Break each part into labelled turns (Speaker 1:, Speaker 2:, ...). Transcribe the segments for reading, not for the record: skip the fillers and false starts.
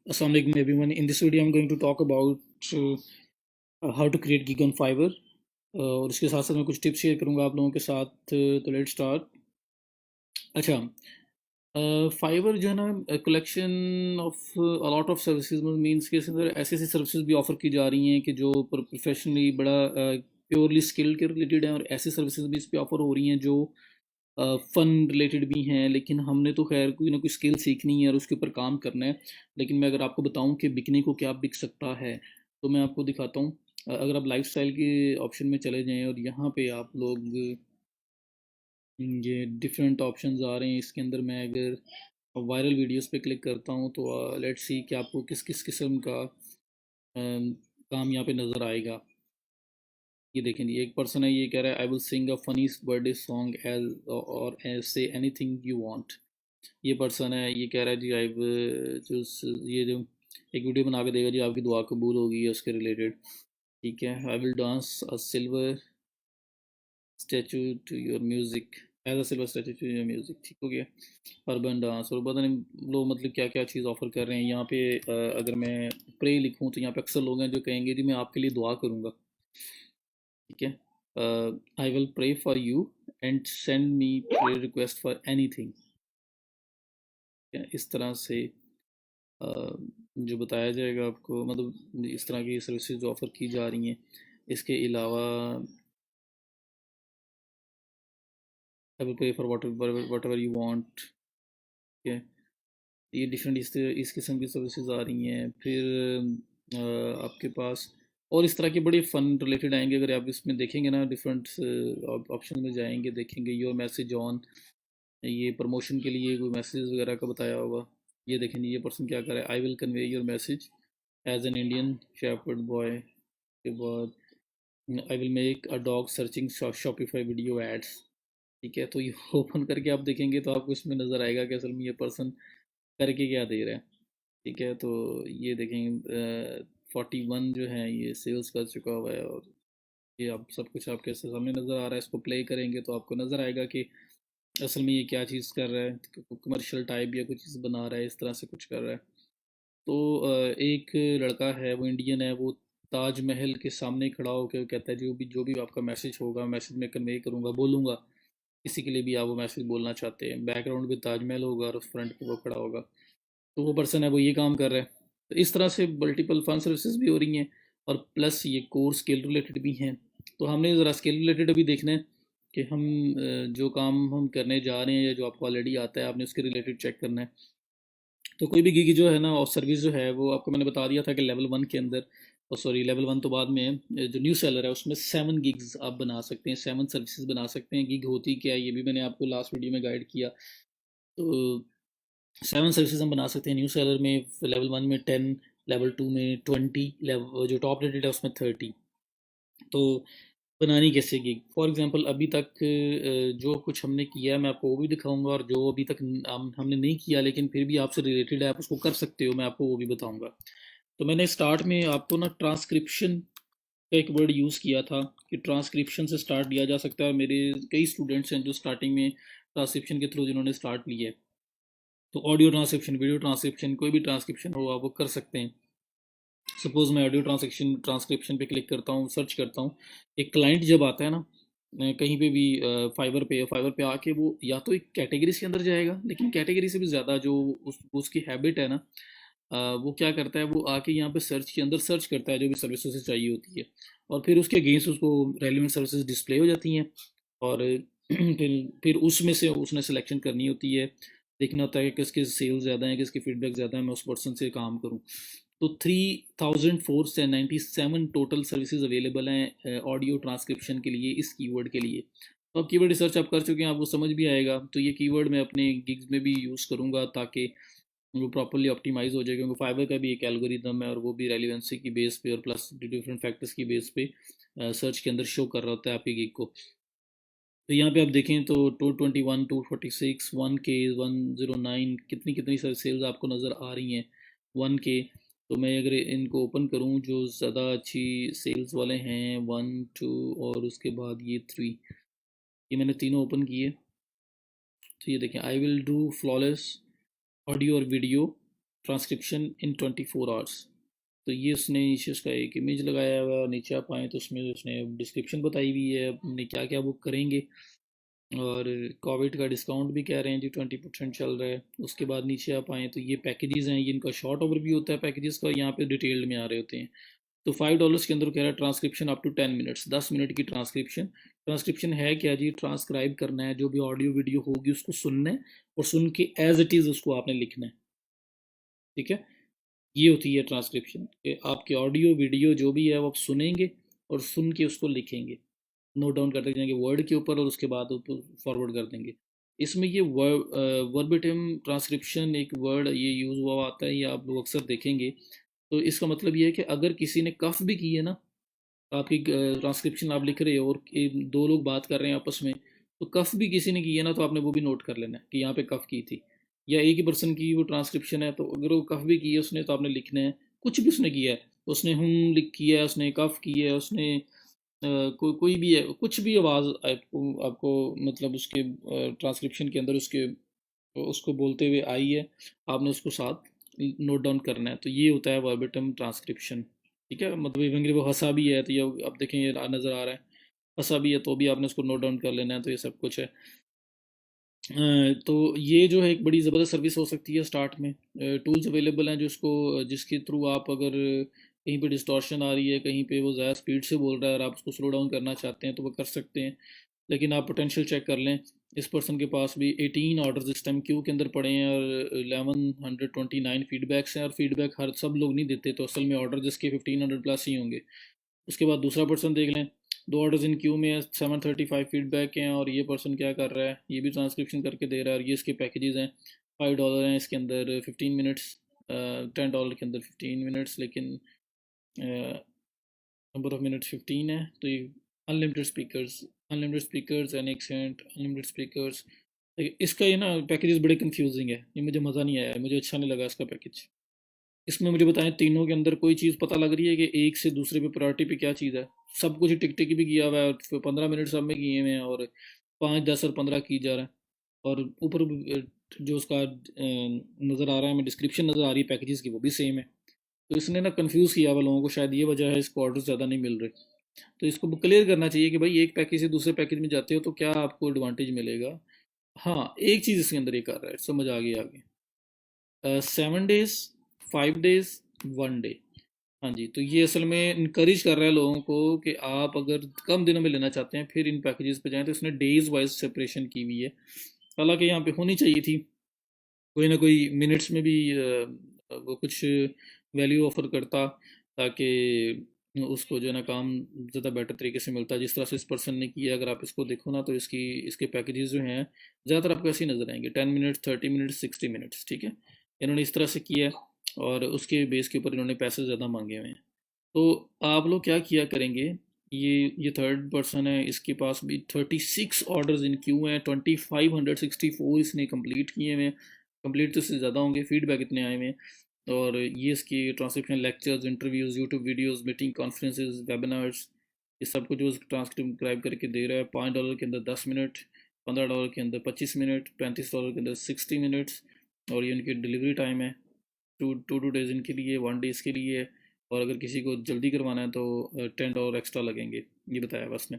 Speaker 1: Assalamu alaikum everyone. In this video I'm going to talk about how to create gig on Fiverr और इसके साथ साथ मैं कुछ टिप्स शेयर करूंगा आप लोगों के साथ। तो लेट्स स्टार्ट। अच्छा, फाइवर जो है ना collection of a lot of services means के अंदर ऐसी ऐसी सर्विसेज भी ऑफर की जा रही हैं कि जो प्रोफेशनली बड़ा प्योरली स्किल के रिलेटेड हैं, और ऐसी सर्विसेज भी इस पे ऑफर हो रही हैं जो फ़न रिलेटेड भी हैं। लेकिन हमने तो खैर कोई ना कोई स्किल सीखनी है और उसके ऊपर काम करना है। लेकिन मैं अगर आपको बताऊं कि बिकने को क्या बिक सकता है, तो मैं आपको दिखाता हूँ। अगर आप लाइफस्टाइल के ऑप्शन में चले जाएं और यहाँ पे आप लोग ये डिफरेंट ऑप्शंस आ रहे हैं, इसके अंदर मैं अगर वायरल वीडियोस पे क्लिक करता हूँ तो लेट्स सी कि आपको किस किस किस्म का काम यहाँ पे नज़र आएगा। ये देखें जी, एक पर्सन है, ये कह रहा है I will sing a funny birthday song as or say anything you want. ये पर्सन है, ये कह रहा है जी आई जो ये जो एक वीडियो बना के देगा जी, आपकी दुआ कबूल होगी या उसके रिलेटेड। ठीक है, I will dance a silver statue to your music as a silver statue to your music. ठीक हो गया, अर्बन डांस। और पता नहीं लोग मतलब क्या क्या चीज़ ऑफर कर रहे हैं यहाँ पे। अगर मैं प्रे लिखूँ तो यहाँ पे अक्सर लोग हैं जो कहेंगे जी मैं आपके लिए दुआ करूँगा। ठीक है, I will pray for you and send me pray request for anything. इस तरह से जो बताया जाएगा आपको, मतलब इस तरह की सर्विसेज जो ऑफ़र की जा रही हैं। इसके अलावा I will pay for what ever you want. ठीक है, ये डिफरेंट इस किस्म की सर्विसेज आ रही हैं। फिर आपके पास और इस तरह के बड़े फ़न रिलेटेड आएंगे। अगर आप इसमें देखेंगे ना, डिफरेंट ऑप्शन में जाएंगे, देखेंगे योर मैसेज ऑन, ये प्रमोशन के लिए कोई मैसेज वगैरह का बताया होगा। ये देखेंगे ये पर्सन क्या कर रहा है, I will convey your message as an Indian shepherd boy. के बाद I will make a dog searching Shopify video ads. ठीक है, तो ये ओपन करके आप देखेंगे तो आपको इसमें नज़र आएगा कि असल में ये पर्सन करके क्या दे रहा है। ठीक है, तो ये देखेंगे 41 जो है ये सेल्स कर चुका हुआ है, और ये आप सब कुछ आपके सामने नज़र आ रहा है। इसको प्ले करेंगे तो आपको नज़र आएगा कि असल में ये क्या चीज़ कर रहा है, कमर्शियल टाइप या कुछ चीज़ बना रहा है, इस तरह से कुछ कर रहा है। तो एक लड़का है, वो इंडियन है, वो ताजमहल के सामने खड़ा होकर वो कहता है जो भी आपका मैसेज होगा, मैसेज में कन्वे करूँगा, बोलूँगा। किसी के लिए भी आप वो मैसेज बोलना चाहते हैं, बैकग्राउंड में ताजमहल होगा और फ्रंट पे वो खड़ा होगा। तो वो पर्सन है, वो ये काम कर रहा है। तो इस तरह से मल्टीपल फन सर्विसेज भी हो रही हैं, और प्लस ये कोर स्किल रिलेटेड भी हैं। तो हमने ज़रा स्किल रिलेटेड अभी देखना है कि हम जो काम हम करने जा रहे हैं या जो आपको ऑलरेडी आता है, आपने उसके रिलेटेड चेक करना है। तो कोई भी गिग जो है ना, और सर्विस जो है, वो आपको मैंने बता दिया था कि लेवल 1 के अंदर, और सॉरी लेवल 1 तो बाद में है, जो न्यू सेलर है उसमें 7 गिग्स आप बना सकते हैं, 7 सर्विसेज बना सकते हैं। गिग होती क्या है ये भी मैंने आपको लास्ट वीडियो में गाइड किया। तो 7 सर्विसेज हम बना सकते हैं न्यू सेलर में। लेवल 1 में 10, लेवल 2 में 20, लेवल जो टॉप रेटेड है उसमें 30। तो बनानी कैसे गिग, फॉर एग्जांपल अभी तक जो कुछ हमने किया है मैं आपको वो भी दिखाऊंगा, और जो अभी तक हमने नहीं किया लेकिन फिर भी आपसे रिलेटेड है, आप उसको कर सकते हो, मैं आपको वो भी बताऊंगा। तो मैंने स्टार्ट में आपको ना ट्रांसक्रिप्शन का एक वर्ड यूज़ किया था कि ट्रांसक्रिप्शन से स्टार्ट लिया जा सकता है। मेरे कई स्टूडेंट्स हैं जो स्टार्टिंग में ट्रांसक्रिप्शन के थ्रू जिन्होंने स्टार्ट लिया है। तो ऑडियो ट्रांसक्रिप्शन, वीडियो ट्रांसक्रिप्शन, कोई भी ट्रांसक्रिप्शन हो आप वो कर सकते हैं। सपोज़ मैं ऑडियो ट्रांसक्रिप्शन पे क्लिक करता हूँ, सर्च करता हूँ। एक क्लाइंट जब आता है ना, कहीं पे भी फाइवर पे आके वो या तो एक कैटेगरीज के अंदर जाएगा, लेकिन कैटेगरी से भी ज़्यादा जो उसकी हैबिट है ना, वो क्या करता है, वो आके यहाँ पे सर्च के अंदर सर्च करता है जो भी सर्विस उसे चाहिए होती है, और फिर उसके अगेंस्ट उसको रेलिवेंट सर्विसेज डिस्प्ले हो जाती हैं। और फिर उसमें से उसने सिलेक्शन करनी होती है, देखना होता है कि किसके सेल्स ज़्यादा हैं, किसकी फीडबैक ज़्यादा है, मैं उस पर्सन से काम करूँ। तो 3497 टोटल सर्विसेज अवेलेबल हैं ऑडियो ट्रांसक्रिप्शन के लिए, इस कीवर्ड के लिए। तो अब कीवर्ड रिसर्च आप कर चुके हैं, आपको समझ भी आएगा। तो ये कीवर्ड मैं अपने गिग्स में भी यूज़ करूँगा ताकि वो प्रॉपरली ऑप्टिमाइज हो जाए, क्योंकि फाइबर का भी एक एल्गोरिदम है और वो भी रेलिवेंसी की बेस पे और प्लस डिफरेंट फैक्टर्स की बेस पे सर्च के अंदर शो कर रहा होता है आपकी गिग को। तो यहाँ पे आप देखें तो 221, 246, 1K, 109, कितनी कितनी सारी सेल्स आपको नज़र आ रही हैं। 1K, तो मैं अगर इनको ओपन करूँ जो ज़्यादा अच्छी सेल्स वाले हैं, 1, 2 और उसके बाद ये 3, ये मैंने तीनों ओपन किए। तो ये देखें, I will do flawless audio और वीडियो ट्रांसक्रिप्शन इन 24 आवर्स। तो ये उसने नीचे उसका एक इमेज लगाया हुआ है, नीचे आप आएँ तो उसमें उसने डिस्क्रिप्शन बताई हुई है अपने क्या क्या वो करेंगे। और कोविड का डिस्काउंट भी कह रहे हैं जी 20% चल रहा है। उसके बाद नीचे आप आएँ तो ये पैकेजेस हैं, ये इनका शॉर्ट ओवरव्यू होता है पैकेजेस का, यहाँ पे डिटेल्ड में आ रहे होते हैं। तो $5 के अंदर कह रहा है transcription up to 10 minutes, 10 minute की ट्रांसक्रिप्शन। ट्रांसक्रिप्शन है क्या जी? ट्रांसक्राइब करना है, जो भी ऑडियो वीडियो होगी उसको सुनना है, और सुन के एज इट इज़ उसको आपने लिखना है। ठीक है, ये होती है ट्रांसक्रिप्शन कि आपके ऑडियो वीडियो जो भी है वो आप सुनेंगे और सुन के उसको लिखेंगे, नोट डाउन करते जाएंगे वर्ड के ऊपर, और उसके बाद फॉरवर्ड कर देंगे। इसमें ये वर्बिटम ट्रांसक्रिप्शन एक वर्ड ये यूज़ हुआ आता है, ये आप लोग अक्सर देखेंगे। तो इसका मतलब ये है कि अगर किसी ने कफ भी की है ना, आपकी ट्रांसक्रिप्शन आप लिख रहे हो और दो लोग बात कर रहे हैं आपस में, तो कफ भी किसी ने की है ना, तो आपने वो भी नोट कर लेना है कि यहाँ पे कफ की थी। या एक ही पर्सन की वो ट्रांसक्रिप्शन है, तो अगर वो कफ भी की है उसने, तो आपने लिखना है कुछ भी उसने किया है। उसने हम लिख किया है, उसने कफ की है, उसने कोई भी है, कुछ भी आवाज़ आपको आपको मतलब उसके ट्रांसक्रिप्शन के अंदर उसके उसको बोलते हुए आई है, आपने उसको साथ नोट डाउन करना है। तो ये होता है वर्बिटम ट्रांसक्रिप्शन। ठीक है, मतलब इवन वो हंसा भी है तो ये अब देखें ये नज़र आ रहा है, हंसा भी है तो भी आपने उसको नोट डाउन कर लेना है। तो ये सब कुछ है। तो ये जो है एक बड़ी ज़बरदस्त सर्विस हो सकती है स्टार्ट में। टूल्स अवेलेबल हैं जिसके थ्रू आप अगर कहीं पे डिस्टॉर्शन आ रही है, कहीं पे वो ज़्यादा स्पीड से बोल रहा है और आप उसको स्लो डाउन करना चाहते हैं तो वो कर सकते हैं। लेकिन आप पोटेंशियल चेक कर लें, इस पर्सन के पास भी 18 ऑर्डर इस टाइम क्यू के अंदर पड़े हैं और 1129 फीडबैक्स हैं, और फीडबैक हर सब लोग नहीं देते, तो असल में ऑर्डर जिसके 1500 प्लस ही होंगे। उसके बाद दूसरा पर्सन देख लें, दो ऑर्डर्स इन क्यू में है, 735 फीडबैक हैं, और ये पर्सन क्या कर रहा है, ये भी ट्रांसक्रिप्शन करके दे रहा है, और ये इसके पैकेजेस हैं। $5 हैं इसके अंदर 15 मिनट्स, $10 के अंदर 15 मिनट्स, लेकिन नंबर ऑफ मिनट्स 15 है। तो ये unlimited speakers an accent unlimited speakers. इसका ये ना पैकेजेस बड़े कंफ्यूजिंग है, ये मुझे मज़ा नहीं आया, मुझे अच्छा नहीं लगा इसका पैकेज। इसमें मुझे बताएं तीनों के अंदर कोई चीज़ पता लग रही है कि एक से दूसरे पे प्रायोरिटी पे क्या चीज़ है? सब कुछ टिक टिक भी किया हुआ है, और 15 मिनट सब में किए हुए हैं, और 5, 10 और 15 की जा रहा है। और ऊपर जो उसका नज़र आ रहा है, हमें डिस्क्रिप्शन नज़र आ रही है पैकेजेस की, वो भी सेम है। तो इसने ना कंफ्यूज किया हुआ लोगों को, शायद ये वजह है इसको ऑर्डर ज़्यादा नहीं मिल रहे। तो इसको क्लियर करना चाहिए कि भाई एक पैकेज से दूसरे पैकेज में जाते हो तो क्या आपको एडवांटेज मिलेगा। हाँ, एक चीज़ इसके अंदर ये कर रहा है, समझ आ गई आगे। 7 डेज, 5 डेज, 1 डे। हाँ जी, तो ये असल में इनकरेज कर रहा है लोगों को कि आप अगर कम दिनों में लेना चाहते हैं फिर इन पैकेजेस पे जाएं। तो इसने डेज वाइज सेपरेशन की हुई है, हालांकि यहाँ पे होनी चाहिए थी, कोई ना कोई मिनट्स में भी वो कुछ वैल्यू ऑफर करता, ताकि उसको जो है ना काम ज़्यादा बेटर तरीके से मिलता। जिस तरह से इस पर्सन ने किया, अगर आप इसको देखो ना, तो इसके पैकेजेस जो हैं ज़्यादातर आपको ऐसे ही नज़र आएंगे, 10 मिनट्स, 30 मिनट्स, 60 मिनट्स। ठीक है, इन्होंने इस तरह से किया है, और उसके बेस के ऊपर इन्होंने पैसे ज़्यादा मांगे हुए हैं। तो आप लोग क्या किया करेंगे, ये थर्ड पर्सन है, इसके पास भी 36 ऑर्डर्स इन क्यू हैं, 2564 इसने कंप्लीट किए हुए हैं। कंप्लीट तो इससे ज़्यादा होंगे, फीडबैक इतने आए हुए हैं। और ये इसकी transcription, lectures, interviews, YouTube videos, meeting, conferences, webinars, ये सब कुछ जो ट्रांसक्राइब करके दे रहा है। $5 के अंदर 10 मिनट, $15 के अंदर 25 मिनट, $35 के अंदर 60 मिनट्स। और ये उनकी डिलीवरी टाइम है, टू डेज़ इनके लिए, 1 डे इसके लिए है। और अगर किसी को जल्दी करवाना है तो $10 एक्स्ट्रा लगेंगे, ये बताया बस ने।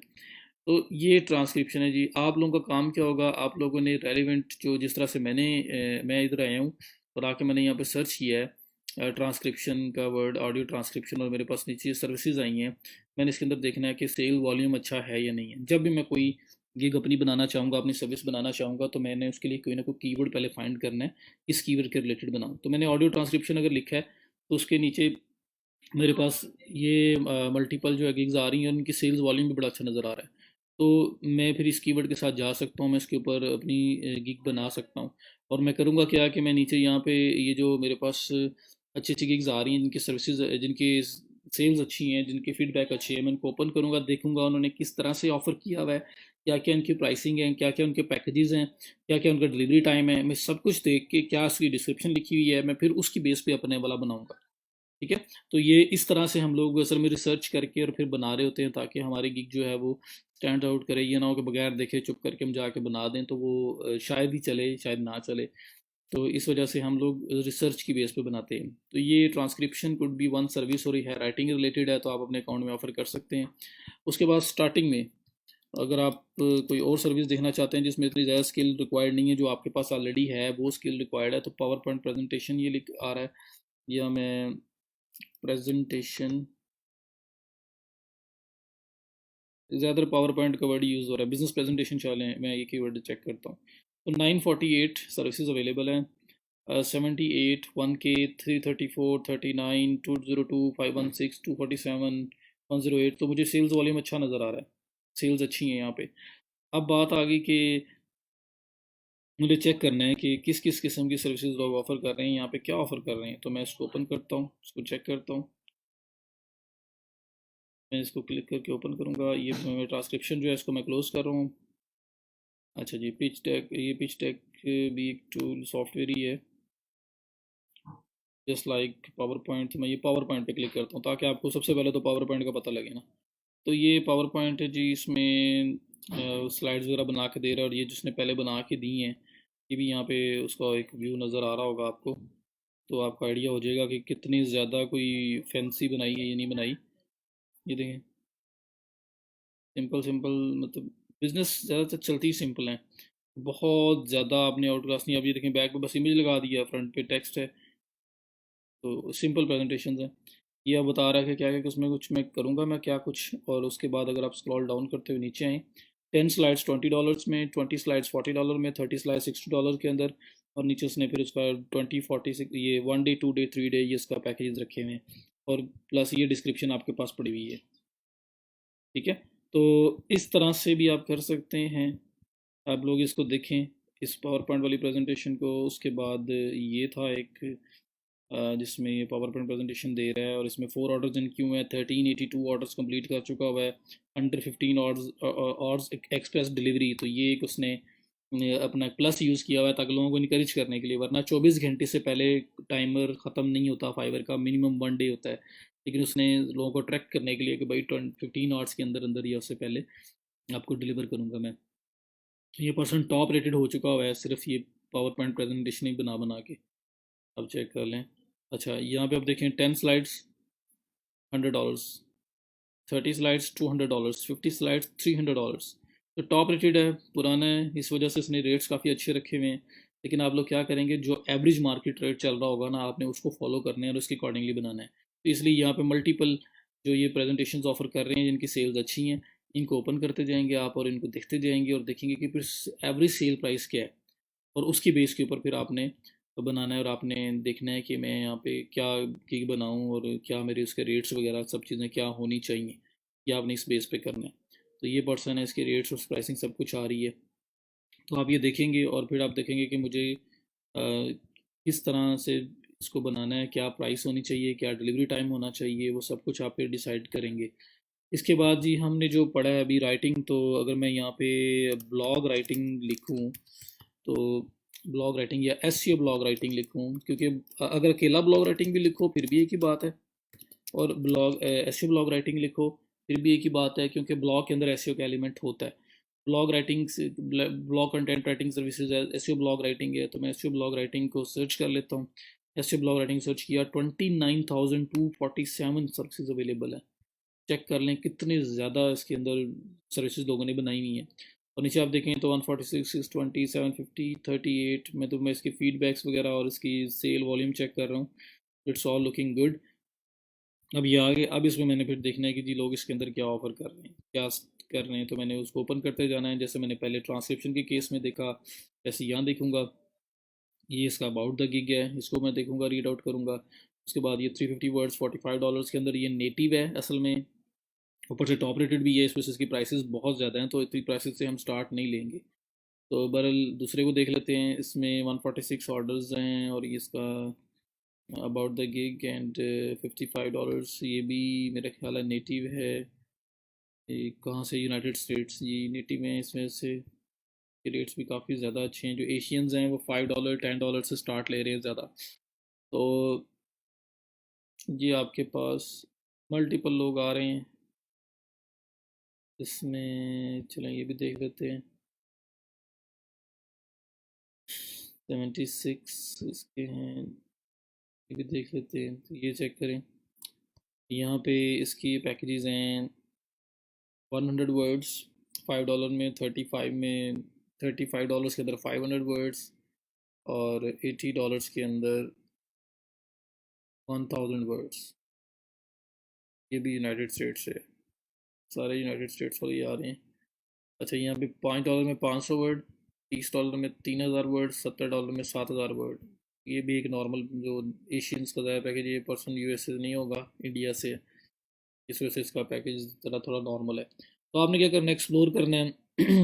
Speaker 1: तो ये ट्रांसक्रिप्शन है जी। आप लोगों का काम क्या होगा, आप लोगों ने रेलिवेंट जो जिस तरह से मैं इधर आया हूँ और आके मैंने यहाँ पे सर्च किया है ट्रांसक्रिप्शन का वर्ड, ऑडियो ट्रांसक्रिप्शन, और मेरे पास नीचे सर्विसेज आई हैं। मैंने इसके अंदर देखना है कि सेल वॉल्यूम अच्छा है या नहीं है। जब भी मैं कोई गिग अपनी बनाना चाहूँगा, अपनी सर्विस बनाना चाहूँगा, तो मैंने उसके लिए कोई ना कोई कीवर्ड पहले फाइंड करना है, इस कीवर्ड के रिलेटेड बनाऊँ। तो मैंने ऑडियो ट्रांसक्रिप्शन अगर लिखा है, तो उसके नीचे मेरे पास ये मल्टीपल जो है गिग्स आ रही हैं, और उनकी सेल्स वॉल्यूम भी बड़ा अच्छा नज़र आ रहा है। तो मैं फिर इस कीवर्ड के साथ जा सकता हूँ, मैं इसके ऊपर अपनी गिग बना सकता हूँ। और मैं करूँगा क्या कि मैं नीचे यहाँ पे ये जो मेरे पास अच्छी अच्छी गिग्स आ रही हैं, जिनकी सर्विसेज, जिनकी सेल्स अच्छी हैं, जिनकी फीडबैक अच्छी है, मैं उनको ओपन करूँगा, देखूंगा उन्होंने किस तरह से ऑफर किया हुआ है, क्या क्या उनकी प्राइसिंग है, क्या क्या उनके पैकेजेस हैं, क्या क्या उनका डिलीवरी टाइम है। मैं सब कुछ देख के, क्या उसकी डिस्क्रिप्शन लिखी हुई है, मैं फिर उसकी बेस पे अपने वाला बनाऊंगा। ठीक है, तो ये इस तरह से हम लोग असल में रिसर्च करके और फिर बना रहे होते हैं, ताकि हमारी गिग जो है वो स्टैंड आउट करे। ये ना हो कि बगैर देखे चुप करके हम जाके बना दें, तो वो शायद ही चले, शायद ना चले। तो इस वजह से हम लोग रिसर्च की बेस पे बनाते हैं। तो ये transcription could be one service, और है राइटिंग रिलेटेड है तो आप अपने अकाउंट में ऑफर कर सकते हैं। उसके बाद स्टार्टिंग में अगर आप कोई और सर्विस देखना चाहते हैं जिसमें इतनी ज़्यादा स्किल रिक्वायर्ड नहीं है, जो आपके पास ऑलरेडी है वो स्किल रिक्वायर्ड है, तो पावर पॉइंट प्रेजेंटेशन ये लिख आ रहा है, या मैं प्रेजेंटेशन, ज़्यादातर पावर पॉइंट का वर्ड यूज़ हो रहा है, बिजनेस प्रेजेंटेशन चलें, मैं ये की वर्ड चेक करता हूँ। तो 948 सर्विसेज अवेलेबल हैं, 78, 1K, 334, 39, 202, 516, 247, 108। तो मुझे सेल्स वॉल्यूम अच्छा नज़र आ रहा है, सेल्स अच्छी हैं यहाँ पे। अब बात आ गई कि मुझे चेक करना है कि किस किस किस्म की सर्विसेज लोग ऑफर कर रहे हैं, यहाँ पे क्या ऑफर कर रहे हैं। तो मैं इसको ओपन करता हूँ, इसको चेक करता हूँ। मैं इसको क्लिक करके ओपन करूँगा, ये ट्रांसक्रिप्शन जो है इसको मैं क्लोज कर रहा हूँ। अच्छा जी, पिच टेक, ये पिच टेक भी एक टूल सॉफ्टवेयर ही है, जस्ट लाइक पावर पॉइंट। मैं ये पावर पॉइंट पे क्लिक करता हूँ ताकि आपको सबसे पहले तो पावर पॉइंट का पता लगे ना। तो ये पावर पॉइंट है जी, इसमें स्लाइड्स वगैरह बना के दे रहा है, और ये जिसने पहले बना के दी हैं ये भी यहाँ पे उसका एक व्यू नज़र आ रहा होगा आपको। तो आपको आइडिया हो जाएगा कि कितनी ज़्यादा कोई फैंसी बनाई है या नहीं बनाई। ये देखें, सिंपल सिंपल, मतलब बिजनेस ज़्यादातर चलती ही सिंपल है, बहुत ज़्यादा आपने आउट क्लास नहीं। अब ये देखें, बैक पे बस इमेज लगा दिया, फ्रंट पे टेक्स्ट है, तो सिंपल प्रेजेंटेशन है। ये अब बता रहा है कि क्या क्या उसमें कुछ मैं करूँगा, मैं क्या कुछ। और उसके बाद अगर आप स्क्रॉल डाउन करते हुए नीचे आएँ, 10 स्लाइड्स $20 में, 20 स्लाइड्स $40 में, 30 स्लाइड्स $60 के अंदर। और नीचे उसने फिर उसका 20, 40, ये 1 डे, 2 डे, 3 डे ये इसका पैकेज रखे हुए हैं, और प्लस ये डिस्क्रिप्शन आपके पास पड़ी हुई है। ठीक है, तो इस तरह से भी आप कर सकते हैं। आप लोग इसको देखें, इस पावर पॉइंट वाली प्रेजेंटेशन को। उसके बाद ये था एक जिसमें ये पावर पॉइंट प्रेजेंटेशन दे रहा है, और इसमें 4 ऑर्डर्स इन क्यू हैं, 1382 ऑर्डर्स कंप्लीट कर चुका हुआ है, अंडर 15 ऑर्डर्स एक्सप्रेस डिलीवरी। तो ये एक उसने अपना प्लस यूज़ किया हुआ है ताकि लोगों को इनक्रेज करने के लिए, वरना 24 घंटे से पहले टाइमर ख़त्म नहीं होता फाइवर का, मिनिमम 1 डे होता है। लेकिन उसने लोगों को ट्रैक करने के लिए कि भाई 15 आवर्स के अंदर अंदर या उससे पहले आपको डिलीवर करूँगा मैं। ये पर्सन टॉप रेटेड हो चुका हुआ है सिर्फ ये पावर पॉइंट प्रेजेंटेशन ही बना बना के। अब चेक कर लें। अच्छा, यहाँ पे आप देखें, 10 स्लाइड्स $100, 30 स्लाइड्स $200, 50 स्लाइड्स $300। तो टॉप रेटेड है, पुराना है, इस वजह से इसने रेट्स काफ़ी अच्छे रखे हुए हैं। लेकिन आप लोग क्या करेंगे, जो एवरेज मार्केट रेट चल रहा होगा ना, आपने उसको फॉलो करना है और उसके अकॉर्डिंगली बनाना है। तो इसलिए यहाँ पे मल्टीपल जो ये प्रेजेंटेशंस ऑफर कर रहे हैं जिनकी सेल्स अच्छी हैं, इनको ओपन करते जाएंगे आप, और इनको देखते जाएंगे और देखेंगे कि फिर एवरेज सेल प्राइस क्या है, और उसकी बेस के ऊपर फिर आपने बनाना है। और आपने देखना है कि मैं यहाँ पे क्या केक बनाऊँ, और क्या मेरे उसके रेट्स वगैरह सब चीज़ें क्या होनी चाहिए, ये आपने इस बेस पे करना है। तो ये पर्सन है, इसके रेट्स और प्राइसिंग सब कुछ आ रही है, तो आप ये देखेंगे और फिर आप देखेंगे कि मुझे किस तरह से इसको बनाना है, क्या प्राइस होनी चाहिए, क्या डिलीवरी टाइम होना चाहिए, वो सब कुछ आप फिर डिसाइड करेंगे। इसके बाद जी हमने जो पढ़ा है अभी राइटिंग, तो अगर मैं यहाँ पे ब्लॉग राइटिंग लिखूँ, तो ब्लॉग राइटिंग या एसईओ ब्लॉग राइटिंग लिखूँ, क्योंकि अगर अकेला ब्लॉग राइटिंग भी लिखो फिर भी एक ही बात है, और ब्लॉग एसईओ ब्लॉग राइटिंग लिखो फिर भी एक ही बात है, क्योंकि ब्लॉग के अंदर एसईओ का एलिमेंट होता है। ब्लॉग राइटिंग से blog content writing services SEO blog writing है, तो मैं एसईओ ब्लॉग राइटिंग को सर्च कर लेता हूँ। एसईओ ब्लॉग राइटिंग सर्च किया, 29,247 सर्विसेज अवेलेबल है। चेक कर लें कितने ज़्यादा इसके अंदर सर्विसेज लोगों ने बनाई हुई हैं। और नीचे आप देखें तो 146, 620, 750, 38 में, तो मैं इसके फीडबैक्स वगैरह और इसकी सेल वॉल्यूम चेक कर रहा हूँ। It's all looking good. अब ये आगे, अब इसमें मैंने फिर देखना है कि जी लोग इसके अंदर क्या ऑफर कर रहे हैं, क्या कर रहे हैं, तो मैंने उसको ओपन करते जाना है। जैसे मैंने पहले ट्रांसक्रिप्शन के केस में देखा, जैसे यहाँ देखूंगा, ये इसका अबाउट द गिग है, इसको मैं देखूंगा, रीड आउट करूंगा। उसके बाद ये 350 वर्ड्स $45 के अंदर, ये नेटिव है असल में, ऊपर से टॉप रेटेड भी है, इस वजह से इसकी प्राइसेस बहुत ज़्यादा हैं, तो इतनी प्राइसेस से हम स्टार्ट नहीं लेंगे। तो बहरहाल दूसरे को देख लेते हैं। इसमें 146 ऑर्डर्स हैं, और ये इसका अबाउट द गिग एंड $55, ये भी मेरा ख्याल है नेटिव है। ये कहाँ से, यूनाइटेड स्टेट्स, ये नेटिव है, इसमें से के रेट्स भी काफ़ी ज़्यादा अच्छे हैं। जो एशियंस हैं वो $5, $10 से स्टार्ट ले रहे हैं ज़्यादा। तो ये आपके पास मल्टीपल लोग आ रहे हैं इसमें, चलें ये भी देख लेते हैं। 76 इसके हैं, ये भी देख लेते हैं। तो ये चेक करें, यहाँ पे इसकी पैकेजेस हैं 100 वर्ड्स $5 में, 35 में, $35 के अंदर 500 वर्ड्स, और $80 के अंदर 1000 वर्ड्स। ये भी यूनाइटेड स्टेट्स से है, सारे यूनाइटेड स्टेट्स वाले आ रहे हैं। अच्छा, यहाँ पे $5 में 500 वर्ड, $30 में 3000 वर्ड, $70 में 7000 वर्ड। ये भी एक नॉर्मल जो एशियंस का ज़्यादा पैकेज, ये पर्सन यूएस से नहीं होगा, इंडिया से, इस वजह से इसका पैकेज थोड़ा थोड़ा नॉर्मल है। तो आपने क्या करना है, एक्सप्लोर करना है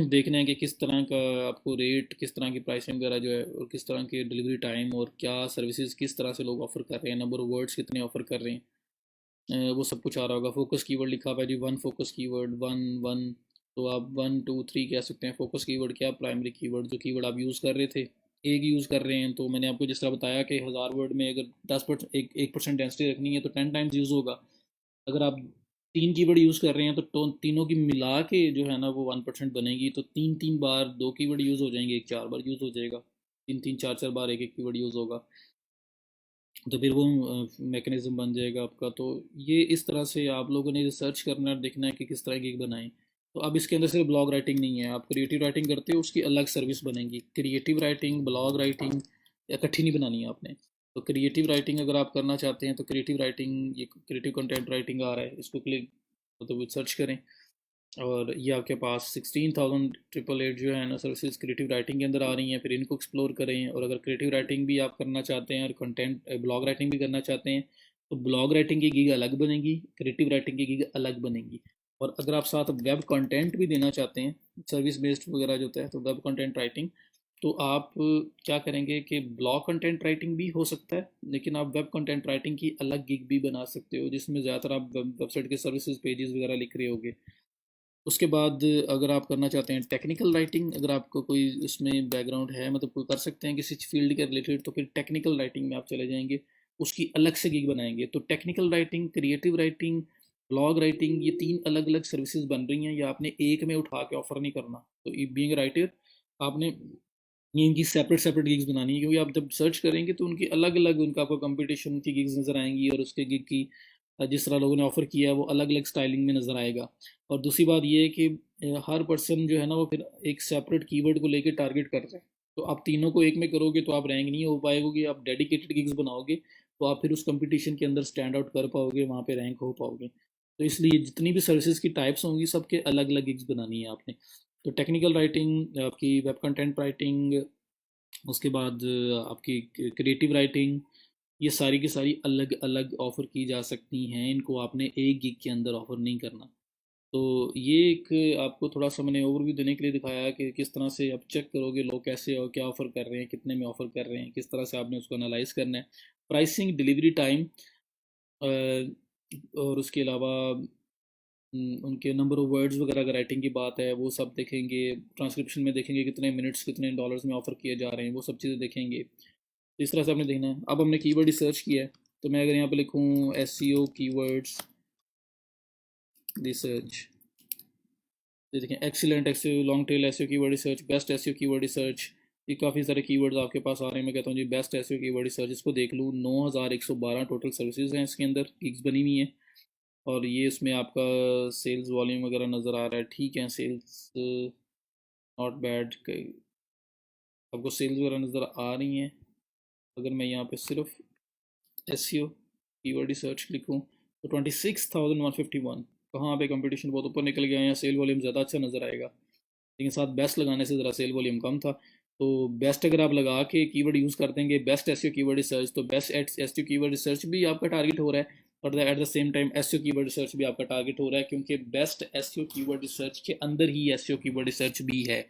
Speaker 1: देखना है कि किस तरह का आपको रेट, किस तरह की प्राइसिंग वगैरह जो है, और किस तरह के डिलीवरी टाइम, और क्या सर्विसेज किस तरह से लोग ऑफर कर रहे हैं, नंबर ऑफ वर्ड्स कितने ऑफर कर रहे हैं, वो सब कुछ आ रहा होगा। फोकस कीवर्ड लिखा हुआ है जी, one focus keyword, one one, तो आप 1 2 3 कह सकते हैं। फोकस कीवर्ड क्या, प्राइमरी कीवर्ड, जो कीवर्ड आप यूज़ कर रहे थे, एक यूज़ कर रहे हैं, तो मैंने आपको जिस तरह बताया कि 1000 वर्ड में अगर 10% 1% डेंसिटी रखनी है तो 10 टाइम्स यूज़ होगा। अगर आप 3 कीवर्ड यूज़ कर रहे हैं तो तीनों की मिला के जो है ना वो 1% बनेगी। तो 3 3 बार 2 कीवर्ड यूज़ हो जाएंगे, एक 4 बार यूज़ हो जाएगा, 3 3 4 4 बार एक एक कीवर्ड यूज़ होगा, तो फिर वो मैकेनिज्म बन जाएगा आपका। तो ये इस तरह से आप लोगों ने रिसर्च करना है, देखना है कि किस तरह की बनाएं। तो अब इसके अंदर सिर्फ ब्लॉग राइटिंग नहीं है, आप क्रिएटिव राइटिंग करते हो उसकी अलग सर्विस बनेगी। क्रिएटिव राइटिंग, ब्लॉग राइटिंग इकट्ठी नहीं बनानी है आपने। तो क्रिएटिव राइटिंग अगर आप करना चाहते हैं तो क्रिएटिव राइटिंग, ये क्रिएटिव कंटेंट राइटिंग आ रहा है, इसको क्लिक मतलब सर्च करें, और ये आपके पास 16,888 जो है ना सर्विसेज क्रिएटिव राइटिंग के अंदर आ रही हैं। फिर इनको एक्सप्लोर करें, और अगर क्रिएटिव राइटिंग भी आप करना चाहते हैं और कंटेंट ब्लॉग राइटिंग भी करना चाहते हैं तो ब्लॉग राइटिंग की गिग अलग बनेगी, क्रिएटिव राइटिंग की गिग अलग बनेगी। और अगर आप साथ वेब कंटेंट भी देना चाहते हैं, सर्विस बेस्ड वगैरह जो होता है, तो वेब कंटेंट राइटिंग, तो आप क्या करेंगे कि ब्लॉग कंटेंट राइटिंग भी हो सकता है, लेकिन आप वेब कंटेंट राइटिंग की अलग गिग भी बना सकते हो, जिसमें ज़्यादातर आप वेबसाइट के सर्विसेज पेजेस वगैरह लिख रहे होगे। उसके बाद अगर आप करना चाहते हैं टेक्निकल राइटिंग, अगर आपको कोई उसमें बैकग्राउंड है, मतलब कोई कर सकते हैं किसी फील्ड के रिलेटेड, तो फिर टेक्निकल राइटिंग में आप चले जाएंगे, उसकी अलग से गिग बनाएंगे। तो technical writing, creative writing, blog writing, ये 3 अलग अलग सर्विसेज बन रही हैं, या आपने एक में उठा के ऑफर नहीं करना। तो बीइंग राइटर आपने ये इनकी सेपरेट सेपरेट गिग्स बनानी है, क्योंकि आप जब सर्च करेंगे तो उनकी अलग अलग, उनका आपको कंपटीशन की गिग्स नज़र आएंगी, और उसके गिग की जिस तरह लोगों ने ऑफ़र किया है वो अलग अलग स्टाइलिंग में नज़र आएगा। और दूसरी बात ये है कि हर पर्सन जो है ना वो फिर एक सेपरेट कीवर्ड को लेकर टारगेट कर रहे हैं। तो आप तीनों को एक में करोगे तो आप रैंक नहीं हो पाएगी, आप डेडिकेटेड गिग्स बनाओगे तो आप फिर उस कंपटीशन के अंदर स्टैंड आउट कर पाओगे, वहाँ पे रैंक हो पाओगे। तो इसलिए जितनी भी सर्विसेज की टाइप्स होंगी सबके अलग अलग गिग्स बनानी है आपने। तो टेक्निकल राइटिंग, आपकी वेब कंटेंट राइटिंग, उसके बाद आपकी क्रिएटिव राइटिंग, ये सारी की सारी अलग अलग ऑफ़र की जा सकती हैं, इनको आपने एक गिग के अंदर ऑफ़र नहीं करना। तो ये एक आपको थोड़ा सा मैंने ओवरव्यू देने के लिए दिखाया है कि किस तरह से आप चेक करोगे लोग कैसे और क्या ऑफ़र कर रहे हैं, कितने में ऑफ़र कर रहे हैं, किस तरह से आपने उसको एनालाइज करना है। प्राइसिंग, डिलीवरी टाइम, और उसके अलावा उनके नंबर ऑफ़ वर्ड्स वगैरह, अगर राइटिंग की बात है वो सब देखेंगे। ट्रांसक्रिप्शन में देखेंगे कितने मिनट्स कितने डॉलर्स में ऑफ़र किए जा रहे हैं, वो सब चीज़ें देखेंगे। तो इस तरह से आपने देखना है। अब हमने कीवर्ड रिसर्च किया है, तो मैं अगर यहाँ पे लिखूँ एसईओ कीवर्ड्स रिसर्च, ये देखें excellent SEO, long tail SEO keyword research, best SEO keyword research, ये काफ़ी सारे कीवर्ड्स आपके पास आ रहे हैं। मैं कहता हूँ जी बेस्ट एसईओ कीवर्ड रिसर्च, इसको देख लूँ। 9112 टोटल सर्विसेज हैं इसके अंदर, गिग्स बनी हुई हैं, और ये इसमें आपका सेल्स वॉल्यूम वगैरह नज़र आ रहा है, ठीक है, सेल्स नॉट बैड, आपको सेल्स वगैरह नज़र आ रही हैं। अगर मैं यहाँ पे सिर्फ एसईओ कीवर्ड रिसर्च लिखूँ तो 26,151, कहाँ पे कंपटीशन बहुत ऊपर निकल गया है, यहाँ सेल वॉल्यूम ज़्यादा अच्छा नज़र आएगा, लेकिन साथ बेस्ट लगाने से ज़रा सेल वॉल्यूम कम था। तो बेस्ट अगर आप लगा के कीवर्ड यूज़ कर देंगे, बेस्ट एसईओ कीवर्ड रिसर्च, तो बेस्ट एसईओ कीवर्ड रिसर्च भी आपका टारगेट हो रहा है, और at the same time SEO keyword research भी आपका टारगेट हो रहा है, क्योंकि बेस्ट एसईओ कीवर्ड रिसर्च के अंदर ही एसईओ कीवर्ड रिसर्च भी है।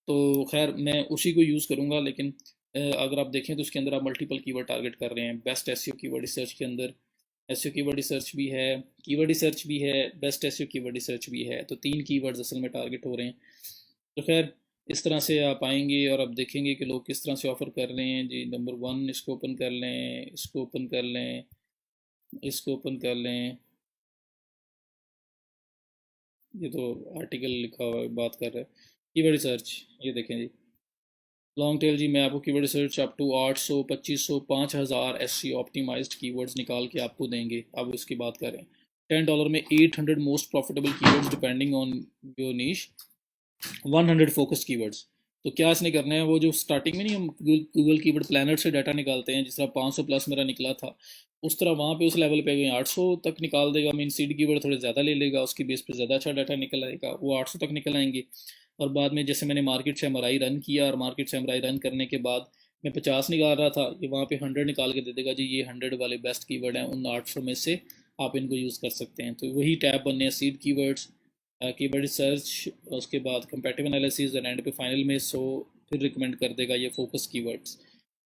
Speaker 1: तो खैर मैं उसी को यूज़ करूँगा, लेकिन अगर आप देखें तो उसके अंदर आप मल्टीपल कीवर्ड टारगेट कर रहे हैं। बेस्ट एसईओ कीवर्ड रिसर्च के अंदर एसईओ कीवर्ड रिसर्च भी है, कीवर्ड रिसर्च भी है, बेस्ट एसईओ कीवर्ड रिसर्च भी है, तो 3 कीवर्ड्स असल में टारगेट हो रहे हैं। तो खैर इस तरह से आप आएंगे और आप देखेंगे कि लोग किस तरह से ऑफ़र कर रहे हैं जी। नंबर 1 इसको ओपन कर लें, इसको ओपन कर लें, इसको ओपन कर लें, ये तो आर्टिकल लिखा हुआ है, बात कर रहे हैं कीवर्ड रिसर्च, ये देखें जी, लॉन्ग टेल जी, मैं आपको keyword research up to 800 2500 5000 SEO optimised keywords निकाल के आपको देंगे। अब उसकी बात करें, $10 में 800 most profitable keywords depending on your niche, 100 focused keywords. तो क्या इसने करना है, वो जो स्टार्टिंग में नहीं हम गूगल कीवर्ड प्लानर से डाटा निकालते हैं, जिस तरह 500 प्लस मेरा निकला था, उस तरह वहाँ पे उस लेवल पे गए 800 तक निकाल देगा। मीन सीड कीवर्ड थोड़े ज़्यादा ले लेगा, उसकी बेस पे ज़्यादा अच्छा डाटा निकल आएगा, वो 800 तक निकल आएंगे। और बाद में जैसे मैंने मार्केट से एमआरआई रन किया, और मार्केट से एमआरआई रन करने के बाद मैं 50 निकाल रहा था, ये वहाँ पे 100 निकाल के दे देगा जी, ये 100 वाले बेस्ट कीवर्ड हैं, उन 800 में से आप इनको यूज़ कर सकते हैं। तो वही टैब बनने हैं सीड कीवर्ड्स, कीवर्ड रिसर्च, उसके बाद कंपैरेटिव एनालिसिस, और एंड पे फाइनल में फिर रिकमेंड कर देगा ये फोकस कीवर्ड्स।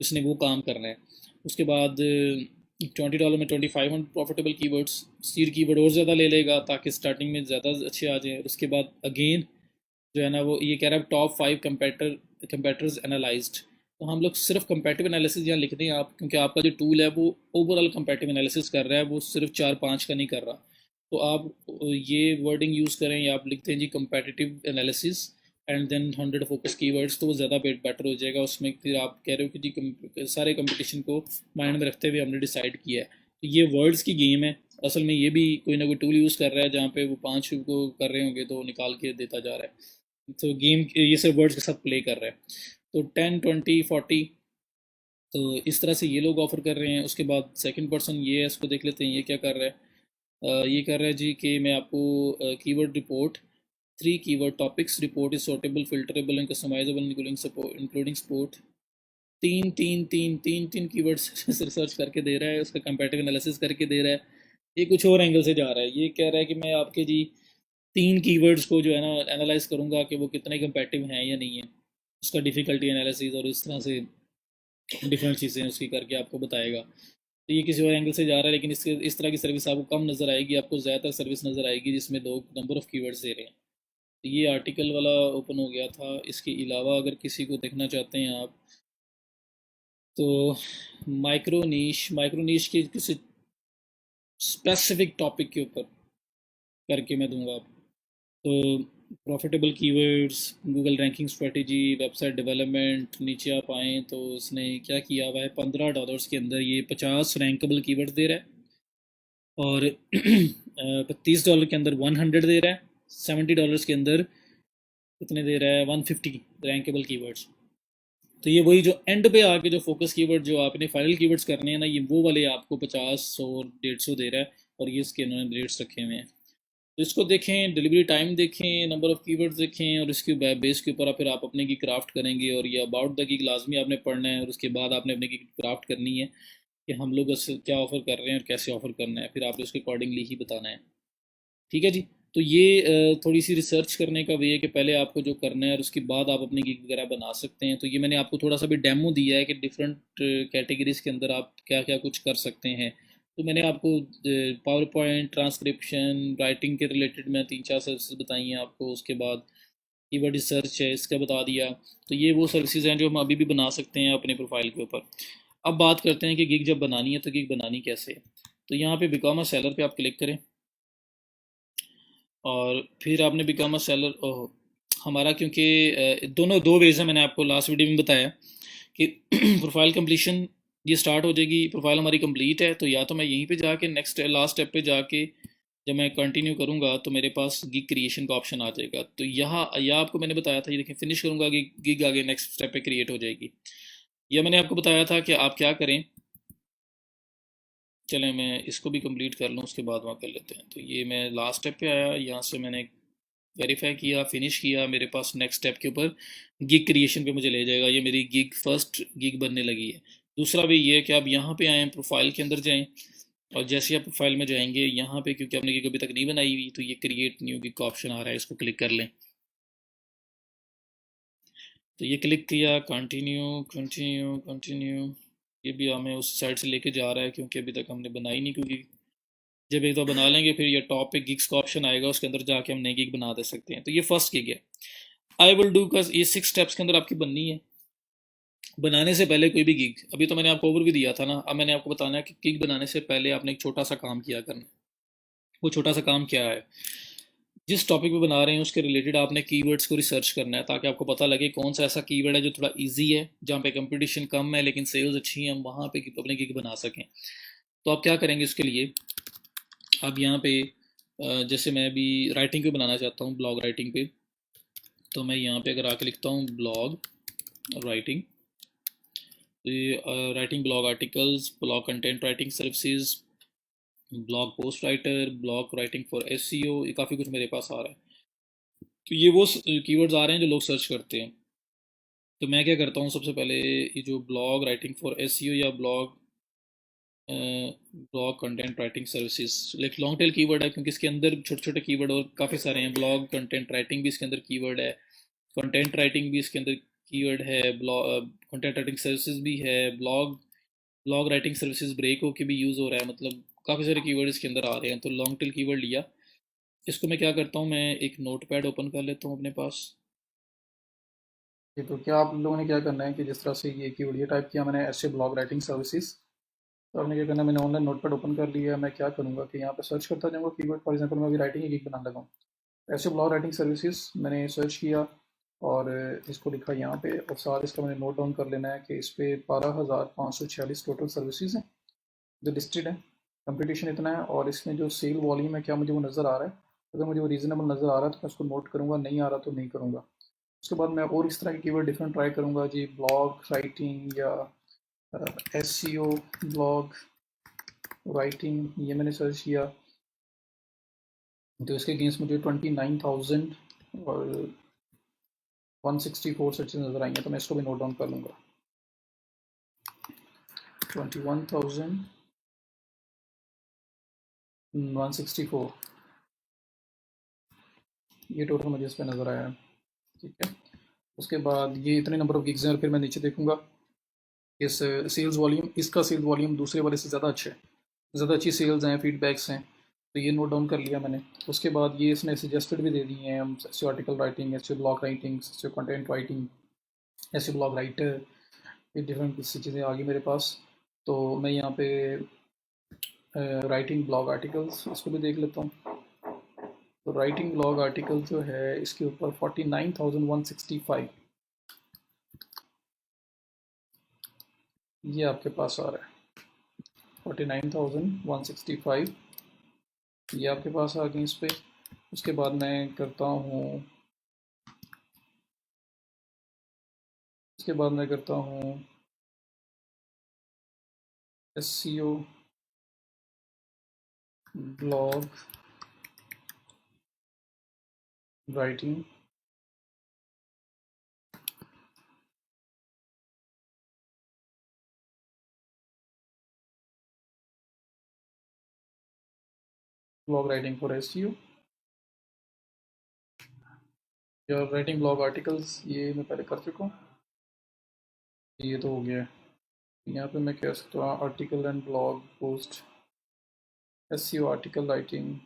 Speaker 1: इसने वो काम करना है। उसके बाद $20 में 2500 प्रॉफिटेबल कीवर्ड्स, सीड कीवर्ड और ज़्यादा ले लेगा ताकि स्टार्टिंग में ज़्यादा अच्छे आ जाएँ। उसके बाद अगेन जो है ना, वो ये कह रहा है टॉप 5 कंपेटर्स एनालाइज्ड। तो हम लोग सिर्फ कंपेटिव एनालिसिस यहाँ लिख दें आप, क्योंकि आपका जो टूल है वो ओवरऑल कंपेटिव एनालिसिस कर रहा है, वो सिर्फ 4-5 का नहीं कर रहा। तो आप ये वर्डिंग यूज़ करें, या आप लिखते हैं जी competitive analysis and then 100 focus keywords, तो वो ज़्यादा बेटर हो जाएगा। उसमें फिर आप कह रहे हो कि जी सारे कंपटीशन को माइंड में रखते हुए हमने डिसाइड किया है। तो ये वर्ड्स की गेम है। असल में ये भी कोई ना कोई टूल यूज़ कर रहा है, जहाँ पे वो 5 को कर रहे होंगे तो निकाल के देता जा रहा है। तो गेम ये सब वर्ड्स के साथ प्ले कर रहा है। तो 10 20 40, तो इस तरह से ये लोग ऑफर कर रहे हैं। उसके बाद सेकंड पर्सन ये है, इसको देख लेते हैं ये क्या कर रहा है। ये कर रहा है जी कि मैं आपको keyword report, 3 keyword topics report is sortable filterable and customizable including sport. तीन तीन तीन तीन तीन कीवर्ड्स रिसर्च करके दे रहा है, उसका कंपैरेटिव एनालिसिस करके दे रहा है। ये कुछ और एंगल से जा रहा है, ये कह रहा है कि मैं आपके जी 3 कीवर्ड्स को जो है ना एनालाइज करूंगा कि वो कितने कंपैरेटिव हैं या नहीं है, उसका डिफ़िकल्टी एनालिसिस और इस तरह से डिफरेंट चीज़ें उसकी करके आपको बताएगा। तो ये किसी और एंगल से जा रहा है, लेकिन इस तरह की सर्विस आपको कम नज़र आएगी, आपको ज़्यादातर सर्विस नज़र आएगी जिसमें 2 नंबर ऑफ़ कीवर्ड्स दे रहे हैं। तो ये आर्टिकल वाला ओपन हो गया था। इसके अलावा अगर किसी को देखना चाहते हैं आप, तो माइक्रो नीश के किसी स्पेसिफिक टॉपिक के ऊपर करके मैं दूंगा आपको। तो profitable keywords, Google ranking strategy, website development, नीचे आप आएँ तो इसने क्या किया हुआ है, $15 के अंदर ये 50 रैंकेबल कीवर्ड्स दे रहा है, और $35 के अंदर 100 दे रहा है, $70 के अंदर कितने दे रहा है, 150 रैंकेबल कीवर्ड्स। तो ये वही जो एंड पे आके जो फोकस कीवर्ड जो आपने फाइनल कीवर्ड्स करने हैं ना, ये वो वाले आपको 50, 100, 150 दे रहा है, और ये इसके इन्होंने रेट्स रखे हुए हैं। तो इसको देखें, डिलीवरी टाइम देखें, नंबर ऑफ़ कीवर्ड्स देखें, और इसके बेस के ऊपर फिर आप अपने की क्राफ्ट करेंगे। और ये अबाउट द गिग लाजमी आपने पढ़ना है, और उसके बाद आपने अपने की क्राफ्ट करनी है कि हम लोग क्या ऑफ़र कर रहे हैं और कैसे ऑफ़र करना है, फिर आपने उसके अकॉर्डिंगली ही बताना है। ठीक है जी। तो ये थोड़ी सी रिसर्च करने का वे है कि पहले आपको जो करना है, और उसके बाद आप अपनी गिग वगैरह बना सकते हैं। तो ये मैंने आपको थोड़ा सा भी डेमो दिया है कि डिफरेंट कैटेगरीज के अंदर आप क्या क्या कुछ कर सकते हैं। तो मैंने आपको पावर पॉइंट, ट्रांसक्रिप्शन, राइटिंग के रिलेटेड मैं 3-4 सर्विसेज बताई हैं आपको। उसके बाद कीवर्ड रिसर्च है, इसका बता दिया। तो ये वो सर्विसेज हैं जो हम अभी भी बना सकते हैं अपने प्रोफाइल के ऊपर। अब बात करते हैं कि गिग जब बनानी है तो गिग बनानी कैसे है। तो यहाँ पे बिकॉम अ सेलर पे आप क्लिक करें, और फिर आपने बिकम अ सेलर। हमारा क्योंकि दोनों दो वेज है, मैंने आपको लास्ट वीडियो में बताया कि प्रोफाइल कंप्लीशन ये स्टार्ट हो जाएगी, प्रोफाइल हमारी कंप्लीट है, तो या तो मैं यहीं पे जाके नेक्स्ट लास्ट स्टेप पे जाके जब मैं कंटिन्यू करूँगा तो मेरे पास गिग क्रिएशन का ऑप्शन आ जाएगा। तो यहाँ या आपको मैंने बताया था, ये देखिए फिनिश करूँगा, गिग आगे नेक्स्ट स्टेप पे क्रिएट हो जाएगी। या मैंने आपको बताया था कि आप क्या करें, चलें मैं इसको भी कंप्लीट कर लूँ, उसके बाद वहाँ कर लेते हैं। तो ये मैं लास्ट स्टेप पे आया, यहाँ से मैंने वेरीफाई किया, फिनिश किया, मेरे पास नेक्स्ट स्टेप के ऊपर गिग क्रिएशन पे मुझे ले जाएगा। ये मेरी गिग फर्स्ट गिग बनने लगी है। दूसरा भी ये है कि आप यहाँ पे आएँ, प्रोफाइल के अंदर जाएँ, और जैसे आप प्रोफाइल में जाएंगे यहाँ पे, क्योंकि आपने गिग अभी तक नहीं बनाई हुई, तो ये क्रिएट न्यू गिग का ऑप्शन आ रहा है, इसको क्लिक कर लें। तो ये क्लिक किया, कंटिन्यू कंटिन्यू कंटिन्यू, ये भी हमें उस साइड से लेके जा रहा है क्योंकि अभी तक हमने बनाई नहीं। क्योंकि जब एक दो बना लेंगे फिर ये टॉप पे गिग्स का ऑप्शन आएगा, उसके अंदर जाके हम नई गिग बना दे सकते हैं। तो ये फर्स्ट गिग है, आई विल डू का ये 6 स्टेप्स के अंदर आपकी बननी है। बनाने से पहले कोई भी गिग, अभी तो मैंने आपको ओवर भी दिया था ना, अब मैंने आपको बताना है कि गिग बनाने से पहले आपने एक छोटा सा काम किया करना है। वो छोटा सा काम क्या है, जिस टॉपिक पे बना रहे हैं उसके रिलेटेड आपने कीवर्ड्स को रिसर्च करना है, ताकि आपको पता लगे कौन सा ऐसा कीवर्ड है जो थोड़ा इजी है, जहाँ पे कंपटीशन कम है लेकिन सेल्स अच्छी हैं, हम वहाँ पे अपने गिग बना सकें। तो आप क्या करेंगे उसके लिए, अब यहाँ पे जैसे मैं अभी राइटिंग पे बनाना चाहता हूँ, ब्लॉग राइटिंग पे, तो मैं यहाँ पे अगर आके लिखता हूँ ब्लॉग राइटिंग, तो ये writing blog articles, blog content writing services, blog post writer, blog writing for SEO, ये काफ़ी कुछ मेरे पास आ रहा है। तो ये वो कीवर्ड्स आ रहे हैं जो लोग सर्च करते हैं। तो मैं क्या करता हूँ, सबसे पहले ये जो ब्लॉग राइटिंग फॉर एसईओ या blog content writing services, like long tail keyword है, क्योंकि इसके अंदर छोटे छोटे कीवर्ड और काफ़ी सारे हैं। ब्लॉग कंटेंट राइटिंग भी इसके अंदर कीवर्ड है, कंटेंट राइटिंग भी इसके अंदर कीवर्ड है, ब्लॉग कंटेंट राइटिंग सर्विसेज भी है, blog blog writing services break हो के भी यूज़ हो रहा है, मतलब काफ़ी सारे कीवर्ड इसके अंदर आ रहे हैं। तो लॉन्ग टेल कीवर्ड लिया, इसको मैं क्या करता हूँ, मैं एक नोट पैड ओपन कर लेता हूँ अपने पास।
Speaker 2: ये तो क्या आप लोगों ने क्या करना है कि जिस तरह से ये कीवर्ड ये टाइप किया मैंने ऐसे ब्लॉग राइटिंग सर्विसेज, तो आपने क्या करना है, मैंने ऑनलाइन नोटपैड ओपन कर लिया है। मैं क्या करूँगा कि यहाँ पे सर्च करता जाऊँगा कीवर्ड, फॉर एग्जांपल मैं अभी राइटिंग एक बनाने लगा हूँ, ऐसे ब्लॉग राइटिंग सर्विसेज मैंने सर्च किया और इसको लिखा यहाँ पे, और साथ इसका मैंने नोट डाउन कर लेना है कि इस पे 12,546 टोटल सर्विसेज हैं जो लिस्टेड है। कंपटीशन इतना है और इसमें जो सेल वॉल्यूम है क्या मुझे वो नज़र आ रहा है, अगर मुझे वो रीज़नेबल नज़र आ रहा है तो मैं उसको नोट करूँगा, नहीं आ रहा तो नहीं करूँगा। उसके बाद मैं और इस तरह के कीवर्ड डिफरेंट ट्राई करूँगा जी, ब्लॉग राइटिंग या S C O blog writing, ये मैंने सर्च किया तो इसके अगेंस्ट मुझे 29,000 और 164 सर्चेज नज़र आई हैं, तो मैं इसको भी नोट डाउन कर लूँगा। 21,164, ये टोटल मुझे इस पर नज़र आया है। ठीक है, उसके बाद ये इतने नंबर ऑफ गिग्स हैं, और फिर मैं नीचे देखूंगा इस सेल्स वॉल्यूम, इसका सेल्स वॉल्यूम दूसरे वाले से ज़्यादा अच्छा है, ज़्यादा अच्छी सेल्स हैं, फीडबैक्स हैं, तो ये नोट डाउन कर लिया मैंने। उसके बाद ये इसने सजेस्टेड भी दे दिए हैं, हम ऐसे आर्टिकल राइटिंग, ऐसे ब्लॉग राइटिंग, ऐसे कंटेंट राइटिंग, ऐसे ब्लॉग राइटर, ये डिफरेंट सी चीज़ें आ गई मेरे पास। तो मैं यहाँ पे राइटिंग ब्लॉग आर्टिकल्स इसको भी देख लेता हूँ। तो राइटिंग ब्लॉग आर्टिकल जो है इसके ऊपर 49,165, ये आपके पास आ रहा है। 49,165 ये आपके पास आ गई इस पर। उसके बाद मैं करता हूँ, उसके बाद मैं करता हूँ S C O blog writing, blog writing for S C O या राइटिंग ब्लॉग आर्टिकल्स, ये मैं पहले कर चुका हूँ, ये तो हो गया है। यहाँ पे मैं कह सकता हूँ article and blog post, S C O article writing,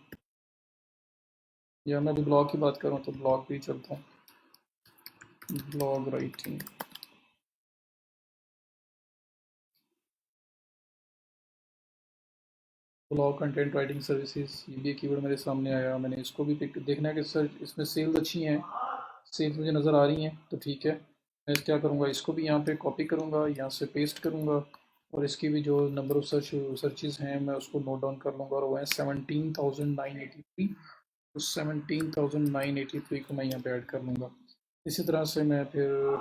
Speaker 2: या मैं अभी ब्लॉग की बात करूँ तो ब्लॉग भी चलता हूँ, blog writing, blog content writing services, ये भी एक कीवर्ड मेरे सामने आया, मैंने इसको भी पिक देखना है कि सर इसमें सेल्स अच्छी हैं, सेल्स मुझे नज़र आ रही हैं, तो ठीक है। मैं क्या करूँगा, इसको भी यहाँ पे कॉपी करूँगा, यहाँ से पेस्ट करूँगा, और इसकी भी जो नंबर ऑफ सर्चेज हैं मैं उसको नोट डाउन कर लूँगा, और वो है 17,983। तो 17,983 को मैं यहाँ पे ऐड कर लूँगा। इसी तरह से मैं फिर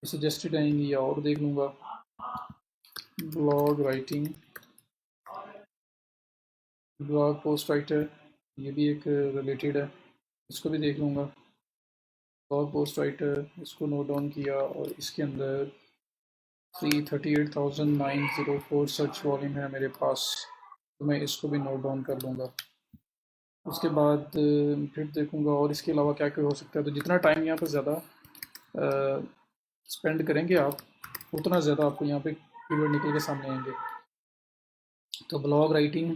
Speaker 2: सजेस्टेड आएंगी या और देख लूँगा, blog writing, blog post writer, ये भी एक रिलेटेड है, इसको भी देख लूँगा। ब्लॉग पोस्ट राइटर, इसको नोट डाउन किया, और इसके अंदर 338,904 सर्च वॉल्यूम है मेरे पास, तो मैं इसको भी नोट डाउन कर लूँगा। उसके बाद फिर देखूँगा और इसके अलावा क्या क्या हो सकता है। तो जितना टाइम यहाँ पर ज़्यादा स्पेंड करेंगे आप, उतना ज़्यादा आपको यहाँ पे कीवर्ड निकल के सामने आएंगे। तो blog writing,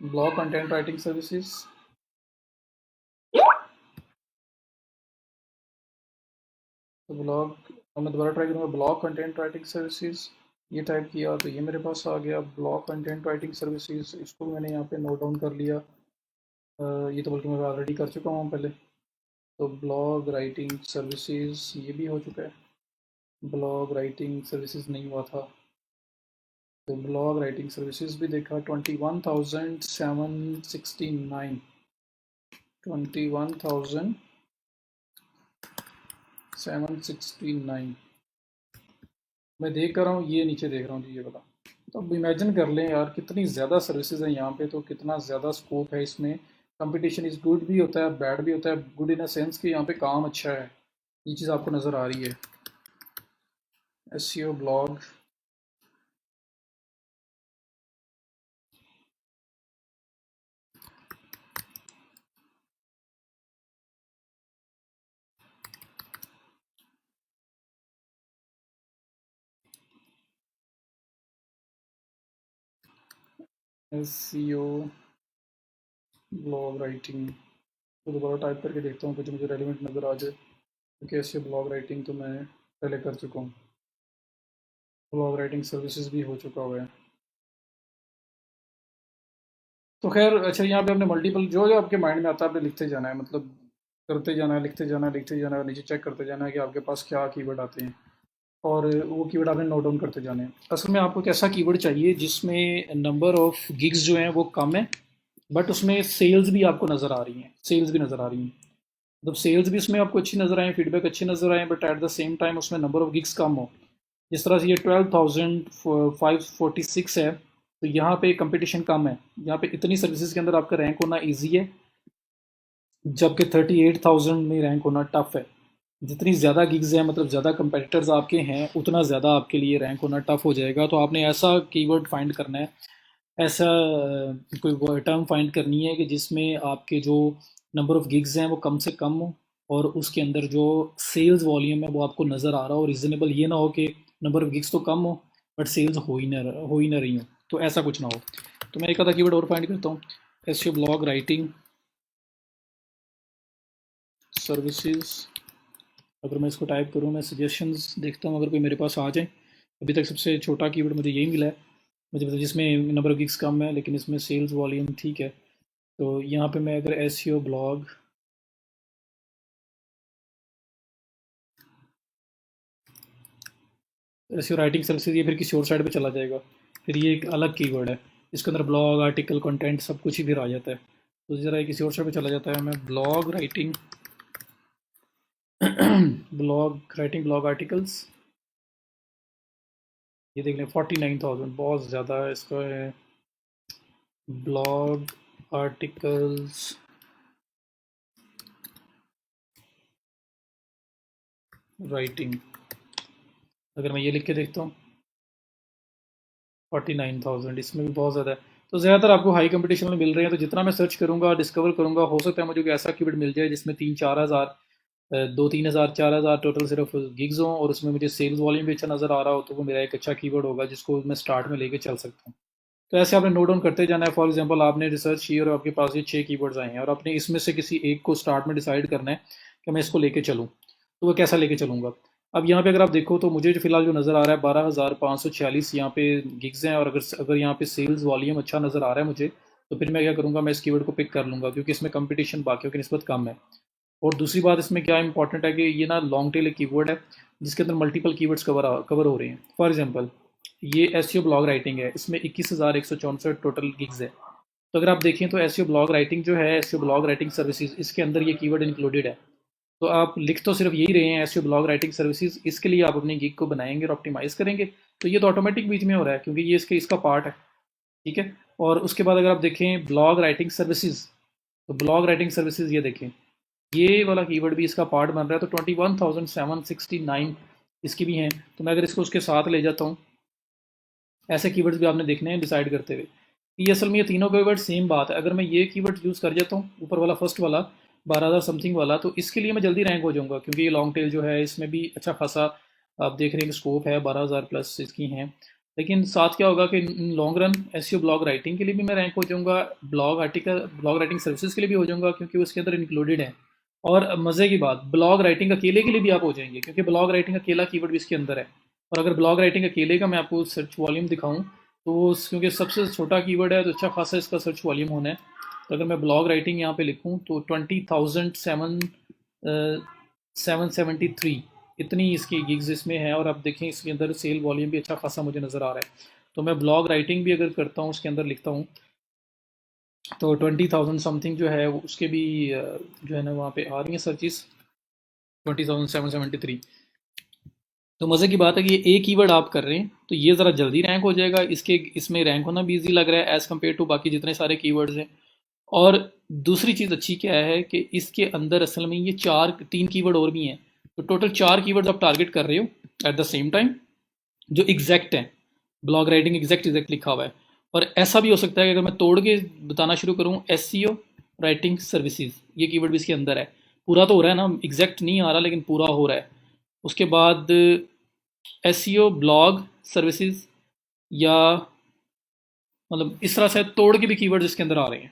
Speaker 2: blog content writing services, तो ब्लॉग, और मैं दोबारा ट्राई करूँगा ब्लॉग कंटेंट राइटिंग सर्विसेज, ये टाइप किया तो ये मेरे पास आ गया ब्लॉग कंटेंट राइटिंग सर्विसेज, इसको मैंने यहाँ पे नोट डाउन कर लिया। ये तो बल्कि मैं ऑलरेडी कर चुका हूँ पहले। तो ब्लॉग राइटिंग सर्विसेज ये भी हो चुका है। ब्लॉग राइटिंग सर्विसेज नहीं हुआ था, तो ब्लॉग राइटिंग सर्विसेज भी देखा। 21,769, 21,769 मैं देख कर रहा हूँ, ये नीचे देख रहा हूँ जी ये वाला। तो अब इमेजिन कर लें यार, कितनी ज़्यादा सर्विसेज हैं यहाँ पे, तो कितना ज़्यादा स्कोप है इसमें। कंपटीशन इज़ गुड भी होता है, बैड भी होता है। गुड इन अ सेंस कि यहाँ पे काम अच्छा है, ये चीज़ आपको नज़र आ रही है। SEO blog, SEO blog writing, तो दोबारा टाइप करके देखता हूँ कुछ मुझे रेलिवेंट नज़र आ जाए, क्योंकि एसईओ ब्लॉग राइटिंग तो मैं पहले कर चुका हूँ। ब्लॉग राइटिंग सर्विसेज भी हो चुका हुआ है। तो खैर अच्छा, यहाँ पे आपने मल्टीपल जो जो आपके माइंड में आता है आपने लिखते जाना है, मतलब करते जाना है, लिखते जाना है, लिखते जाना है, और नीचे चेक करते जाना है कि आपके पास क्या कीवर्ड आते हैं, और वो कीवर्ड आपने नोट डाउन करते जाने हैं। असल में आपको एक ऐसा कीवर्ड चाहिए जिसमें नंबर ऑफ गिग्स जो हैं वो कम है, बट उसमें सेल्स भी आपको नज़र आ रही हैं, सेल्स भी नज़र आ रही हैं। मतलब सेल्स भी उसमें आपको अच्छी नज़र आए, फीडबैक अच्छी नज़र आए, but at the same time उसमें नंबर ऑफ गिग्स कम हो। जिस तरह से ये 12,546 है, तो यहाँ पे कंपटीशन कम है, यहाँ पे इतनी सर्विसेज के अंदर आपका रैंक होना ईजी है, जबकि 38,000 में रैंक होना टफ है। जितनी ज़्यादा गिग्स हैं, मतलब ज़्यादा कंपेटिटर्स आपके हैं, उतना ज़्यादा आपके लिए रैंक होना टफ हो जाएगा। तो आपने ऐसा कीवर्ड फाइंड करना है, ऐसा कोई टर्म फाइंड करनी है कि जिसमें आपके जो नंबर ऑफ गिग्स हैं वो कम से कम हो, और उसके अंदर जो सेल्स वॉल्यूम है वो आपको नज़र आ रहा हो। रीज़नेबल ये ना हो कि नंबर ऑफ गिग्स तो कम हो बट सेल्स हो ही ना रही हो, तो ऐसा कुछ ना हो। तो मैं एक आधा कीवर्ड और फाइंड करता हूँ। एसईओ ब्लॉग राइटिंग सर्विसेज, अगर मैं इसको टाइप करूँ, मैं सजेशंस देखता हूँ अगर कोई मेरे पास आ जाए। अभी तक सबसे छोटा कीवर्ड मुझे यही मिला है, मुझे मतलब जिसमें नंबर ऑफ गिग्स कम है लेकिन इसमें सेल्स वॉल्यूम ठीक है। तो यहाँ पे मैं अगर SEO blog, SEO writing services, ये फिर किसी और साइड पे चला जाएगा, फिर ये एक अलग कीवर्ड है। इसके अंदर ब्लॉग आर्टिकल कंटेंट सब कुछ ही फिर आ जाता है, तो ज़रा ये किसी और साइड पे चला जाता है। मैं ब्लॉग राइटिंग ब्लॉग आर्टिकल्स, ये देख लें 49,000 बहुत ज़्यादा है इसका है। ब्लॉग आर्टिकल्स राइटिंग, अगर मैं ये लिख के देखता हूँ 49,000, इसमें भी बहुत ज़्यादा है। तो ज़्यादातर आपको हाई कंपटीशन में मिल रहे हैं, तो जितना मैं सर्च करूँगा, डिस्कवर करूँगा, हो सकता है मुझे कोई ऐसा कीवर्ड मिल जाए जिसमें 3-4 हज़ार, 2-3 हज़ार, 4 हज़ार टोटल सिर्फ गिग्स हों, और उसमें मुझे सेल्स वॉल्यूम भी अच्छा नज़र आ रहा हो, तो वो मेरा एक अच्छा कीवर्ड होगा जिसको मैं स्टार्ट में लेके चल सकता हूँ। तो ऐसे आपने नोट डाउन करते जाना है। फॉर एग्जांपल आपने रिसर्च की और आपके पास ये 6 कीवर्ड्स आए हैं, और आपने इसमें से किसी एक को स्टार्ट में डिसाइड करना है कि मैं इसको लेके चलूँ, तो वो कैसा लेके चलूँगा। अब यहाँ पे अगर आप देखो तो मुझे जो फिलहाल जो नज़र आ रहा है 12,546 यहाँ पे गिग्स हैं, और अगर अगर यहाँ पे सेल्स वॉल्यूम अच्छा नज़र आ रहा है मुझे, तो फिर मैं क्या करूँगा, मैं इस कीवर्ड को पिक कर लूँगा, क्योंकि इसमें कंपटीशन बाकियों की निस्बत कम है। और दूसरी बात इसमें क्या इंपॉर्टेंट है कि ये ना लॉन्ग टेल एक कीवर्ड है जिसके अंदर मल्टीपल कीवर्ड्स कवर हो रहे हैं। फॉर एग्जांपल ये एसईओ ब्लॉग राइटिंग है, इसमें 21,164 टोटल गिग्स है। तो अगर आप देखें तो एसईओ ब्लॉग राइटिंग जो है, एसईओ ब्लॉग राइटिंग सर्विसेज, इसके अंदर ये कीवर्ड इंक्लूडेड है। तो आप लिख तो सिर्फ यही रहे हैं एसईओ ब्लॉग राइटिंग सर्विसेज, इसके लिए आप अपनी गिग को बनाएंगे और ऑप्टिमाइज़ करेंगे, तो ये तो ऑटोमेटिक बीच में हो रहा है क्योंकि ये इसका पार्ट है। ठीक है। और उसके बाद अगर आप देखें ब्लॉग राइटिंग सर्विसेज, तो ब्लॉग राइटिंग सर्विसेज ये देखें, ये वाला कीवर्ड भी इसका पार्ट बन रहा है। तो 21,769 इसकी भी हैं। तो मैं अगर इसको उसके साथ ले जाता हूँ, ऐसे कीवर्ड्स भी आपने देखने हैं डिसाइड करते हुए। ये असल में ये तीनों कीवर्ड सेम बात है। अगर मैं ये कीवर्ड यूज़ कर जाता हूँ, ऊपर वाला फर्स्ट वाला 12,000 समथिंग वाला, तो इसके लिए मैं जल्दी रैंक हो जाऊँगा, क्योंकि ये लॉन्ग टेल जो है इसमें भी अच्छा खासा आप देख रहे हैं कि स्कोप है, 12,000 प्लस इसकी हैं। लेकिन साथ क्या होगा कि in long run SEO blog writing के लिए भी मैं रैंक हो जाऊँगा, ब्लॉग राइटिंग सर्विसेज के लिए भी हो जाऊँगा, क्योंकि वो इसके अंदर इंक्लूडेड है। और मज़े की बात, ब्लॉग राइटिंग अकेले के लिए भी आप हो जाएंगे, क्योंकि ब्लॉग राइटिंग अकेला कीवर्ड भी इसके अंदर है। और अगर ब्लॉग राइटिंग अकेले का मैं आपको सर्च वॉल्यूम दिखाऊं, तो क्योंकि सबसे छोटा कीवर्ड है तो अच्छा खासा इसका सर्च वॉल्यूम होना है। तो अगर मैं ब्लॉग राइटिंग यहाँ पे लिखूँ तो 20,773 इतनी इसकी गिग्स इसमें है। और आप देखें इसके अंदर सेल वॉल्यूम भी अच्छा खासा मुझे नज़र आ रहा है। तो मैं ब्लॉग राइटिंग भी अगर करता हूँ उसके अंदर लिखता हूँ तो 20,000 समथिंग जो है उसके भी जो है ना वहाँ पे आ रही हैं सर्चिस 20,773। तो मज़े की बात है कि ये एक कीवर्ड आप कर रहे हैं तो ये ज़रा जल्दी रैंक हो जाएगा, इसके इसमें रैंक होना भी ईजी लग रहा है एज़ कम्पेयर टू बाकी जितने सारे कीवर्ड्स हैं। और दूसरी चीज़ अच्छी क्या है कि इसके अंदर असल में ये तीन कीवर्ड और भी हैं। तो टोटल 4 कीवर्ड्स आप टारगेट कर रहे हो एट द सेम टाइम जो एग्जैक्ट हैं। ब्लॉग राइटिंग एग्जैक्ट एग्जैक्ट लिखा हुआ है। और ऐसा भी हो सकता है कि अगर मैं तोड़ के बताना शुरू करूँ एसईओ राइटिंग सर्विसेज ये कीवर्ड भी इसके अंदर है। पूरा तो हो रहा है ना, एग्जैक्ट नहीं आ रहा लेकिन पूरा हो रहा है। उसके बाद एसईओ ब्लॉग सर्विसेज या मतलब इस तरह से तोड़ के भी कीवर्ड्स इसके अंदर आ रहे हैं।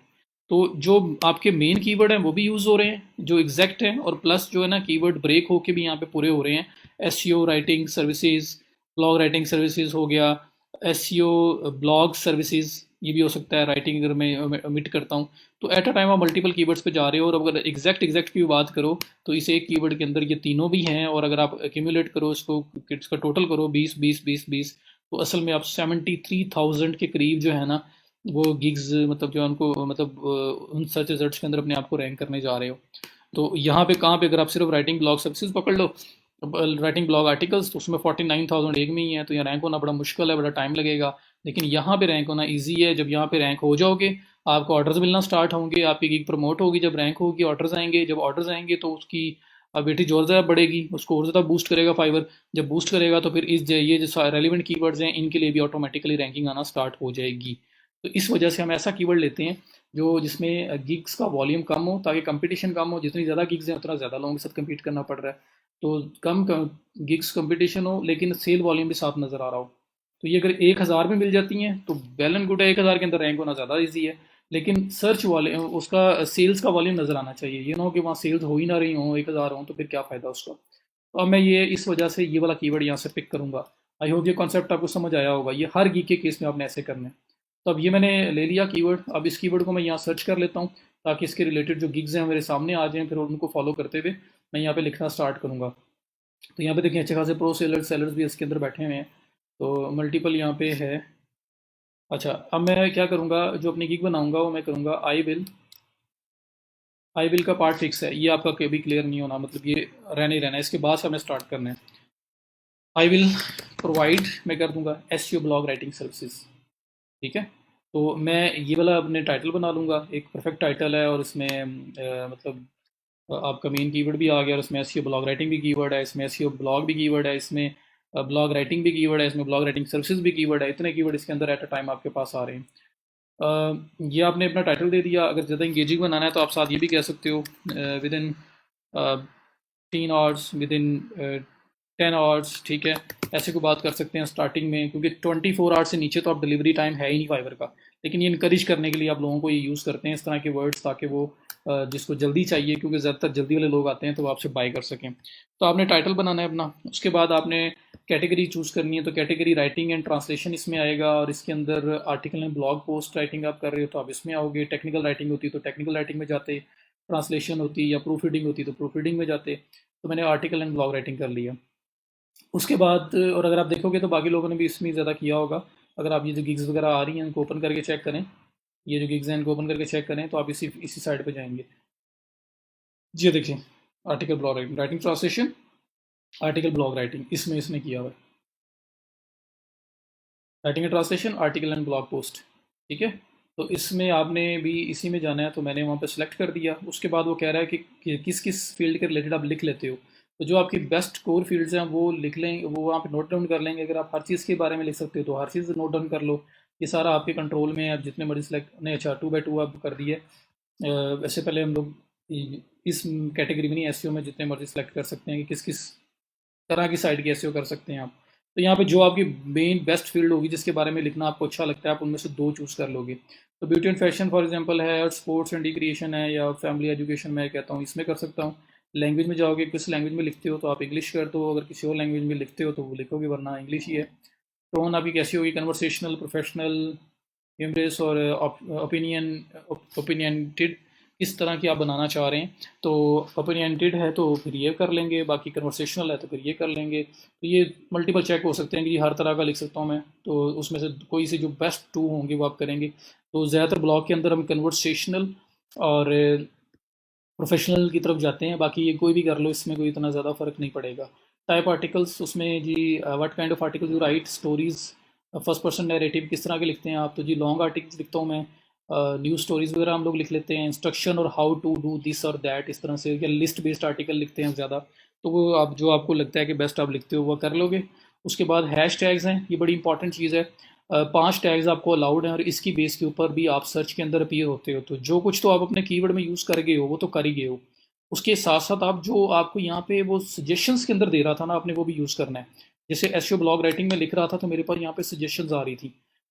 Speaker 2: तो जो आपके मेन कीवर्ड हैं वो भी यूज़ हो रहे हैं जो एग्जैक्ट हैं, और प्लस जो है ना कीवर्ड ब्रेक होके भी यहाँ पे पूरे हो रहे हैं। SEO writing services, blog writing services हो गया, एसईओ ब्लॉग सर्विसेज ये भी हो सकता है राइटिंग अगर मैं ओमिट करता हूँ। तो एट अ टाइम आप मल्टीपल कीवर्ड्स पे जा रहे हो। और अगर एग्जैक्ट की बात करो तो इस एक कीवर्ड के अंदर ये तीनों भी हैं। और अगर आप एक्यूमुलेट करो इसका टोटल करो 20 तो असल में आप 73,000 के करीब जो है ना वो गिग्स मतलब जो उनको मतलब उन सर्च रिजल्ट्स के अंदर अपने आप को रैंक करने जा रहे हो। तो यहाँ पे कहाँ पे अगर आप सिर्फ राइटिंग ब्लॉग सर्विसेज पकड़ लो, राइटिंग ब्लॉग आर्टिकल्स, तो उसमें 49,000 एक में ही है। तो यहाँ रैंक होना बड़ा मुश्किल है, बड़ा टाइम लगेगा। लेकिन यहाँ पे रैंक होना ईजी है। जब यहाँ पे रैंक हो जाओगे आपको ऑर्डर्स मिलना स्टार्ट होंगे, आपकी गिग प्रमोट होगी। जब रैंक होगी ऑर्डर्स आएंगे, जब ऑर्डर्स आएंगे तो उसकी वेटेज और ज़्यादा बढ़ेगी, उसको और ज़्यादा बूस्ट करेगा फाइवर। जब बूस्ट करेगा तो फिर ये जो रेलिवेंट कीवर्ड्स हैं इनके लिए भी ऑटोमेटिकली रैंकिंग आना स्टार्ट हो जाएगी। तो इस वजह से हम ऐसा कीवर्ड लेते हैं जो जिसमें गिग्स का वॉल्यूम कम हो ताकि कंपटीशन कम हो। जितनी ज़्यादा गिग्स हैं उतना ज़्यादा लोगों के साथ कम्पीट करना पड़ रहा है। तो कम गिग्स कंपटीशन हो लेकिन सेल वॉल्यूम भी साफ नज़र आ रहा हो। तो ये अगर 1,000 में मिल जाती हैं तो वेल एंड गुड है, 1,000 के अंदर रैंक होना ज़्यादा ईजी है। लेकिन सर्च वाले उसका सेल्स का वॉल्यूम नज़र आना चाहिए। ये ना हो कि वहाँ सेल्स हो ही ना रही हो, 1,000 हो तो फिर क्या फ़ायदा उसका। तो अब मैं ये इस वजह से ये वाला कीवर्ड यहाँ से पिक करूँगा। आई होप ये कॉन्सेप्ट आपको समझ आया होगा। ये हर गी के केस में आपने ऐसे करना है। तो अब ये मैंने ले लिया कीवर्ड। अब इस कीवर्ड को मैं यहाँ सर्च कर लेता हूँ ताकि इसके रिलेटेड जो गिग्स हैं मेरे सामने आ जाएँ। फिर उनको फॉलो करते हुए मैं यहाँ पे लिखना स्टार्ट करूँगा। तो यहाँ पे देखिए अच्छे खासे प्रो सेलर्स भी इसके अंदर बैठे हुए हैं। तो मल्टीपल यहाँ पे है। अच्छा, अब मैं क्या करूँगा, जो अपनी गिग बनाऊँगा वो मैं करूँगा आई विल का पार्ट फिक्स है। ये आपका कभी क्लियर नहीं होना, मतलब ये रहना ही रहना है। इसके बाद से हमें स्टार्ट करना है। आई विल प्रोवाइड मैं कर दूँगा एसईओ ब्लॉग राइटिंग सर्विसेज। ठीक है। तो मैं ये वाला अपने टाइटल बना लूँगा, एक परफेक्ट टाइटल है। और इसमें मतलब आपका मेन कीवर्ड भी आ गया, और इसमें एसईओ ब्लॉग राइटिंग भी कीवर्ड है, इसमें एसईओ ब्लॉग भी कीवर्ड है, इसमें ब्लॉग राइटिंग भी कीवर्ड है, इसमें ब्लॉग राइटिंग सर्विसेज भी कीवर्ड है। इतने कीवर्ड इसके अंदर एट अ टाइम आपके पास आ रहे हैं। ये आपने अपना टाइटल दे दिया। अगर ज़्यादा इंगेजिंग बनाना है तो आप साथ ये भी कह सकते हो with in 10 hours, with in 10 hours. ठीक है, ऐसे को बात कर सकते हैं स्टार्टिंग में, क्योंकि 24 आवर्स से नीचे तो आप डिलीवरी टाइम है ही नहीं फाइवर का। लेकिन ये इनकरेज करने के लिए आप लोगों को ये यूज़ करते हैं इस तरह के वर्ड्स, ताकि वो जिसको जल्दी चाहिए, क्योंकि ज़्यादातर जल्दी वाले लोग आते हैं, तो वो आपसे बाय कर सकें। तो आपने टाइटल बनाना है अपना। उसके बाद आपने कैटेगरी चूज़ करनी है। तो कैटेगरी राइटिंग एंड ट्रांसलेशन इसमें आएगा। और इसके अंदर article and blog post writing आप कर रहे हो तो आप इसमें आओगे। टेक्निकल राइटिंग होती तो टेक्निकल राइटिंग में जाते, ट्रांसलेशन होती या प्रूफ रीडिंग होती तो प्रूफ रीडिंग में जाते। तो मैंने आर्टिकल एंड ब्लॉग राइटिंग कर लिया। उसके बाद और अगर आप देखोगे तो बाकी लोगों ने भी इसमें ज़्यादा किया होगा। अगर आप ये जो गिग्स वगैरह आ रही हैं इनको ओपन करके चेक करें, ये जो गिग्स हैं इनको ओपन करके चेक करें तो आप इसी साइड पे जाएंगे। जी देखिए, article blog writing, writing translation, article blog writing, इसमें इसने किया हुआ है। Writing and translation, article and blog post. ठीक है। तो इसमें आपने भी इसी में जाना है। तो मैंने वहाँ पे सिलेक्ट कर दिया। उसके बाद वो कह रहा है कि किस किस फील्ड के रिलेटेड आप लिख लेते हो। तो जो आपकी बेस्ट कोर फील्ड्स हैं वो लिख लें, वो वहाँ पे नोट डाउन कर लेंगे। अगर आप हर चीज़ के बारे में लिख सकते हो तो हर चीज़ नोट डाउन कर लो। ये सारा आपके कंट्रोल में है। आप जितने मर्जी सेलेक्ट नहीं, अच्छा 2x2 आप कर दिए। वैसे पहले हम लोग इस कैटेगरी में नहीं, एसईओ में जितने मर्जी सेलेक्ट कर सकते हैं कि किस किस तरह की साइट की एसईओ कर सकते हैं आप। तो यहाँ पे जो आपकी मेन बेस्ट फील्ड होगी जिसके बारे में लिखना आपको अच्छा लगता है, आप उनमें से 2 चूज़ कर लोगे। तो beauty and fashion for example है, और स्पोर्ट्स एंड रिक्रिएशन है, या फैमिली एजुकेशन मैं कहता हूँ इसमें कर सकता हूँ। लैंग्वेज में जाओगे, किस लैंग्वेज में लिखते हो तो आप इंग्लिश कर दो। अगर किसी और लैंग्वेज में लिखते हो तो वो लिखोगे, वरना इंग्लिश ही है। टोन आपकी कैसी होगी, कन्वर्सेशनल, प्रोफेशनल, एम्ब्रेस और ओपिनियनटेड किस तरह की आप बनाना चाह रहे हैं। तो ओपिनियनटेड है तो फिर ये कर लेंगे, बाकी कन्वर्सेशनल है तो फिर ये कर लेंगे। तो ये मल्टीपल चेक हो सकते हैं कि हर तरह का लिख सकता हूँ मैं, तो उसमें से कोई से जो बेस्ट टू होंगे वो आप करेंगे। तो ज़्यादातर ब्लॉग के अंदर हम कन्वर्सेशनल और प्रोफेशनल की तरफ जाते हैं। बाकी ये कोई भी कर लो, इसमें कोई इतना ज़्यादा फ़र्क नहीं पड़ेगा। टाइप आर्टिकल्स उसमें जी, what kind of article you write, stories, first person narrative किस तरह के लिखते हैं आप, तो जी लॉन्ग आर्टिकल्स लिखता हूँ मैं। न्यूज़ स्टोरीज वगैरह हम लोग लिख लेते हैं, इंस्ट्रक्शन और हाउ टू डू दिस और दैट इस तरह से, या लिस्ट बेस्ड आर्टिकल लिखते हैं ज़्यादा। तो वो आप जो आपको लगता है कि बेस्ट आप लिखते हो वो कर लोगे। उसके बाद हैश टैग्स हैं, ये बड़ी इंपॉर्टेंट चीज़ है। 5 टैग्स आपको अलाउड हैं और इसकी बेस के ऊपर भी आप सर्च के अंदर अपीयर होते हो। तो जो कुछ तो आप अपने कीवर्ड में यूज़ कर गए हो वो तो कर ही गए हो। उसके साथ साथ आप जो आपको यहाँ पे वो सजेशंस के अंदर दे रहा था ना, आपने वो भी यूज़ करना है। जैसे एसईओ ब्लॉग राइटिंग में लिख रहा था तो मेरे पास यहाँ पे सजेशंस आ रही थी,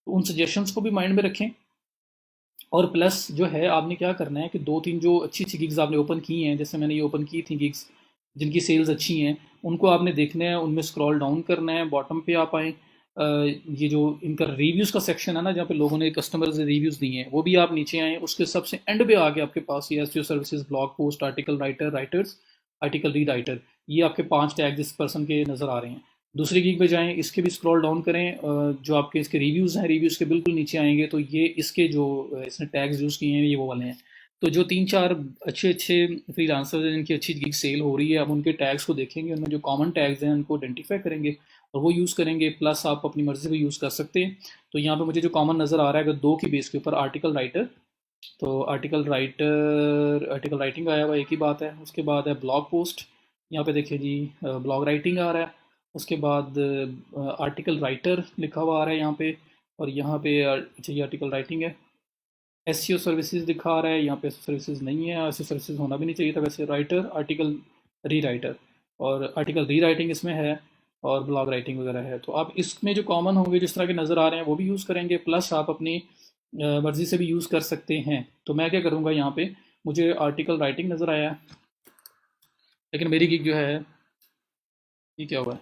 Speaker 2: तो उन सजेशंस को भी माइंड में रखें। और प्लस जो है आपने क्या करना है कि 2-3 जो अच्छी अच्छी गिग्स आपने ओपन की हैं, जैसे मैंने ये ओपन की थी गिग्स जिनकी सेल्स अच्छी हैं, उनको आपने देखना है, उनमें स्क्रॉल डाउन करना है, बॉटम पे आप आएँ। ये जो इनका रिव्यूज़ का सेक्शन है ना, जहाँ पे लोगों ने कस्टमर्स ने रिव्यूज़ दिए हैं, वो भी आप नीचे आएँ। उसके सबसे एंड पे आके आपके पास ये SEO services, blog post, article writer, writers, article rewriter, ये आपके 5 टैग इस पर्सन के नज़र आ रहे हैं। दूसरी गिग पे जाएँ, इसके भी स्क्रॉल डाउन करें, जो आपके इसके रिव्यूज़ हैं, रिव्यूज़ के बिल्कुल नीचे आएंगे तो ये इसके जो इसने टैग्स यूज़ किए हैं ये वो वाले हैं। तो जो 3-4 अच्छे अच्छे फ्रीलांसर्स हैं जिनकी अच्छी गिग सेल हो रही है, अब उनके टैग्स को देखेंगे, उनमें जो कॉमन टैग्स हैं उनको आइडेंटिफाई करेंगे और वो यूज़ करेंगे। प्लस आप अपनी मर्ज़ी से भी यूज़ कर सकते हैं। तो यहाँ पे मुझे जो कॉमन नज़र आ रहा है, अगर 2 की बेस के ऊपर आर्टिकल राइटर, तो आर्टिकल राइटिंग आया हुआ एक ही बात है। उसके बाद है ब्लॉग पोस्ट, यहाँ पे देखिए जी ब्लॉग राइटिंग आ रहा है। उसके बाद आर्टिकल राइटर लिखा हुआ आ रहा है यहाँ पे, और यहाँ पे अच्छा ये आर्टिकल राइटिंग है। एसईओ सर्विसेज दिखा रहा है, यहाँ पे सर्विसेज नहीं है, एसईओ सर्विसेज होना भी नहीं चाहिए था वैसे। राइटर, आर्टिकल री राइटर और आर्टिकल री राइटिंग इसमें है, और ब्लॉग राइटिंग वगैरह है। तो आप इसमें जो कॉमन होंगे जिस तरह के नज़र आ रहे हैं वो भी यूज़ करेंगे, प्लस आप अपनी मर्ज़ी से भी यूज़ कर सकते हैं। तो मैं क्या करूँगा, यहाँ पे मुझे आर्टिकल राइटिंग नज़र आया, लेकिन मेरी गिग जो है, ये क्या हुआ है,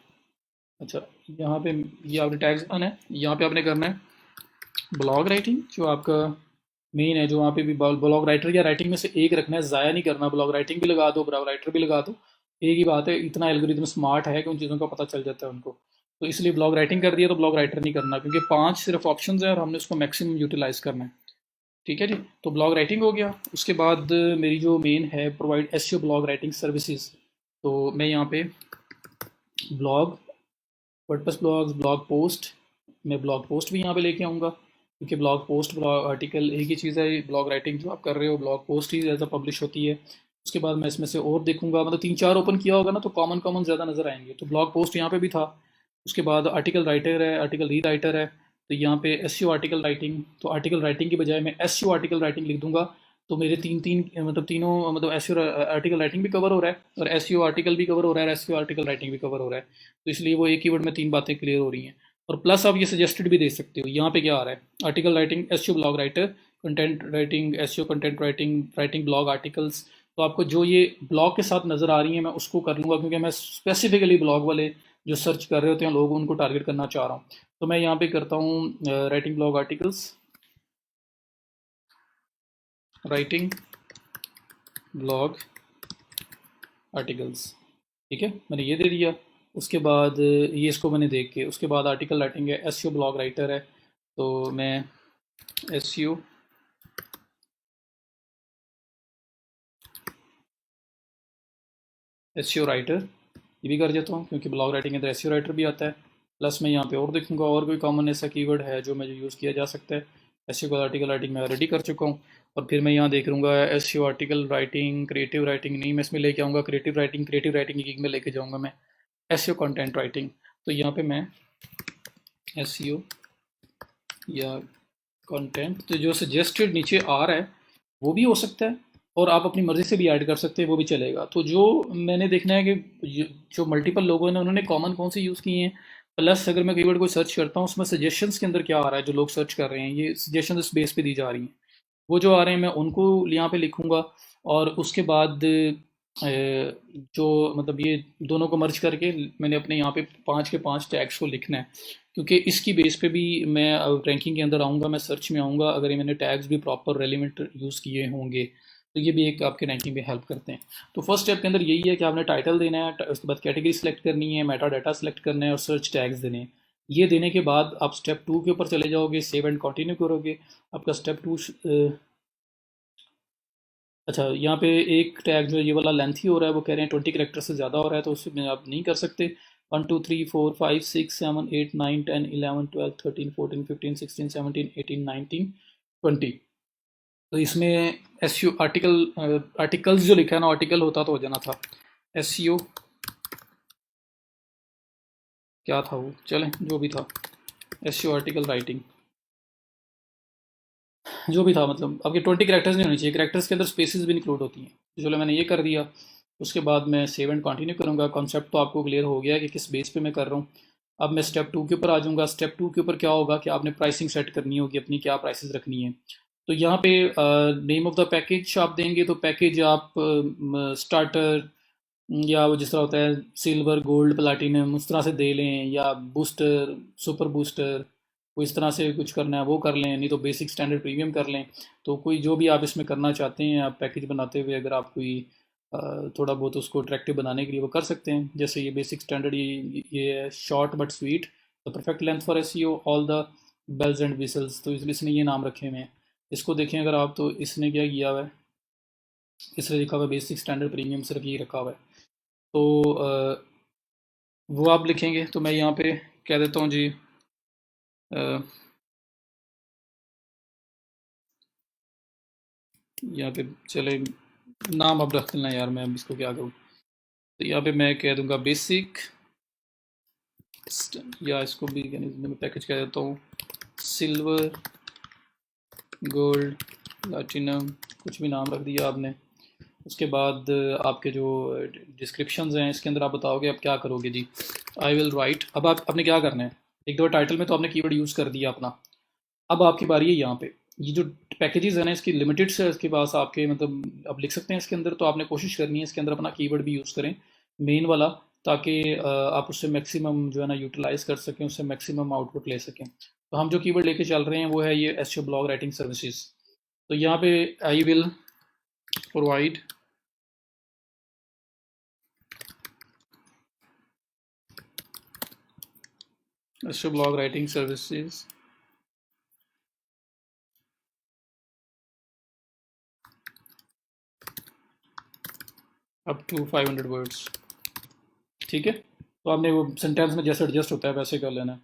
Speaker 2: अच्छा यहाँ पे ये आपने टैग्स बनाना है, यहाँ पे आपने करना है ब्लॉग राइटिंग जो आपका मेन है, जो वहाँ पे भी ब्लॉग राइटर या राइटिंग में से एक रखना है, ज़ाया नहीं करना। ब्लॉग राइटिंग भी लगा दो, ब्लॉग राइटर भी लगा दो, एक ही बात है। इतना एल्गोरिदम स्मार्ट है कि उन चीज़ों का पता चल जाता है उनको। तो इसलिए ब्लॉग राइटिंग कर दिया तो ब्लॉग राइटर नहीं करना, क्योंकि 5 सिर्फ ऑप्शंस हैं और हमने उसको मैक्सिमम यूटिलाइज करना है। ठीक है जी। तो ब्लॉग राइटिंग हो गया। उसके बाद मेरी जो मेन है, provide SEO blog writing services. तो मैं यहाँ पे blog, WordPress blogs, blog post, मैं ब्लॉग पोस्ट भी यहाँ पे लेके आऊँगा, क्योंकि ब्लॉग पोस्ट ब्लॉग आर्टिकल एक ही चीज़ है। ब्लॉग राइटिंग जो आप कर रहे हो ब्लॉग पोस्ट ही एज अ पब्लिश होती है। उसके बाद मैं इसमें से और देखूंगा, मतलब 3-4 ओपन किया होगा ना तो कॉमन कॉमन ज़्यादा नज़र आएंगे। तो ब्लॉग पोस्ट यहाँ पे भी था। उसके बाद आर्टिकल राइटर है, आर्टिकल री राइटर है। तो यहाँ पे एसईओ आर्टिकल राइटिंग, तो आर्टिकल राइटिंग की बजाय मैं एसईओ आर्टिकल राइटिंग लिख दूंगा। तो मेरे तीन तीन मतलब तीनों, मतलब एसईओ आर्टिकल राइटिंग भी कवर हो रहा है, और एसईओ आर्टिकल भी कवर हो रहा है, और एसईओ आर्टिकल राइटिंग भी कवर हो रहा है। तो इसलिए वो एक ही वर्ड में 3 बातें क्लियर हो रही हैं। और प्लस आप ये सजेस्टेड भी दे सकते हो। यहाँ पे क्या आ रहा है, article writing SEO blog writer, content writing SEO content writing, writing blog articles. तो आपको जो ये ब्लॉग के साथ नज़र आ रही है मैं उसको कर लूँगा, क्योंकि मैं स्पेसिफिकली ब्लॉग वाले जो सर्च कर रहे होते हैं लोग, उनको टारगेट करना चाह रहा हूँ। तो मैं यहाँ पे करता हूँ writing blog articles, writing blog articles. ठीक है, मैंने ये दे दिया। उसके बाद ये इसको मैंने देख के, उसके बाद आर्टिकल राइटिंग है, एसईओ ब्लॉग राइटर है। तो मैं एसईओ एसईओ राइटर ये भी कर देता हूँ, क्योंकि ब्लॉग राइटिंग के अंदर एसईओ राइटर भी आता है। प्लस मैं यहाँ पे और देखूँगा और कोई कॉमन ऐसा कीवर्ड है जो मुझे यूज़ किया जा सकता है। एसईओ का आर्टिकल राइटिंग मैं रेडी कर चुका हूँ। और फिर मैं यहाँ देख लूँगा SEO article writing, creative writing नहीं, मैं इसमें लेके आऊँगा क्रिएटिव राइटिंग की में लेके जाऊँगा मैं एसईओ कंटेंट राइटिंग। तो यहाँ पे मैं एसईओ या कंटेंट, तो जो सजेस्टेड नीचे आ रहा है वो भी हो सकता है, और आप अपनी मर्ज़ी से भी ऐड कर सकते हैं, वो भी चलेगा। तो जो मैंने देखना है कि जो मल्टीपल लोगों ने उन्होंने कॉमन कौन से यूज़ किए हैं। प्लस अगर मैं कीवर्ड को सर्च करता हूँ उसमें सजेशंस के अंदर क्या आ रहा है, जो लोग सर्च कर रहे हैं, ये सजेशन इस बेस पे दी जा रही हैं, वो जो आ रहे हैं मैं उनको यहाँ पे लिखूँगा। और उसके बाद जो मतलब ये दोनों को मर्ज करके मैंने अपने यहाँ पे 5 के 5 टैग्स को लिखना है, क्योंकि इसकी बेस पे भी मैं रैंकिंग के अंदर आऊँगा, मैं सर्च में आऊँगा अगर ये मैंने टैग्स भी प्रॉपर रेलिवेंट यूज़ किए होंगे, तो ये भी एक आपके रैंकिंग में हेल्प करते हैं। तो फर्स्ट स्टेप के अंदर यही है कि आपने टाइटल देना है, उसके बाद कैटेगरी सेलेक्ट करनी है, मेटा डाटा सेलेक्ट करना है और सर्च टैग्स देने हैं। ये देने के बाद आप स्टेप 2 के ऊपर चले जाओगे, सेव एंड कंटिन्यू करोगे। आपका स्टेप 2, अच्छा यहाँ पे एक टैग जो है ये वाला लेंथी हो रहा है, वो कह रहे हैं 20 कैरेक्टर से ज़्यादा हो रहा है, तो उसमें आप नहीं कर सकते। 1 2 3 4 5 6 7 8 9 10 11 12 13 14 15 16 17 18 19 20। तो इसमें एस यू आर्टिकल, आर्टिकल्स जो लिखा है ना, आर्टिकल होता तो हो जाना था। एस यू क्या था वो, चलें जो भी था, एस यू आर्टिकल राइटिंग जो भी था, मतलब आपके 20 कैरेक्टर्स नहीं होने चाहिए, कैरेक्टर्स के अंदर स्पेसिस भी इंक्लूड होती हैं। तो चलो मैंने ये कर दिया। उसके बाद मैं सेव एंड कंटिन्यू करूँगा। कॉन्सेप्ट तो आपको क्लियर हो गया कि किस बेस पे मैं कर रहा हूँ। अब मैं स्टेप 2 के ऊपर आ जाऊँगा। स्टेप 2 के ऊपर क्या होगा कि आपने प्राइसिंग सेट करनी होगी, अपनी क्या प्राइसेस रखनी है। तो यहाँ पे नेम ऑफ द पैकेज आप देंगे, तो पैकेज आप स्टार्टर या वो जिस तरह होता है सिल्वर गोल्ड प्लैटिनम उस तरह से दे लें, या बूस्टर सुपर बूस्टर को इस तरह से कुछ करना है वो कर लें, नहीं तो बेसिक स्टैंडर्ड प्रीमियम कर लें। तो कोई जो भी आप इसमें करना चाहते हैं, आप पैकेज बनाते हुए अगर आप कोई थोड़ा बहुत उसको अट्रैक्टिव बनाने के लिए वो कर सकते हैं। जैसे ये बेसिक स्टैंडर्ड, ये short but sweet, the perfect length for SEO, all the bells and whistles, तो इसलिए इसने ये नाम रखे हुए हैं। इसको देखें अगर आप, तो इसने क्या किया हुआ है, इसने लिखा हुआ है बेसिक स्टैंडर्ड प्रीमियम, सिर्फ ये रखा हुआ है। तो वो आप लिखेंगे, तो मैं यहाँ पे कह देता हूँ जी, यहाँ पे चले नाम अब रख लेना यार, मैं अब इसको क्या करूँ। तो यहाँ पे मैं कह दूँगा बेसिक, या इसको भी मैं पैकेज कह देता हूँ सिल्वर गोल्ड प्लैटिनम, कुछ भी नाम रख दिया आपने। उसके बाद आपके जो डिस्क्रिप्शंस हैं इसके अंदर आप बताओगे आप क्या करोगे जी। I will write. अब आप आपने क्या करना है, एक दो टाइटल में तो आपने कीवर्ड यूज़ कर दिया अपना। अब आपकी बारी है यहाँ पे, ये जो पैकेजेस है ना इसकी लिमिटेड से इसके पास आपके, मतलब आप लिख सकते हैं इसके अंदर, तो आपने कोशिश करनी है इसके अंदर अपना कीवर्ड भी यूज़ करें मेन वाला, ताकि आप उससे मैक्सिमम जो है ना यूटिलाइज कर सकें, उससे मैक्सिमम आउटपुट ले सकें। तो हम जो कीवर्ड लेके चल रहे हैं वो है ये एसईओ ब्लॉग राइटिंग सर्विसेज। तो यहाँ पे I will provide SEO blog writing services up to 500 words. ठीक है, तो आपने वो सेंटेंस में जैसे एडजस्ट होता है वैसे कर लेना है।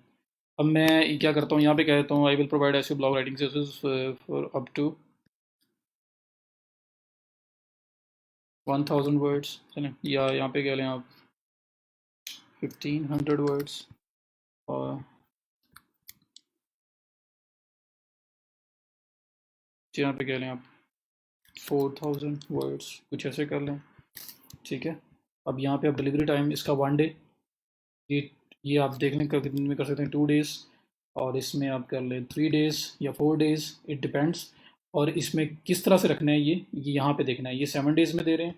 Speaker 2: अब मैं क्या करता हूँ, यहाँ पे कह देता हूँ I will provide SEO blog writing services for up to 1000 words, चलें, या यहाँ पे कह लें आप 1500 वर्ड्स, और यहाँ पे कह लें आप 4000 वर्ड्स, कुछ ऐसे कर लें। ठीक है, अब यहाँ पे आप डिलीवरी टाइम इसका 1 डे, ये ये आप देख लें कितने में कर सकते हैं, 2 डेज़, और इसमें आप कर लें 3 डेज़ या 4 डेज़, इट डिपेंड्स। और इसमें किस तरह से रखना है, ये यहाँ पे देखना है, ये 7 डेज़ में दे रहे हैं,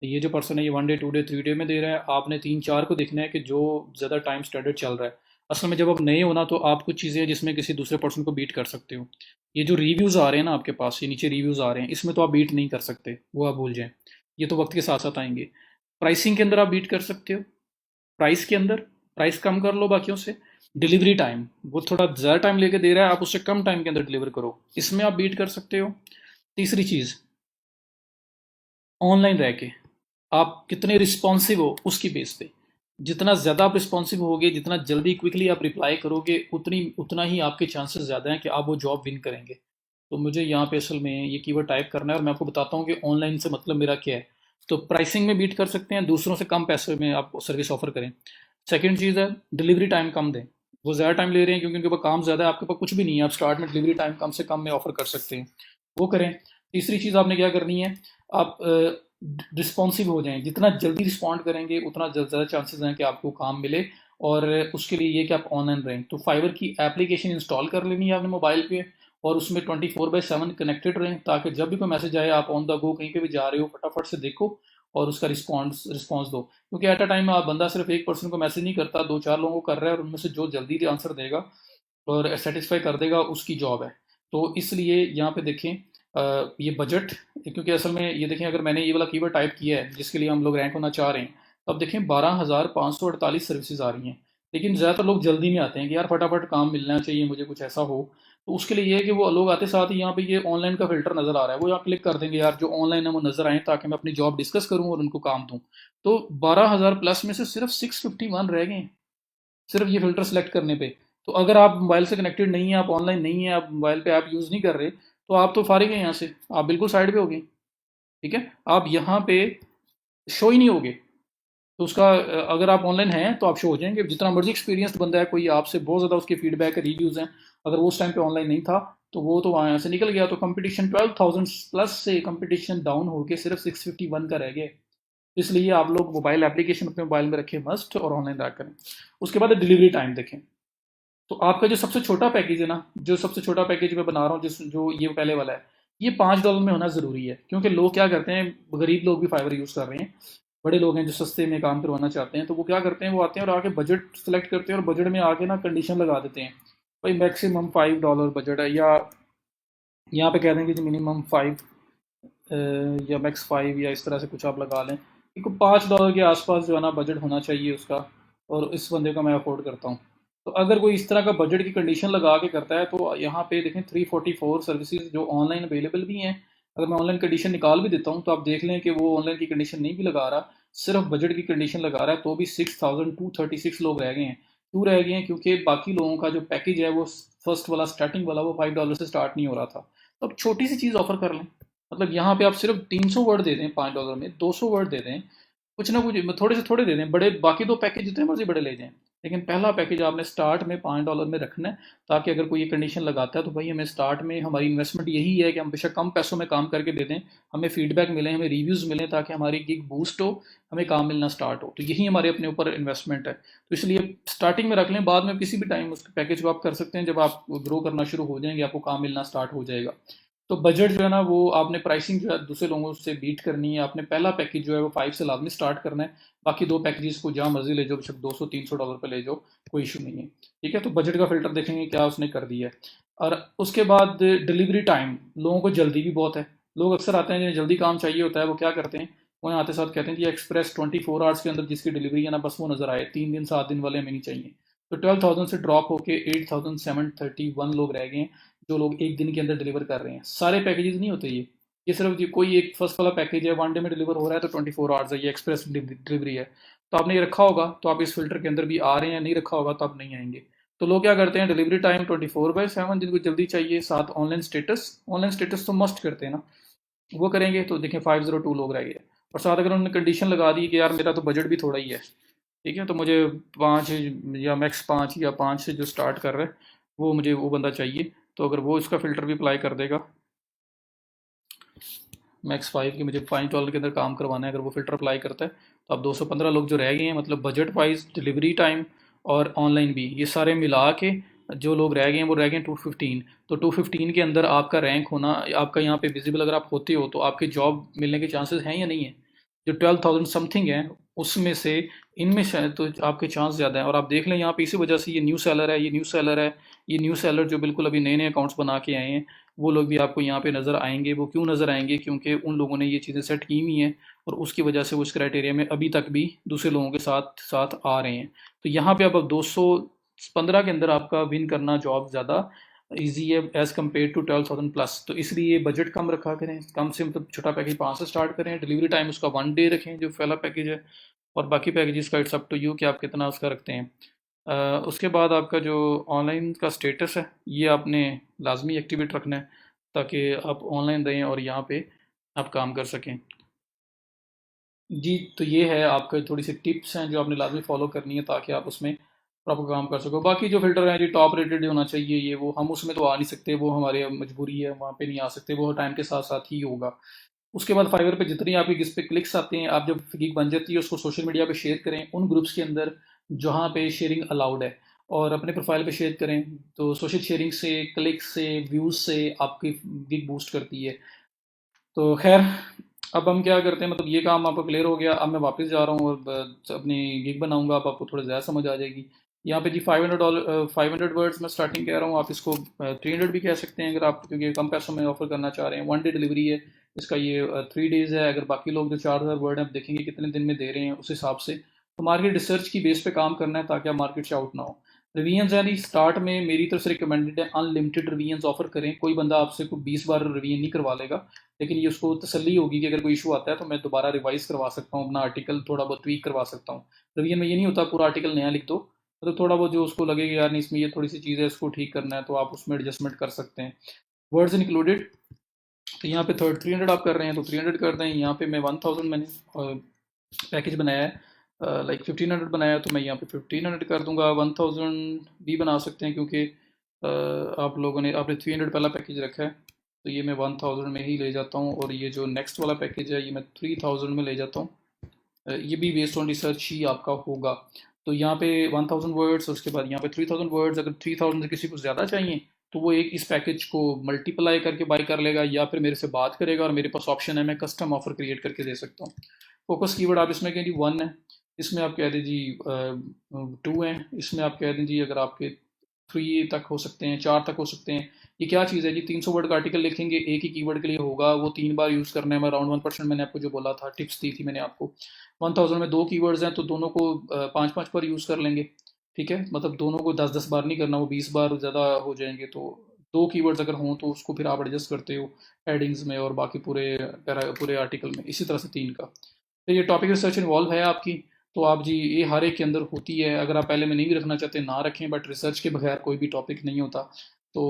Speaker 2: तो ये जो पर्सन है ये 1 डे 2 डे 3 डे में दे रहा है। आपने 3 4 को देखना है कि जो ज़्यादा टाइम स्टैंडर्ड चल रहा है। असल में जब आप नए हो ना, तो आप कुछ चीज़ें हैं जिसमें किसी दूसरे पर्सन को बीट कर सकते हो। ये जो रिव्यूज़ आ रहे हैं ना आपके पास, ये नीचे रिव्यूज़ आ रहे हैं, इसमें तो आप बीट नहीं कर सकते, वो आप भूल जाएं, ये तो वक्त के साथ साथ आएंगे। प्राइसिंग के अंदर आप बीट कर सकते हो, प्राइस के अंदर प्राइस कम कर लो बाकियों से। डिलीवरी टाइम, वो थोड़ा ज़्यादा टाइम लेके दे रहा है, आप उससे कम टाइम के अंदर डिलीवर करो, इसमें आप बीट कर सकते हो। तीसरी चीज़, ऑनलाइन रह के आप कितने रिस्पॉन्सिव हो उसकी बेस पे, जितना ज़्यादा आप रिस्पॉन्सिव होगे, जितना जल्दी क्विकली आप रिप्लाई करोगे, उतना ही आपके चांसेस ज़्यादा हैं कि आप वो जॉब विन करेंगे। तो मुझे यहाँ पे असल में ये कीवर्ड टाइप करना है, और मैं आपको बताता हूँ कि ऑनलाइन से मतलब मेरा क्या है। तो प्राइसिंग में बीट कर सकते हैं, दूसरों से कम पैसे में आप सर्विस ऑफर करें। सेकेंड चीज़ है डिलीवरी टाइम कम दें। वो ज़्यादा टाइम ले रहे हैं क्योंकि उनके पास काम ज़्यादा है, आपके पास कुछ भी नहीं है, आप स्टार्ट में डिलीवरी टाइम कम से कम में ऑफर कर सकते हैं, वो करें। तीसरी चीज़ आपने क्या करनी है, आप रिस्पॉन्सिव हो जाएं, जितना जल्दी रिस्पॉन्ड करेंगे उतना ज़्यादा चांसेस हैं कि आपको काम मिले। और उसके लिए ये कि आप ऑनलाइन रहें, तो फाइवर की एप्लीकेशन इंस्टॉल कर लेनी है आपने मोबाइल पे, और उसमें 24/7 कनेक्टेड रहें, ताकि जब भी कोई मैसेज आए, आप ऑन द गो कहीं पे भी जा रहे हो, फटाफट से देखो और उसका रिस्पॉन्स दो, क्योंकि एट अ टाइम आप बंदा सिर्फ एक पर्सन को मैसेज नहीं करता, दो चार लोगों को कर रहा है, और उनमें से जो जल्दी आंसर देगा और सेटिस्फाई कर देगा उसकी जॉब है। तो इसलिए यहाँ पे देखें ये बजट, क्योंकि असल में ये देखें, अगर मैंने ये वाला कीवर्ड टाइप किया है जिसके लिए हम लोग रैंक होना चाह रहे हैं, तो अब देखें 12,548 सर्विसेज आ रही हैं। लेकिन ज़्यादातर लोग जल्दी में आते हैं कि यार फटाफट काम मिलना चाहिए, मुझे कुछ ऐसा हो। तो उसके लिए ये है कि वो लोग आते साथ ही यहाँ पे ये ऑनलाइन का फिल्टर नज़र आ रहा है, वो यहाँ क्लिक कर देंगे यार जो ऑनलाइन है वो नज़र आए, ताकि मैं अपनी जॉब डिस्कस करूँ और उनको काम दूँ। तो 12,000 प्लस में से सिर्फ 651 रह गए हैं, सिर्फ ये फ़िल्टर सेलेक्ट करने पे। तो अगर आप मोबाइल से कनेक्टेड नहीं है, आप ऑनलाइन नहीं है, आप मोबाइल पे ऐप यूज़ नहीं कर रहे, तो आप तो फारिग हैं यहाँ से, आप बिल्कुल साइड पे हो गए। ठीक है, आप यहाँ पे शो ही नहीं होगे। तो उसका अगर आप ऑनलाइन हैं तो आप शो हो जाएंगे, जितना मर्जी एक्सपीरियंस्ड बंदा है, कोई आपसे बहुत ज़्यादा उसके फीडबैक रिव्यूज़ हैं, अगर वो उस टाइम पे ऑनलाइन नहीं था तो वो तो वहाँ यहाँ से निकल गया। तो कंपटीशन 12,000 प्लस से कंपटीशन डाउन होकर सिर्फ 651 का रह गया। इसलिए आप लोग मोबाइल एप्लीकेशन अपने मोबाइल में रखें मस्ट, और ऑनलाइन रैक करें। उसके बाद डिलीवरी टाइम देखें। तो आपका जो सबसे छोटा पैकेज है ना, जो सबसे छोटा पैकेज मैं बना रहा हूँ, जिस जो ये पहले वाला है, ये $5 में होना ज़रूरी है, क्योंकि लोग क्या करते हैं, गरीब लोग भी फाइवर यूज़ कर रहे हैं, बड़े लोग हैं जो सस्ते में काम करवाना चाहते हैं, तो वो क्या करते हैं, वो आते हैं और आके बजट सेलेक्ट करते हैं, और बजट में आके ना कंडीशन लगा देते हैं, भाई मैक्सिमम $5 बजट है, या यहाँ पे कह देंगे जी मिनिमम 5 या मैक्स 5, या इस तरह से कुछ आप लगा लें कि $5 के आसपास जो है ना बजट होना चाहिए उसका, और इस बंदे का मैं अफोर्ड करता हूँ। तो अगर कोई इस तरह का बजट की कंडीशन लगा के करता है, तो यहाँ पे देखें 344 सर्विसेज जो ऑनलाइन अवेलेबल भी हैं। अगर मैं ऑनलाइन कंडीशन निकाल भी देता हूँ तो आप देख लें कि वो ऑनलाइन की कंडीशन नहीं भी लगा रहा, सिर्फ बजट की कंडीशन लगा रहा है, तो भी 6,236 लोग रह गए हैं। क्यों रह गए हैं? क्योंकि बाकी लोगों का जो पैकेज है वो फर्स्ट वाला स्टार्टिंग वाला वो $5 से स्टार्ट नहीं हो रहा था। तो अब छोटी सी चीज़ ऑफर कर लें, मतलब यहाँ पे आप सिर्फ 300 वर्ड दे दें $5 में, 200 वर्ड दे दें, कुछ ना कुछ थोड़े से थोड़े दे दें, बड़े बाकी दो पैकेज जितने मर्जी बड़े ले जाएं, लेकिन पहला पैकेज आपने स्टार्ट में $5 में रखना है, ताकि अगर कोई ये कंडीशन लगाता है तो भाई हमें स्टार्ट में हमारी इन्वेस्टमेंट यही है कि हम बेशक कम पैसों में काम करके दे दें, हमें फीडबैक मिले, हमें रिव्यूज़ मिलें, ताकि हमारी गिग बूस्ट हो, हमें काम मिलना स्टार्ट हो। तो यही हमारे अपने ऊपर इन्वेस्टमेंट है, तो इसलिए स्टार्टिंग में रख लें, बाद में किसी भी टाइम उस पैकेज को आप कर सकते हैं, जब आप ग्रो करना शुरू हो जाएंगे, आपको काम मिलना स्टार्ट हो जाएगा। तो बजट जो है ना, वो आपने प्राइसिंग जो है दूसरे लोगों से बीट करनी है, आपने पहला पैकेज जो है वो 5 से लाजमी स्टार्ट करना है, बाकी दो पैकेजेस को जहाँ मर्जी ले जाओ, बेशक $200-300 पे ले जाओ, कोई इशू नहीं है। ठीक है, तो बजट का फिल्टर देखेंगे क्या उसने कर दिया है। और उसके बाद डिलीवरी टाइम, लोगों को जल्दी भी बहुत है, लोग अक्सर आते हैं जिन्हें जल्दी काम चाहिए होता है, वो क्या करते हैं, वो यहाँ आते साथ कहते हैं कि एक्सप्रेस 24 आवर्स के अंदर जिसकी डिलीवरी है ना, बस वो नज़र आए, 3 दिन 7 दिन वाले हमें नहीं चाहिए। तो 12,000 से ड्रॉप होकर 8,731 लोग रह गए हैं, जो लोग एक दिन के अंदर डिलीवर कर रहे हैं। सारे पैकेजेस नहीं होते ये सिर्फ ये कोई एक फर्स्ट वाला पैकेज है, 1 डे में डिलीवर हो रहा है तो 24 आवर्स है, ये एक्सप्रेस डिलीवरी है। तो आपने ये रखा होगा तो आप इस फिल्टर के अंदर भी आ रहे हैं, नहीं रखा होगा तो आप नहीं आएंगे। तो लोग क्या करते हैं, डिलीवरी टाइम 24/7, जिनको जल्दी चाहिए, साथ ऑनलाइन स्टेटस तो मस्ट करते हैं ना, वो करेंगे। तो देखें 502 लोग रह गए, और साथ अगर उन्होंने कंडीशन लगा दी कि यार मेरा तो बजट भी थोड़ा ही है, ठीक है, तो मुझे 5 या मैक्स 5 या 5 से जो स्टार्ट कर रहा है वो मुझे वो बंदा चाहिए। तो अगर वो इसका फ़िल्टर भी अप्लाई कर देगा, मैक्स 5 की मुझे $5 के अंदर काम करवाना है, अगर वो फ़िल्टर अप्लाई करता है, तो अब 215 लोग जो रह गए हैं, मतलब बजट वाइज, डिलीवरी टाइम और ऑनलाइन भी, ये सारे मिला के जो लोग रह गए हैं वो रह गए हैं 215। तो 215 के अंदर आपका रैंक होना, आपका यहाँ पे विजिबल अगर आप होते हो, तो आपके जॉब मिलने के चांसेस हैं या नहीं है? जो 12,000 समथिंग है उसमें से, इनमें शायद तो आपके चांस ज़्यादा हैं। और आप देख लें यहाँ पे, इसी वजह से ये न्यू सेलर है, ये न्यू सेलर जो बिल्कुल अभी नए नए अकाउंट्स बना के आए हैं, वो लोग भी आपको यहाँ पे नज़र आएंगे। वो क्यों नज़र आएंगे? क्योंकि उन लोगों ने ये चीज़ें सेट की हुई हैं, और उसकी वजह से वो इस क्राइटेरिया में अभी तक भी दूसरे लोगों के साथ साथ आ रहे हैं। तो यहाँ पे अब 215 के अंदर आपका विन करना जॉब ज़्यादा ईजी है एज़ कम्पेयर टू 12,000 प्लस। तो इसलिए बजट कम रखा करें, कम से मतलब छोटा पैकेज 5 से स्टार्ट करें, डिलीवरी टाइम उसका 1 डे रखें जो पहला पैकेज है, और बाकी पैकेजेस का इट्स अप टू यू कि आप कितना उसका रखते हैं। उसके बाद आपका जो ऑनलाइन का स्टेटस है, ये आपने लाजमी एक्टिवेट रखना है, ताकि आप ऑनलाइन रहें और यहाँ पे आप काम कर सकें। जी, तो ये है आपका, थोड़ी सी टिप्स हैं जो आपने लाजमी फॉलो करनी है, ताकि आप उसमें प्रॉपर काम कर सको। बाकी जो फ़िल्टर हैं जी, टॉप रेटेड होना चाहिए, ये वो हम उसमें तो आ नहीं सकते, वो हमारी मजबूरी है, वहाँ पे नहीं आ सकते, वो टाइम के साथ साथ ही होगा। उसके बाद फाइवर पे जितनी आपकी किस पे क्लिक्स आते हैं, आप जब गिग बन जाती है उसको सोशल मीडिया पे शेयर करें, उन ग्रुप्स के अंदर जहाँ पे शेयरिंग अलाउड है, और अपने प्रोफाइल पे शेयर करें। तो सोशल शेयरिंग से, क्लिक से, व्यूज़ से आपकी गिग बूस्ट करती है। तो खैर, अब हम क्या करते हैं, मतलब ये काम आपका क्लियर हो गया। अब मैं वापस जा रहा हूँ और अपनी गिग बनाऊंगा। अब आपको थोड़ा ज़्यादा समझ आ जाएगी। यहाँ पे जी $500, 500 वर्ड्स मैं स्टार्टिंग कह रहा हूँ। आप इसको 300 भी कह सकते हैं अगर आप, क्योंकि कम पैसों में ऑफर करना चाह रहे हैं। 1 डे डिलीवरी है इसका, ये 3 डेज़ है। अगर बाकी लोग जो 4000 वर्ड हैं, आप देखेंगे कितने दिन में दे रहे हैं उस हिसाब से। तो मार्केट रिसर्च की बेस पे काम करना है ताकि आप मार्केट से आउट ना हो। रिवीजन यानी स्टार्ट में मेरी तरफ से रिकमेंडेड है अनलिमिटेड रिवीजन ऑफर करें। कोई बंदा आपसे कोई 20 बार रिवीजन नहीं करवा लेगा, लेकिन ये उसको तसल्ली होगी कि अगर कोई इशू आता है तो मैं दोबारा रिवाइज करवा सकता हूँ, अपना आर्टिकल थोड़ा बहुत ट्वीक करवा सकता हूँ। रिवीजन में ये नहीं होता पूरा आर्टिकल नया लिख दो, मतलब थोड़ा बहुत जो उसको लगेगा यार नहीं इसमें ये थोड़ी सी चीज़ है इसको ठीक करना है, तो आप उसमें एडजस्टमेंट कर सकते हैं। वर्ड्स इंक्लूडेड, तो यहाँ पे 300 आप कर रहे हैं तो 300 कर दें। यहाँ पे मैं 1000 मैंने पैकेज बनाया है, लाइक 1500 बनाया है, तो मैं यहाँ पे 1500 कर दूंगा। 1000 भी बना सकते हैं क्योंकि आप लोगों ने आपने 300 पहला पैकेज रखा है, तो ये मैं 1000 में ही ले जाता हूँ। और ये जो नेक्स्ट वाला पैकेज है ये मैं 3000 में ले जाता हूँ। ये भी बेस्ड ऑन रिसर्च ही आपका होगा। तो यहाँ पे 1000 वर्ड्स और उसके बाद यहाँ पे 3000 वर्ड्स। अगर 3000 से किसी को ज़्यादा चाहिए तो वो एक इस पैकेज को मल्टीप्लाई करके बाई कर लेगा, या फिर मेरे से बात करेगा और मेरे पास ऑप्शन है मैं कस्टम ऑफर क्रिएट करके दे सकता हूँ। फोकस कीवर्ड आप इसमें कह दी 1 है, इसमें आप कह दीजिए 2 है, इसमें आप कह दीजिए अगर आपके 3 तक हो सकते हैं, 4 तक हो सकते हैं। ये क्या चीज़ है जी, 300 वर्ड का आर्टिकल लिखेंगे, एक ही कीवर्ड के लिए होगा, वो 3 बार यूज़ करना है। मैं अराउंड 1% मैंने आपको जो बोला था, टिप्स दी थी मैंने आपको। 1000 में 2 कीवर्ड्स हैं तो दोनों को 5-5 बार यूज़ कर लेंगे। ठीक है, मतलब दोनों को 10-10 बार नहीं करना, वो 20 बार ज़्यादा हो जाएंगे। तो 2 कीवर्ड्स अगर हों तो उसको फिर आप एडजस्ट करते हो हेडिंग्स में और बाकी पूरे आर्टिकल में, इसी तरह से 3 का। तो ये टॉपिक रिसर्च इन्वॉल्व है आपकी, तो आप जी ये हर एक के अंदर होती है। अगर आप पहले में नहीं भी रखना चाहते ना रखें, बट रिसर्च के बगैर कोई भी टॉपिक नहीं होता। तो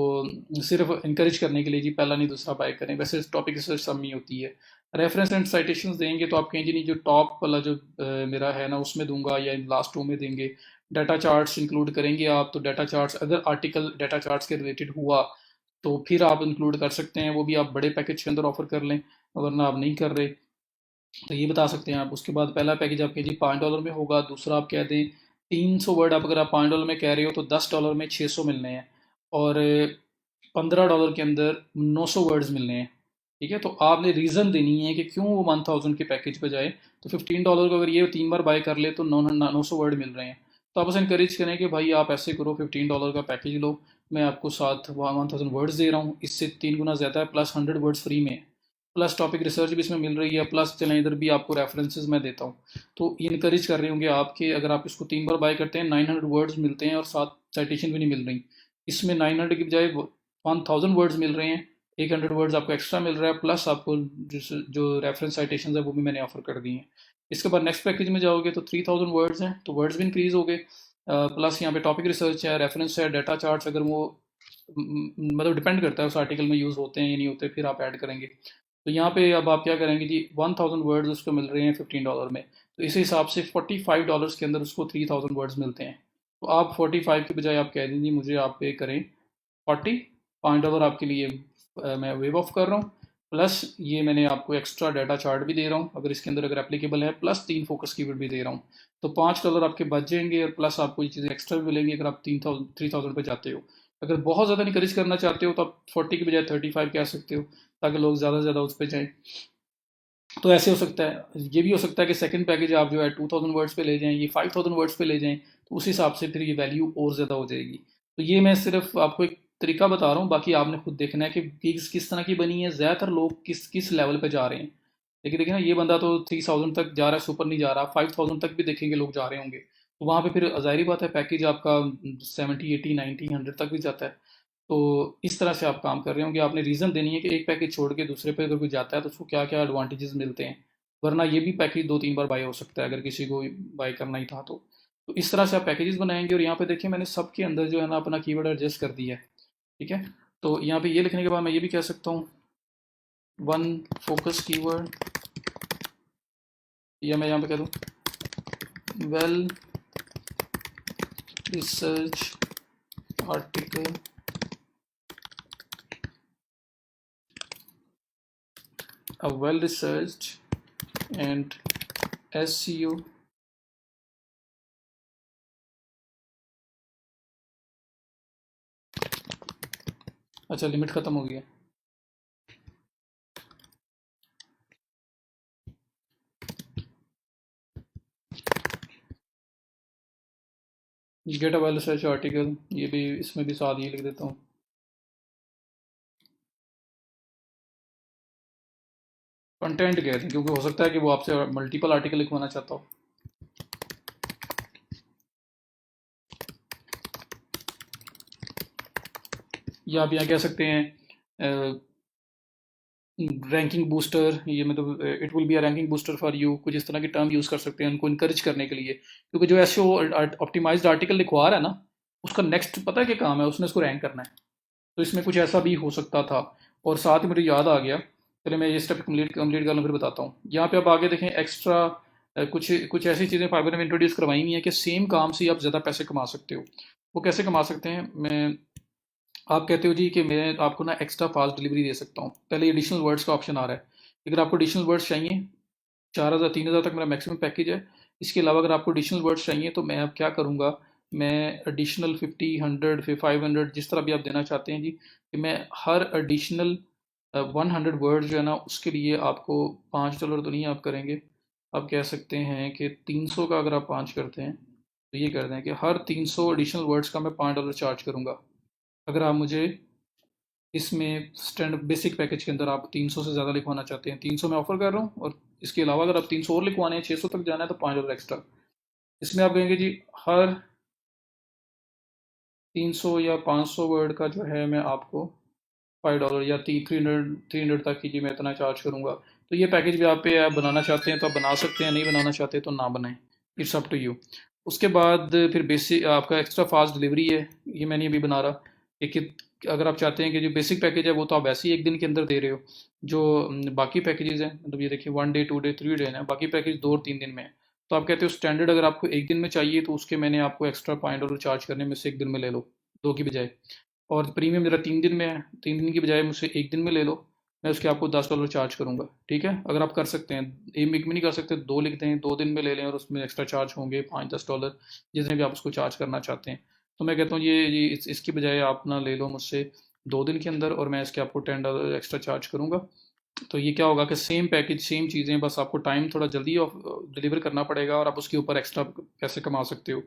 Speaker 2: सिर्फ इंकरेज करने के लिए जी पहला नहीं दूसरा बाय करें, वैसे टॉपिक रिसर्च सब में होती है। रेफरेंस एंड साइटेशंस देंगे तो आप कहेंगे नहीं जो टॉप वाला जो मेरा है ना उसमें दूंगा या लास्ट 2 में देंगे। डाटा चार्ट्स इंक्लूड करेंगे आप, तो डाटा चार्ट्स अगर आर्टिकल डाटा चार्ट्स के रिलेटेड हुआ तो फिर आप इंक्लूड कर सकते हैं, वो भी आप बड़े पैकेज के अंदर ऑफर कर लें, वरना आप नहीं कर रहे तो ये बता सकते हैं आप। उसके बाद पहला पैकेज आपके जी $5 में होगा, दूसरा आप कह दें 300 वर्ड। आप अगर आप $5 में कह रहे हो तो $10 में 600 मिलने हैं, और $15 के अंदर 900 वर्ड्स मिलने हैं। ठीक है, तो आपने रीज़न देनी है कि क्यों वो 1000 के पैकेज पे जाए। तो $15 को अगर ये 3 बार बाय कर ले तो 900 वर्ड मिल रहे हैं। तो आप उसे इंकरेज करें कि भाई आप ऐसे करो, $15 का पैकेज लो, मैं आपको साथ 1000 वर्ड्स दे रहा हूँ, इससे 3 गुना ज़्यादा है, प्लस 100 वर्ड्स फ्री में है, प्लस टॉपिक रिसर्च भी इसमें मिल रही है, प्लस चलें इधर भी आपको रेफरेंसेस मैं देता हूँ। तो ये इंकरेज कर रहे होंगे आपके, अगर आप इसको 3 बार बाय करते हैं 900 वर्ड्स मिलते हैं और साथ साइटेशन भी नहीं मिल रही। इसमें 900 की बजाय 1000 वर्ड्स मिल रहे हैं, 100 वर्ड्स आपको एक्स्ट्रा मिल रहा है, प्लस आपको जो रेफरेंस साइटेशन है वो भी मैंने ऑफर कर दी हैं। इसके बाद नेक्स्ट पैकेज में जाओगे तो 3000 वर्ड्स हैं, तो वर्ड्स भी इंक्रीज हो गए, प्लस यहाँ पे टॉपिक रिसर्च है, रेफरेंस है, डाटा चार्ट्स अगर वो मतलब डिपेंड करता है उस आर्टिकल में यूज़ होते हैं या नहीं होते, फिर आप ऐड करेंगे। तो यहाँ पे अब आप क्या करेंगे जी, 1000 वर्ड्स उसको मिल रहे हैं $15 में, तो इस हिसाब से $45 के अंदर उसको 3000 वर्ड्स मिलते हैं। तो आप 45 की बजाय आप कह दीजिए मुझे आप पे करें 40, $5 आपके लिए मैं वेव ऑफ कर रहा हूँ, प्लस ये मैंने आपको एक्स्ट्रा डाटा चार्ट भी दे रहा हूँ अगर इसके अंदर अगर एप्लीकेबल है, प्लस 3 फोकस कीवर्ड भी दे रहा हूँ। तो $5 आपके बच जाएंगे, और प्लस आपको ये चीज़ें एक्स्ट्रा भी मिलेंगी अगर आप 3000 पे जाते हो। अगर बहुत ज़्यादा इंकरेज करना चाहते हो तो आप 40 की बजाय 35 कह सकते हो, ताकि लोग ज़्यादा से ज़्यादा उस पर जाएँ। तो ऐसे हो सकता है, ये भी हो सकता है कि सेकंड पैकेज आप जो है 2000 वर्ड्स पे ले जाएं, ये 5000 वर्ड्स पे ले जाएं, तो उस हिसाब से फिर ये वैल्यू और ज़्यादा हो जाएगी। तो ये मैं सिर्फ आपको एक तरीका बता रहा हूँ, बाकी आपने खुद देखना है कि गिग्स किस तरह की बनी है, ज़्यादातर लोग किस किस लेवल पे जा रहे हैं। देखिए देखिए ना, ये बंदा तो 3000 तक जा रहा है, सुपर नहीं जा रहा, 5000 तक भी देखेंगे लोग जा रहे होंगे, तो वहाँ पे फिर जाहिर बात है पैकेज आपका 70, 80, 90, 100 तक भी जाता है। तो इस तरह से आप काम कर रहे होंगे, आपने रीज़न देनी है कि एक पैकेज छोड़ के दूसरे पे अगर कोई जाता है तो उसको क्या क्या एडवांटेजेस मिलते हैं, वरना ये भी पैकेज 2-3 बार बाय हो सकता है अगर किसी को बाय करना ही था तो इस तरह से आप पैकेजेस बनाएंगे। और यहाँ पे देखिए मैंने सबके अंदर जो है ना अपना कीवर्ड एडजस्ट कर दिया है। ठीक है, तो यहाँ पे ये लिखने के बाद मैं ये भी कह सकता हूँ 1 फोकस कीवर्ड, या मैं यहाँ पे कह दूँ well research article, a well researched and SEO। अच्छा लिमिट ख़त्म हो गया। Get a well research article, ये भी इसमें भी साथ ही लिख देता हूँ। कंटेंट कह रहे हैं क्योंकि हो सकता है कि वो आपसे मल्टीपल आर्टिकल लिखवाना चाहता हो। या आप यहाँ कह सकते हैं रैंकिंग बूस्टर, ये मतलब it will be a ranking booster for you, कुछ इस तरह की टर्म यूज़ कर सकते हैं उनको इनकरेज करने के लिए, क्योंकि जो एसईओ ऑप्टिमाइज्ड आर्टिकल लिखवा रहा है ना, उसका नेक्स्ट पता है क्या काम है, उसने इसको रैंक करना है। तो इसमें कुछ ऐसा भी हो सकता था। और साथ ही मुझे याद आ गया, चलिए मैं ये स्टेप कंप्लीट कंप्लीट कर लूँ फिर बताता हूँ। यहाँ पे आप आगे देखें एक्स्ट्रा कुछ कुछ ऐसी चीज़ें फाइबर ने इंट्रोड्यूस करवाई हुई हैं कि सेम काम से ही आप ज़्यादा पैसे कमा सकते हो। वो कैसे कमा सकते हैं, मैं आप कहते हो जी कि मैं आपको ना एक्स्ट्रा फास्ट डिलीवरी दे सकता हूँ। पहले एडिशनल वर्ड्स का ऑप्शन आ रहा है। अगर आपको एडिशनल वर्ड्स चाहिए, 4,000 3,000 तक मेरा मैक्सिमम पैकेज है। इसके अलावा अगर आपको एडिशनल वर्ड्स चाहिए तो मैं अब क्या करूँगा, मैं एडिशनल 50 100 फिर 500 जिस तरह भी आप देना चाहते हैं जी, कि मैं हर एडिशनल 100 वर्ड्स जो है ना उसके लिए आपको $5 तो नहीं आप करेंगे, आप कह सकते हैं कि 300 का अगर आप 5 करते हैं तो ये कर दें कि हर 300 एडिशनल वर्ड्स का मैं $5 चार्ज करूँगा। अगर आप मुझे इसमें स्टैंड बेसिक पैकेज के अंदर आप 300 से ज़्यादा लिखवाना चाहते हैं, 300 मैं ऑफर कर रहा हूँ, और इसके अलावा अगर आप 300 और लिखवाने हैं, 600 तक जाना है, तो $5 एक्स्ट्रा। इसमें आप कहेंगे जी हर 300 या 500 वर्ड का जो है मैं आपको $5 या 300 तक की जी मैं इतना चार्ज करूँगा। तो ये पैकेज भी आप पे आप बनाना चाहते हैं तो आप बना सकते हैं, नहीं बनाना चाहते तो ना बनाएं, इट्स अप टू यू। उसके बाद फिर बेसिक आपका एक्स्ट्रा फास्ट डिलीवरी है, ये मैंने अभी बना रहा कि अगर आप चाहते हैं कि जो बेसिक पैकेज है वो तो आप वैसे ही एक दिन के अंदर दे रहे हो, जो बाकी पैकेजेस हैं मतलब ये देखिए 1 डे 2 डे 3 डे है, बाकी पैकेज 2 और 3 दिन में है। तो आप कहते हो स्टैंडर्ड अगर आपको एक दिन में चाहिए तो उसके मैंने आपको एक्स्ट्रा $5 चार्ज करने में से एक दिन में ले लो, दो की बजाय। और प्रीमियम मेरा 3 दिन में है, 3 दिन की बजाय मुझसे एक दिन में ले लो, मैं उसके आपको $10 चार्ज करूँगा। ठीक है, अगर आप कर सकते हैं, एक वीक में नहीं कर सकते, दो लिख दें, 2 दिन में ले लें और उसमें एक्स्ट्रा चार्ज होंगे $5-10 जितने भी आप उसको चार्ज करना चाहते हैं। तो मैं कहता हूँ ये इसकी बजाय आप ना ले लो मुझसे 2 दिन के अंदर, और मैं इसके आपको $10 एक्स्ट्रा चार्ज करूँगा। तो ये क्या होगा कि सेम पैकेज सेम चीज़ें, बस आपको टाइम थोड़ा जल्दी डिलीवर करना पड़ेगा और आप उसके ऊपर एक्स्ट्रा पैसे कमा सकते हो।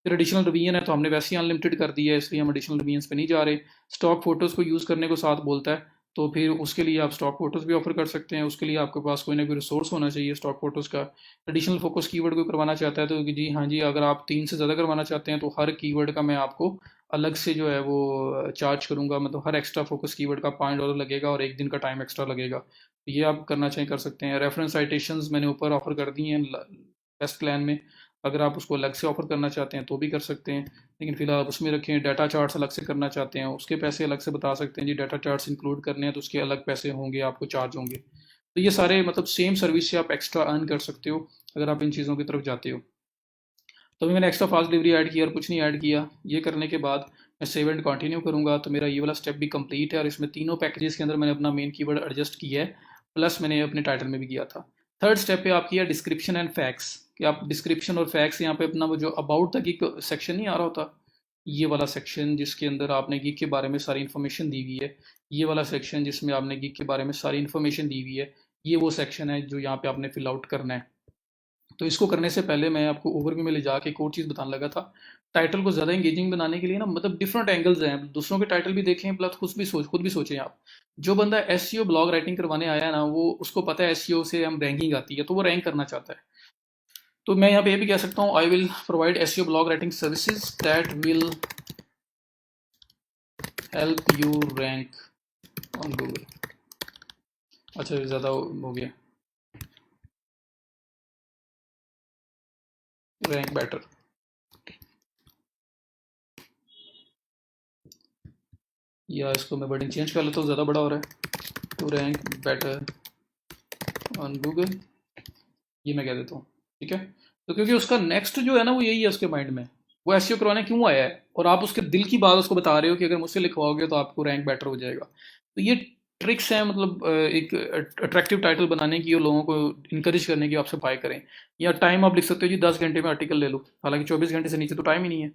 Speaker 2: फिर एडिशनल रिवीजन है तो हमने वैसे ही अनलिमिटेड कर दिया है, इसलिए हम एडिशनल रिवीजन्स पे नहीं जा रहे। स्टॉक फोटोज़ को यूज़ करने को साथ बोलता है, तो फिर उसके लिए आप स्टॉक फोटोज़ भी ऑफर कर सकते हैं। उसके लिए आपके पास कोई ना कोई रिसोर्स होना चाहिए स्टॉक फोटोज़ का। एडिशनल फोकस कीवर्ड को करवाना चाहता है तो कि जी हाँ जी, अगर आप 3 से ज़्यादा करवाना चाहते हैं तो हर कीवर्ड का मैं आपको अलग से जो है वो चार्ज करूँगा, मतलब हर एक्स्ट्रा फोकस कीवर्ड का $5 लगेगा और एक दिन का टाइम एक्स्ट्रा लगेगा। ये आप करना चाहें कर सकते हैं। रेफरेंस साइटेशंस मैंने ऊपर ऑफर कर दी हैं बेस्ट प्लान में, अगर आप उसको अलग से ऑफर करना चाहते हैं तो भी कर सकते हैं, लेकिन फिलहाल उसमें रखें। डाटा चार्ट्स अलग से करना चाहते हैं उसके पैसे अलग से बता सकते हैं जी, डाटा चार्ट्स इंक्लूड करने हैं तो उसके अलग पैसे होंगे, आपको चार्ज होंगे। तो ये सारे मतलब सेम सर्विस से आप एक्स्ट्रा अर्न कर सकते हो अगर आप इन चीज़ों की तरफ जाते हो। तो अभी मैंने एक्स्ट्रा फास्ट डिलीवरी ऐड किया और कुछ नहीं ऐड किया। ये करने के बाद मैं सेव एंड कंटिन्यू करूँगा तो मेरा ये वाला स्टेप भी कंप्लीट है, और इसमें तीनों पैकेजेस के अंदर मैंने अपना मेन कीवर्ड एडजस्ट किया है, प्लस मैंने अपने टाइटल में भी किया था। थर्ड स्टेप पे आप किया डिस्क्रिप्शन एंड फैक्ट्स, कि आप डिस्क्रिप्शन और फैक्ट्स यहाँ पे अपना वो जो अबाउट तक एक सेक्शन नहीं आ रहा होता, ये वाला सेक्शन जिसके अंदर आपने गीक के बारे में सारी इन्फॉर्मेशन दी हुई है, ये वाला सेक्शन जिसमें आपने गीक के बारे में सारी इन्फॉर्मेशन दी हुई है, ये वो सेक्शन है जो यहाँ पे आपने फिल आउट करना है। तो इसको करने से पहले मैं आपको ओवरव्यू में ले जाके एक और चीज़ बताने लगा था। टाइटल को ज़्यादा इंगेजिंग बनाने के लिए ना, मतलब डिफरेंट एंगल्स हैं, दूसरों के टाइटल भी देखें प्लस खुद भी सोचें आप। जो बंदा एसईओ ब्लॉग राइटिंग करवाने आया है ना, वो उसको पता है एसईओ से हम रैंकिंग आती है, तो वो रैंक करना चाहता है। तो मैं यहाँ पे ये भी कह सकता हूँ, I will provide SEO blog writing services that will help you rank on Google. अच्छा ये ज़्यादा हो गया, रैंक बेटर, या इसको मैं वर्डिंग चेंज कर लेता हूँ, ज़्यादा बड़ा हो रहा है। To rank better on Google, ये मैं कह देता हूँ। ठीक है, तो क्योंकि उसका नेक्स्ट जो है ना वो यही है उसके माइंड में, वो एसईओ करवाने क्यों आया है, और आप उसके दिल की बात उसको बता रहे हो कि अगर मुझसे लिखवाओगे तो आपको रैंक बेटर हो जाएगा। तो ये ट्रिक्स हैं, मतलब एक अट्रैक्टिव टाइटल बनाने की और लोगों को इंकरेज करने की, आपसे बाय करें। या टाइम आप लिख सकते हो जी 10 घंटे में आर्टिकल ले लो, हालांकि 24 घंटे से नीचे तो टाइम ही नहीं है,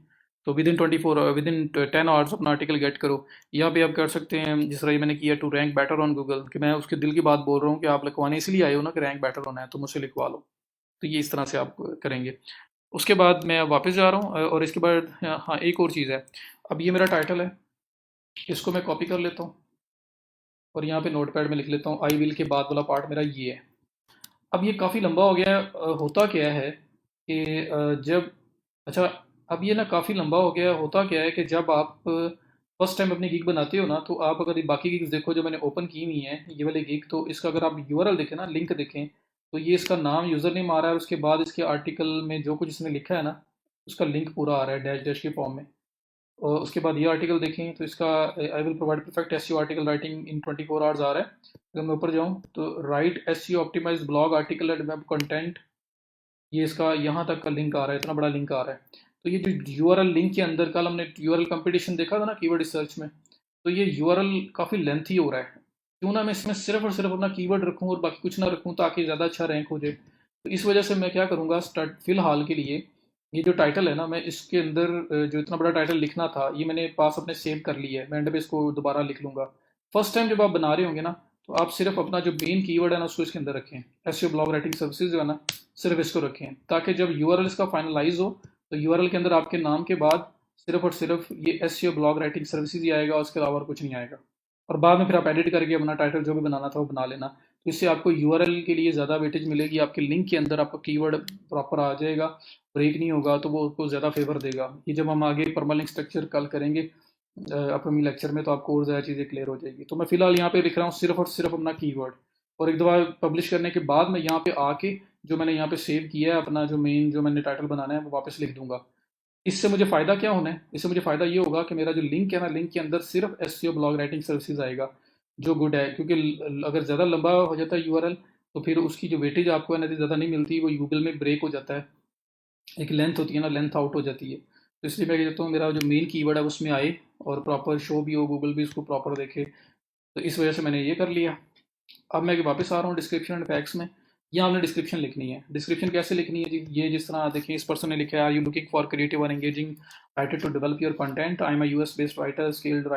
Speaker 2: तो विद इन 10 आवर्स अपना आर्टिकल गेट करो। या भी आप कर सकते हैं जिस तरह ये मैंने किया, to rank better on Google, कि मैं उसके दिल की बात बोल रहा हूँ कि आप लिखवाने इसलिए आए हो ना कि रैंक बेटर होना है, तो मुझसे लिखवा लो। तो ये इस तरह से आप करेंगे। उसके बाद मैं वापस जा रहा हूँ और इसके बाद हाँ एक और चीज़ है। अब ये मेरा टाइटल है, इसको मैं कॉपी कर लेता हूँ और यहाँ पे नोटपैड में लिख लेता हूँ आई विल के बाद वाला पार्ट मेरा ये है। अब ये काफ़ी लंबा हो गया है। होता क्या है कि जब अच्छा अब ये ना काफ़ी लंबा हो गया है। होता क्या है कि जब आप फर्स्ट टाइम अपनी गिग बनाते हो ना, तो आप अगर ये बाकी गिग्स देखो जो मैंने ओपन की हुई है ये वाली गिग, तो इसका अगर आप यूआरएल देखें ना, लिंक देखें, तो ये इसका नाम यूज़र नेम आ रहा है, उसके बाद इसके आर्टिकल में जो कुछ इसने लिखा है ना उसका लिंक पूरा आ रहा है डैश डैश के फॉर्म में। और उसके बाद ये आर्टिकल देखें तो इसका I will provide perfect SEO article writing in 24 hours आ रहा है। अगर मैं ऊपर जाऊँ तो write SEO optimised blog article and web content, ये इसका यहाँ तक का लिंक आ रहा है, इतना बड़ा लिंक आ रहा है। तो ये जो यूआरएल लिंक के अंदर कल हमने यूआरएल कंपटीशन देखा था ना कीवर्ड रिसर्च में, तो ये यूआरएल काफ़ी लेंथी हो रहा है। क्यों ना मैं इसमें सिर्फ और सिर्फ अपना कीवर्ड रखूँ और बाकी कुछ ना रखूँ ताकि ज़्यादा अच्छा रैंक हो जाए। तो इस वजह से मैं क्या करूँगा, स्टार्ट फिलहाल के लिए ये जो टाइटल है ना, मैं इसके अंदर जो इतना बड़ा टाइटल लिखना था ये मैंने पास अपने सेव कर लिया है, मैं एंड पे इसको दोबारा लिख लूँगा। फर्स्ट टाइम जब आप बना रहे होंगे ना, तो आप सिर्फ अपना जो मेन कीवर्ड है ना उसको इसके अंदर रखें। एसईओ ब्लॉग राइटिंग सर्विसेज जो है ना, सिर्फ इसको रखें, ताकि जब यूआरएल इसका फाइनलाइज हो तो यूआरएल के अंदर आपके नाम के बाद सिर्फ और सिर्फ ये एसईओ ब्लॉग राइटिंग सर्विसेज ही आएगा, उसके अलावा और कुछ नहीं आएगा। और बाद में फिर आप एडिट करके अपना टाइटल जो भी बनाना था वो बना लेना। तो इससे आपको यूआरएल के लिए ज़्यादा वेटेज मिलेगी, आपके लिंक के अंदर आपका कीवर्ड प्रॉपर आ जाएगा, ब्रेक नहीं होगा, तो वो उसको ज़्यादा फेवर देगा। ये जब हम आगे परमालिंक स्ट्रक्चर कल करेंगे अपकमिंग लेक्चर में, तो आपको और ज़्यादा चीज़ें क्लियर हो जाएगी। तो मैं फिलहाल यहाँ पे लिख रहा हूँ सिर्फ और सिर्फ अपना कीवर्ड, और एक दफ़ा पब्लिश करने के बाद मैं यहाँ पे आके जो मैंने यहाँ पे सेव किया है अपना जो मेन जो मैंने टाइटल बनाना है वो वापस लिख दूंगा। इससे मुझे फ़ायदा क्या होना है, इससे मुझे फ़ायदा ये होगा कि मेरा जो लिंक है ना, लिंक के अंदर सिर्फ एसईओ ब्लॉग राइटिंग सर्विसेज आएगा, जो गुड है। क्योंकि अगर ज़्यादा लंबा हो जाता है यूआरएल, तो फिर उसकी जो वेटेज आपको है ना ज़्यादा नहीं मिलती, वो गूगल में ब्रेक हो जाता है, एक लेंथ होती है ना, लेंथ आउट हो जाती है। तो इसलिए मैं कहता हूँ मेरा जो मेन कीवर्ड है उसमें आए और प्रॉपर शो भी हो, गूगल भी उसको प्रॉपर देखे। तो इस वजह से मैंने ये कर लिया। अब मैं वापस आ रहा हूँ डिस्क्रिप्शन एंड फैक्ट्स में। यहाँ आपने डिस्क्रिप्शन लिखनी है। डिस्क्रिप्शन कैसे लिखनी है जी, ये जिस तरह देखिए इस पर्सन ने लिखा है, are you looking for creative और engaging writer to develop your content, I am a US based writer skilled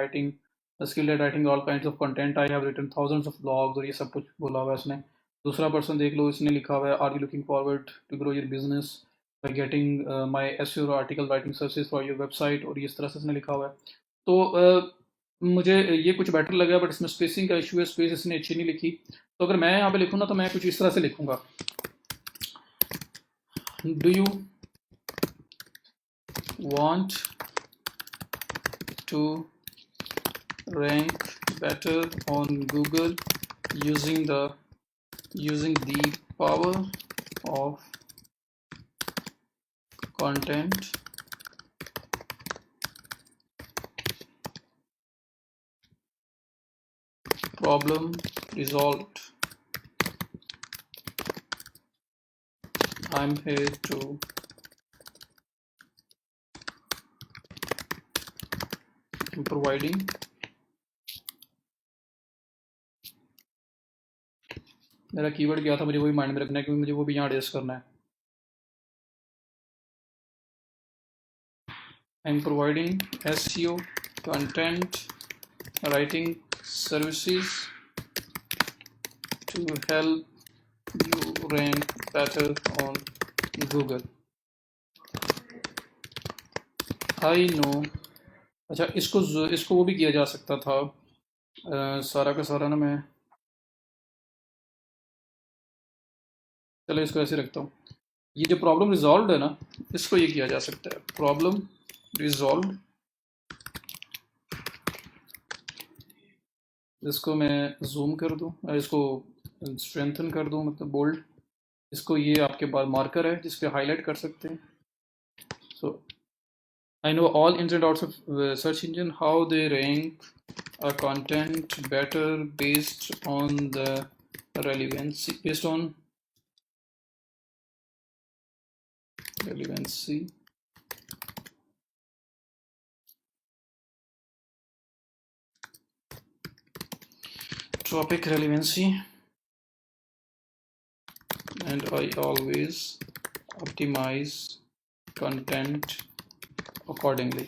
Speaker 2: at writing all kinds of content, I have written thousands of blogs, और ये सब कुछ बोला हुआ है इसने। दूसरा पर्सन देख लो, इसने लिखा हुआ है, are you looking forward to grow your business by getting my SEO article writing services for your website, और ये इस तरह से इसने लिखा हुआ है। तो मुझे ये कुछ बेटर लगा, बट इसमें स्पेसिंग का इशू है, स्पेस इसने अच्छी नहीं लिखी। तो अगर मैं यहाँ पे लिखूँ ना, तो मैं कुछ इस तरह से लिखूँगा, do you want to rank better on Google using the power of content, problem resolved, I'm here to providing मेरा कीवर्ड क्या था, मुझे वही माइंड में रखना है, क्योंकि मुझे वो भी यहाँ एडजस्ट करना है। I'm providing SEO content writing services to help you rank better on Google. I know। अच्छा, इसको वो भी किया जा सकता था। सारा का सारा ना मैं, चलो इसको ऐसे रखता हूँ। ये जो प्रॉब्लम रिजॉल्व है ना, इसको ये किया जा सकता है, प्रॉब्लम रिजॉल्व। इसको मैं जूम कर दूँ, इसको स्ट्रेंथन कर दूँ, मतलब बोल्ड। इसको ये आपके पास मार्कर है जिस पे हाईलाइट कर सकते हैं। सो I know all ins and outs of search engine, how they rank a content better based on the relevancy, based on relevancy, topic relevancy, and I always optimize content accordingly.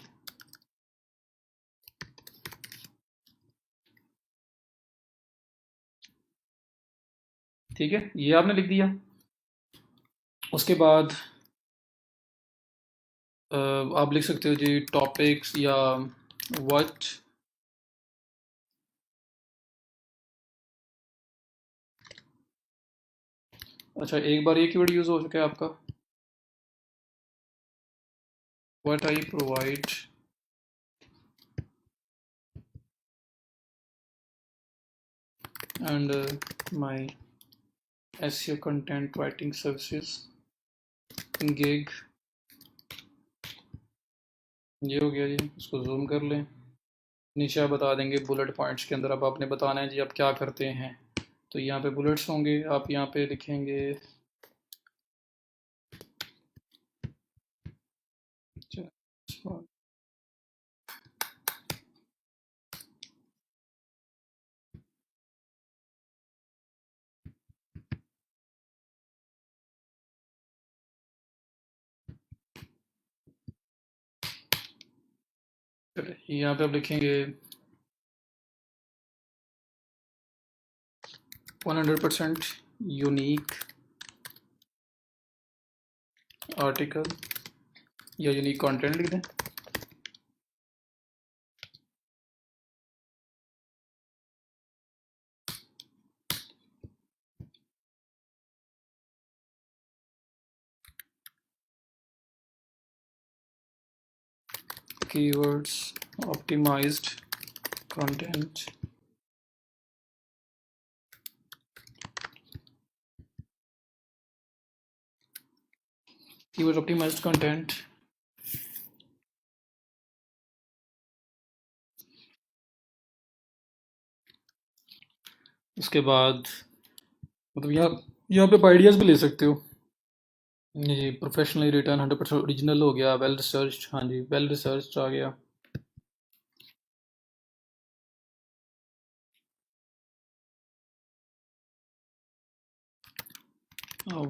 Speaker 2: ठीक है, ये आपने लिख दिया। उसके बाद आप लिख सकते हो जी टॉपिक्स या व्हाट। अच्छा, एक बार ये कीवर्ड यूज़ हो चुका है आपका, what I provide and my SEO content writing services gig. ये हो गया जी, इसको जूम कर लें। नीचे आप बता देंगे बुलेट पॉइंट्स के अंदर अब आपने बताना है जी आप क्या करते हैं। तो यहाँ पे बुलेट्स होंगे, आप यहाँ पे लिखेंगे यहाँ पे आप लिखेंगे 100% यूनिक आर्टिकल या यूनिक कंटेंट लिख दें। Keywords optimised content, keyword optimised content. उसके बाद मतलब यहाँ पे आइडियाज़ भी ले सकते हो जी। प्रोफेशनली रिटर्न 100% ओरिजिनल हो गया, वेल रिसर्च, हाँ जी वेल रिसर्च आ गया।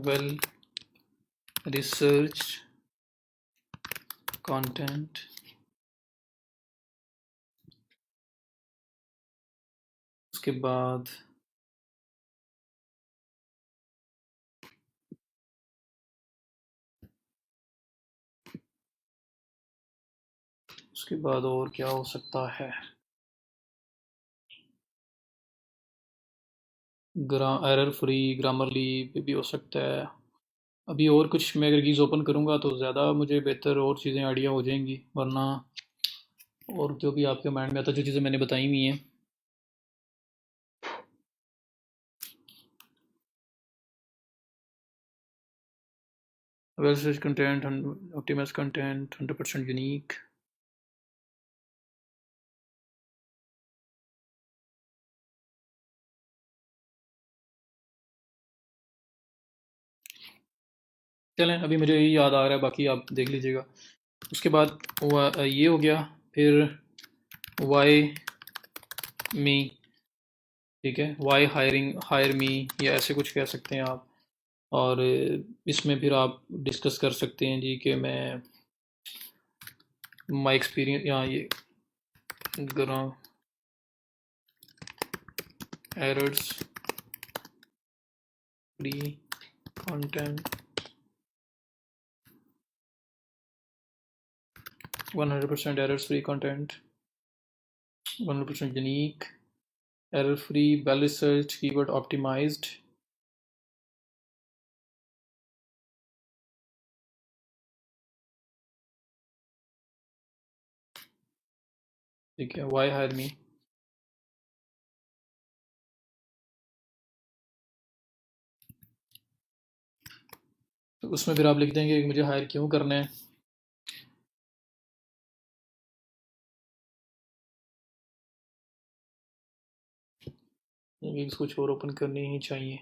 Speaker 2: Well research content. उसके बाद और क्या हो सकता है, एरर फ्री ग्रामरली भी हो सकता है। अभी और कुछ मैं अगर कीज़ ओपन करूँगा तो ज़्यादा मुझे बेहतर और चीज़ें आइडिया हो जाएंगी, वरना और जो भी आपके माइंड में आता है, जो चीज़ें मैंने बताई हुई हैं। Well search content, optimise content, 100% unique. चलें, अभी मुझे यही याद आ रहा है, बाकी आप देख लीजिएगा। उसके बाद ये हो गया, फिर वाई मी, ठीक है, वाई हायर मी या ऐसे कुछ कह सकते हैं आप। और इसमें फिर आप डिस्कस कर सकते हैं जी कि मैं माई एक्सपीरियंस, यहाँ ये grammar errors free content 100% errors free content, 100% unique, error free, well researched, keyword optimized। ठीक है, why hire me। तो उसमें फिर आप लिख देंगे कि मुझे हायर क्यों करना है। लिंक्स कुछ और ओपन करनी ही चाहिए।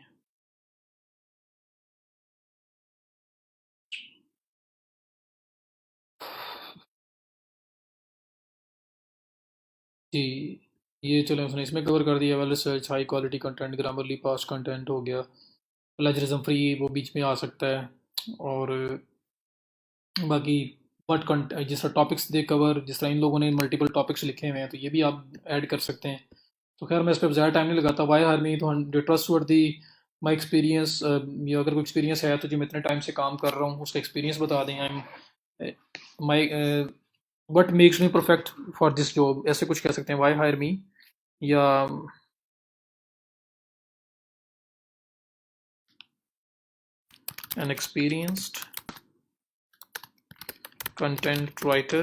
Speaker 2: जी, ये चलो उसने इसमें कवर कर दिया। Well research, high quality content, Grammarly pass content हो गया। प्लेजरिज्म फ्री वो बीच में आ सकता है। और बाकी बट जिस तरह टॉपिक्स दे कवर, जिस तरह इन लोगों ने मल्टीपल टॉपिक्स लिखे हुए हैं, तो ये भी आप ऐड कर सकते हैं। तो खैर मैं इस पर ज़्यादा टाइम नहीं लगाता। वाई आर मी, तो जो trust worth the my experience, या अगर कोई एक्सपीरियंस है तो जो मैं इतने टाइम से काम कर रहा हूँ उसका एक्सपीरियंस बता दें। I am my what makes me perfect for this job, ऐसे कुछ कह सकते हैं, वाई हायर मी, या an experienced content writer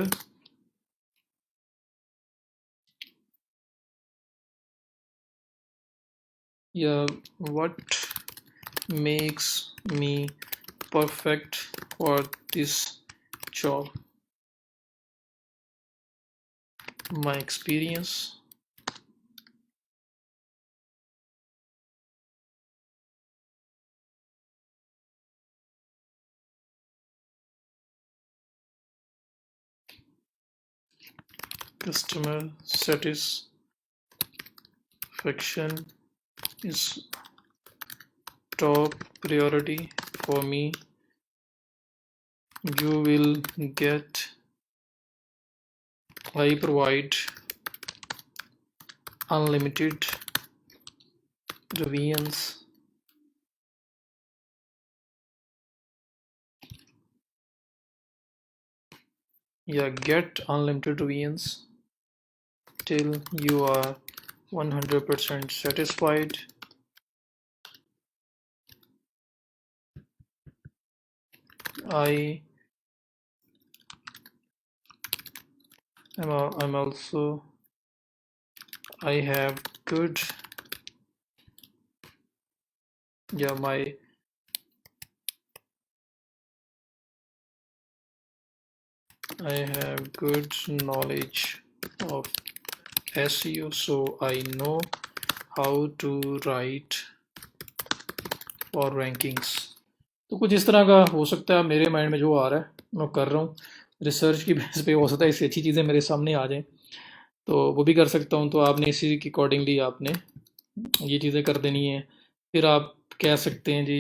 Speaker 2: या what makes me perfect for this job, my experience, customer satisfaction is top priority for me, you will get, I provide unlimited reviews, yeah, get unlimited reviews till you are 100% satisfied. I I'm also, I have good, yeah, I have good knowledge of SEO, so I know how to write for rankings. तो कुछ इस तरह का हो सकता है, मेरे mind में जो आ रहा है मैं कर रहा हूँ, रिसर्च की बेस पे हो सकता है इससे अच्छी चीज़ें मेरे सामने आ जाएं, तो वो भी कर सकता हूँ। तो आपने इसी के अकॉर्डिंगली आपने ये चीज़ें कर देनी है। फिर आप कह सकते हैं जी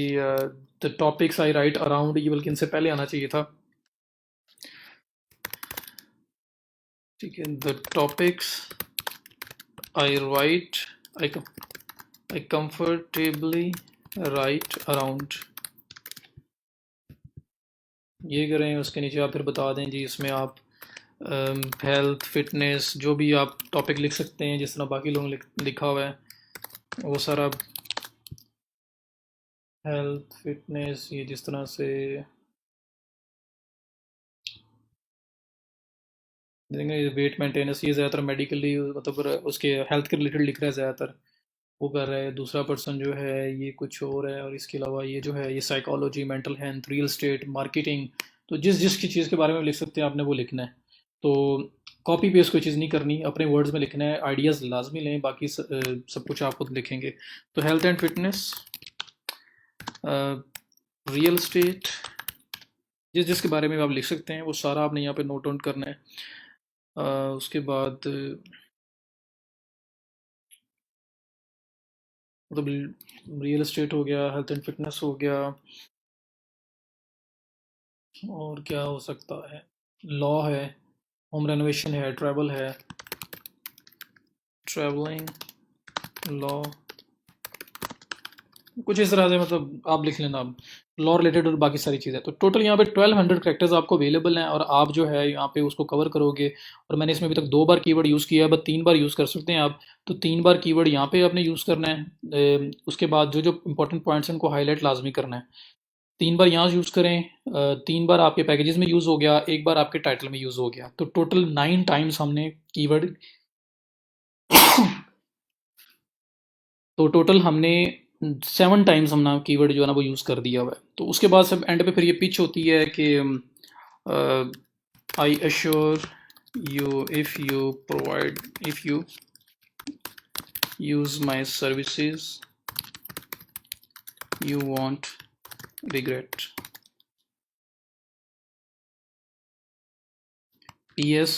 Speaker 2: the topics I write around, ये बल्कि इनसे पहले आना चाहिए था, ठीक है। The topics I write, I comfortably write around, ये करें। उसके नीचे आप फिर बता दें जी इसमें आप हेल्थ फिटनेस जो भी आप टॉपिक लिख सकते हैं, जिस तरह बाकी लोगों ने लिखा हुआ है वो सारा हेल्थ फिटनेस, ये जिस तरह से देंगे वेट मेंटेनेंस, ये ज़्यादातर मेडिकली मतलब उसके हेल्थ के रिलेटेड लिख रहा है ज़्यादातर, वो कर रहा है। दूसरा पर्सन जो है ये कुछ और है, और इसके अलावा ये जो है ये psychology, mental health, real estate, marketing. तो जिस जिस की चीज़ के बारे में लिख सकते हैं आपने वो लिखना है। तो कॉपी पेस्ट कोई चीज़ नहीं करनी, अपने वर्ड्स में लिखना है। आइडियाज़ लाजमी लें, बाकी सब कुछ आप खुद लिखेंगे। तो health and fitness, real estate, जिस जिसके बारे में आप लिख सकते हैं वो सारा आपने यहाँ पे नोट डाउन करना है। उसके बाद मतलब रियल एस्टेट हो गया, हेल्थ एंड फिटनेस हो गया, और क्या हो सकता है, लॉ है, होम रेनोवेशन है, ट्रैवल है, ट्रैवलिंग, लॉ, कुछ इस तरह से मतलब आप लिख लेना अब लॉ रिलेटेड और बाकी सारी चीज़ें। तो टोटल यहाँ पे 1200 करेक्टर्स आपको अवेलेबल हैं, और आप जो है यहाँ पे उसको कवर करोगे। और मैंने इसमें अभी तक 2 बार कीवर्ड यूज़ किया है, बस 3 बार यूज़ कर सकते हैं आप। तो 3 बार कीवर्ड यहाँ पे आपने यूज़ करना है। उसके बाद जो जो इंपॉर्टेंट पॉइंट्स हैं उनको हाईलाइट लाजमी करना है। 3 बार यहाँ यूज़ करें, 3 बार आपके पैकेजेस में यूज़ हो गया, 1 बार आपके टाइटल में यूज़ हो गया। तो टोटल 9 टाइम्स हमने कीवर्ड तो टोटल हमने 7 टाइम्स हमने कीवर्ड जो है ना वो यूज़ कर दिया हुआ है। तो उसके बाद सब एंड पे फिर ये पिच होती है कि I assure you if you use my services you want regret. PS,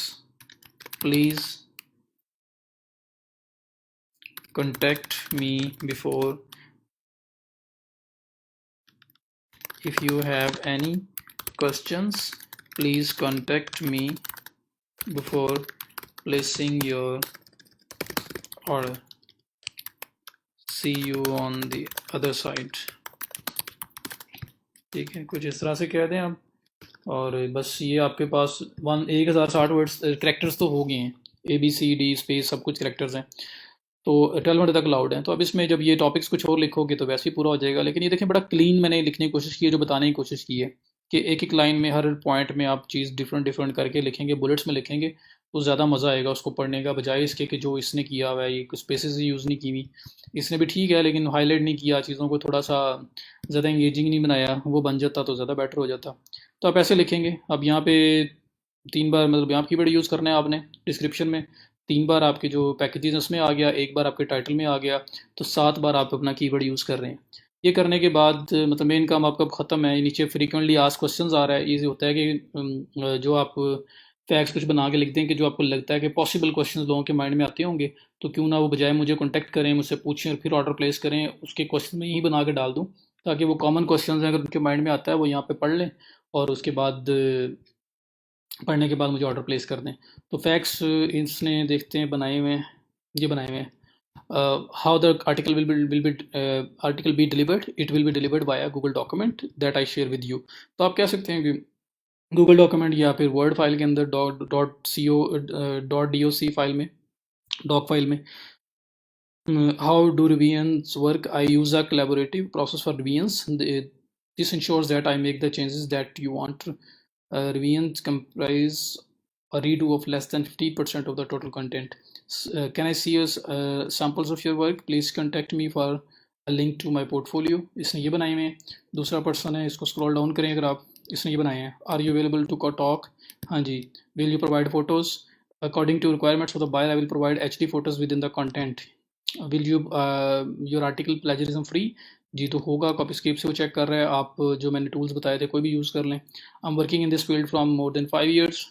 Speaker 2: please contact me before if you have any questions, please contact me before placing your order, see you on the other side। ठीक है, कुछ इस तरह से कह दें आप,
Speaker 1: और बस ये आपके पास 1060 वर्ड्स करेक्टर्स तो हो गए हैं, ABCD स्पेस सब कुछ करेक्टर्स हैं, तो 12 मिनट तक अलाउड है। तो अब इसमें जब ये टॉपिक्स कुछ और लिखोगे तो वैसे ही पूरा हो जाएगा, लेकिन ये देखें बड़ा क्लीन मैंने लिखने की कोशिश की है, जो बताने की कोशिश की है कि एक एक लाइन में हर पॉइंट में आप चीज़ डिफरेंट डिफरेंट करके लिखेंगे, बुलेट्स में लिखेंगे, तो ज़्यादा मज़ा आएगा उसको पढ़ने का, बजाय इसके कि जो इसने किया हुआ है, ये कुछ स्पेसिस यूज़ नहीं की हुई, इसने भी ठीक है लेकिन हाईलाइट नहीं किया चीज़ों को, थोड़ा सा ज़्यादा इंगेजिंग नहीं बनाया, वो बन जाता तो ज़्यादा बेटर हो जाता। तो आप ऐसे लिखेंगे। अब यहाँ पे 3 बार मतलब यहाँ कीवर्ड यूज़ करना है आपने डिस्क्रिप्शन में, 3 बार आपके जो पैकेजेस उसमें आ गया, 1 बार आपके टाइटल में आ गया, तो 7 बार आप अपना कीवर्ड यूज़ कर रहे हैं। ये करने के बाद मतलब मेन काम आपका ख़त्म है। नीचे फ्रीक्वेंटली आस्क्ड क्वेश्चंस आ रहा है, ये होता है कि जो आप फैक्ट्स कुछ बना के लिखते हैं कि जो आपको लगता है कि पॉसिबल क्वेश्चंस लोगों के माइंड में आते होंगे, तो क्यों ना वो बजाय मुझे कॉन्टैक्ट करें, मुझसे पूछें और फिर ऑर्डर प्लेस करें, उसके क्वेश्चन में यही बना के डाल दूँ, ताकि वो कॉमन क्वेश्चंस हैं अगर उनके माइंड में आता है वो यहाँ पे पढ़ लें, और उसके बाद पढ़ने के बाद मुझे ऑर्डर प्लेस कर दें। तो फैक्ट्स इसने देखते हैं बनाए हुए हैं, ये बनाए हुए हैं। How the article article be delivered, it will be delivered by Google document that I share with you. तो आप कह सकते हैं कि गूगल डॉक्यूमेंट या फिर वर्ड फाइल के अंदर .doc फाइल में, डॉक फाइल में। How do revisions work? I use a collaborative process for revisions. This ensures that I make the changes that you want. Revisions comprise a redo of less than 50% of the total content. Can I see samples of your work? Please contact me for a link to my portfolio. इसने ये बनाए हुए हैं। दूसरा person है, इसको scroll down करें अगर आप, इसने ये बनाए हैं। Are you available to talk? हाँ जी। Will you provide photos? According to requirements of the buyer, I will provide HD photos within the content. Will you your article plagiarism free? जी तो होगा, कॉपी स्क्रिप्ट से वो check कर रहा है। आप जो मैंने टूल्स बताए थे कोई भी यूज़ कर लें। I am working in this field from more than 5 years।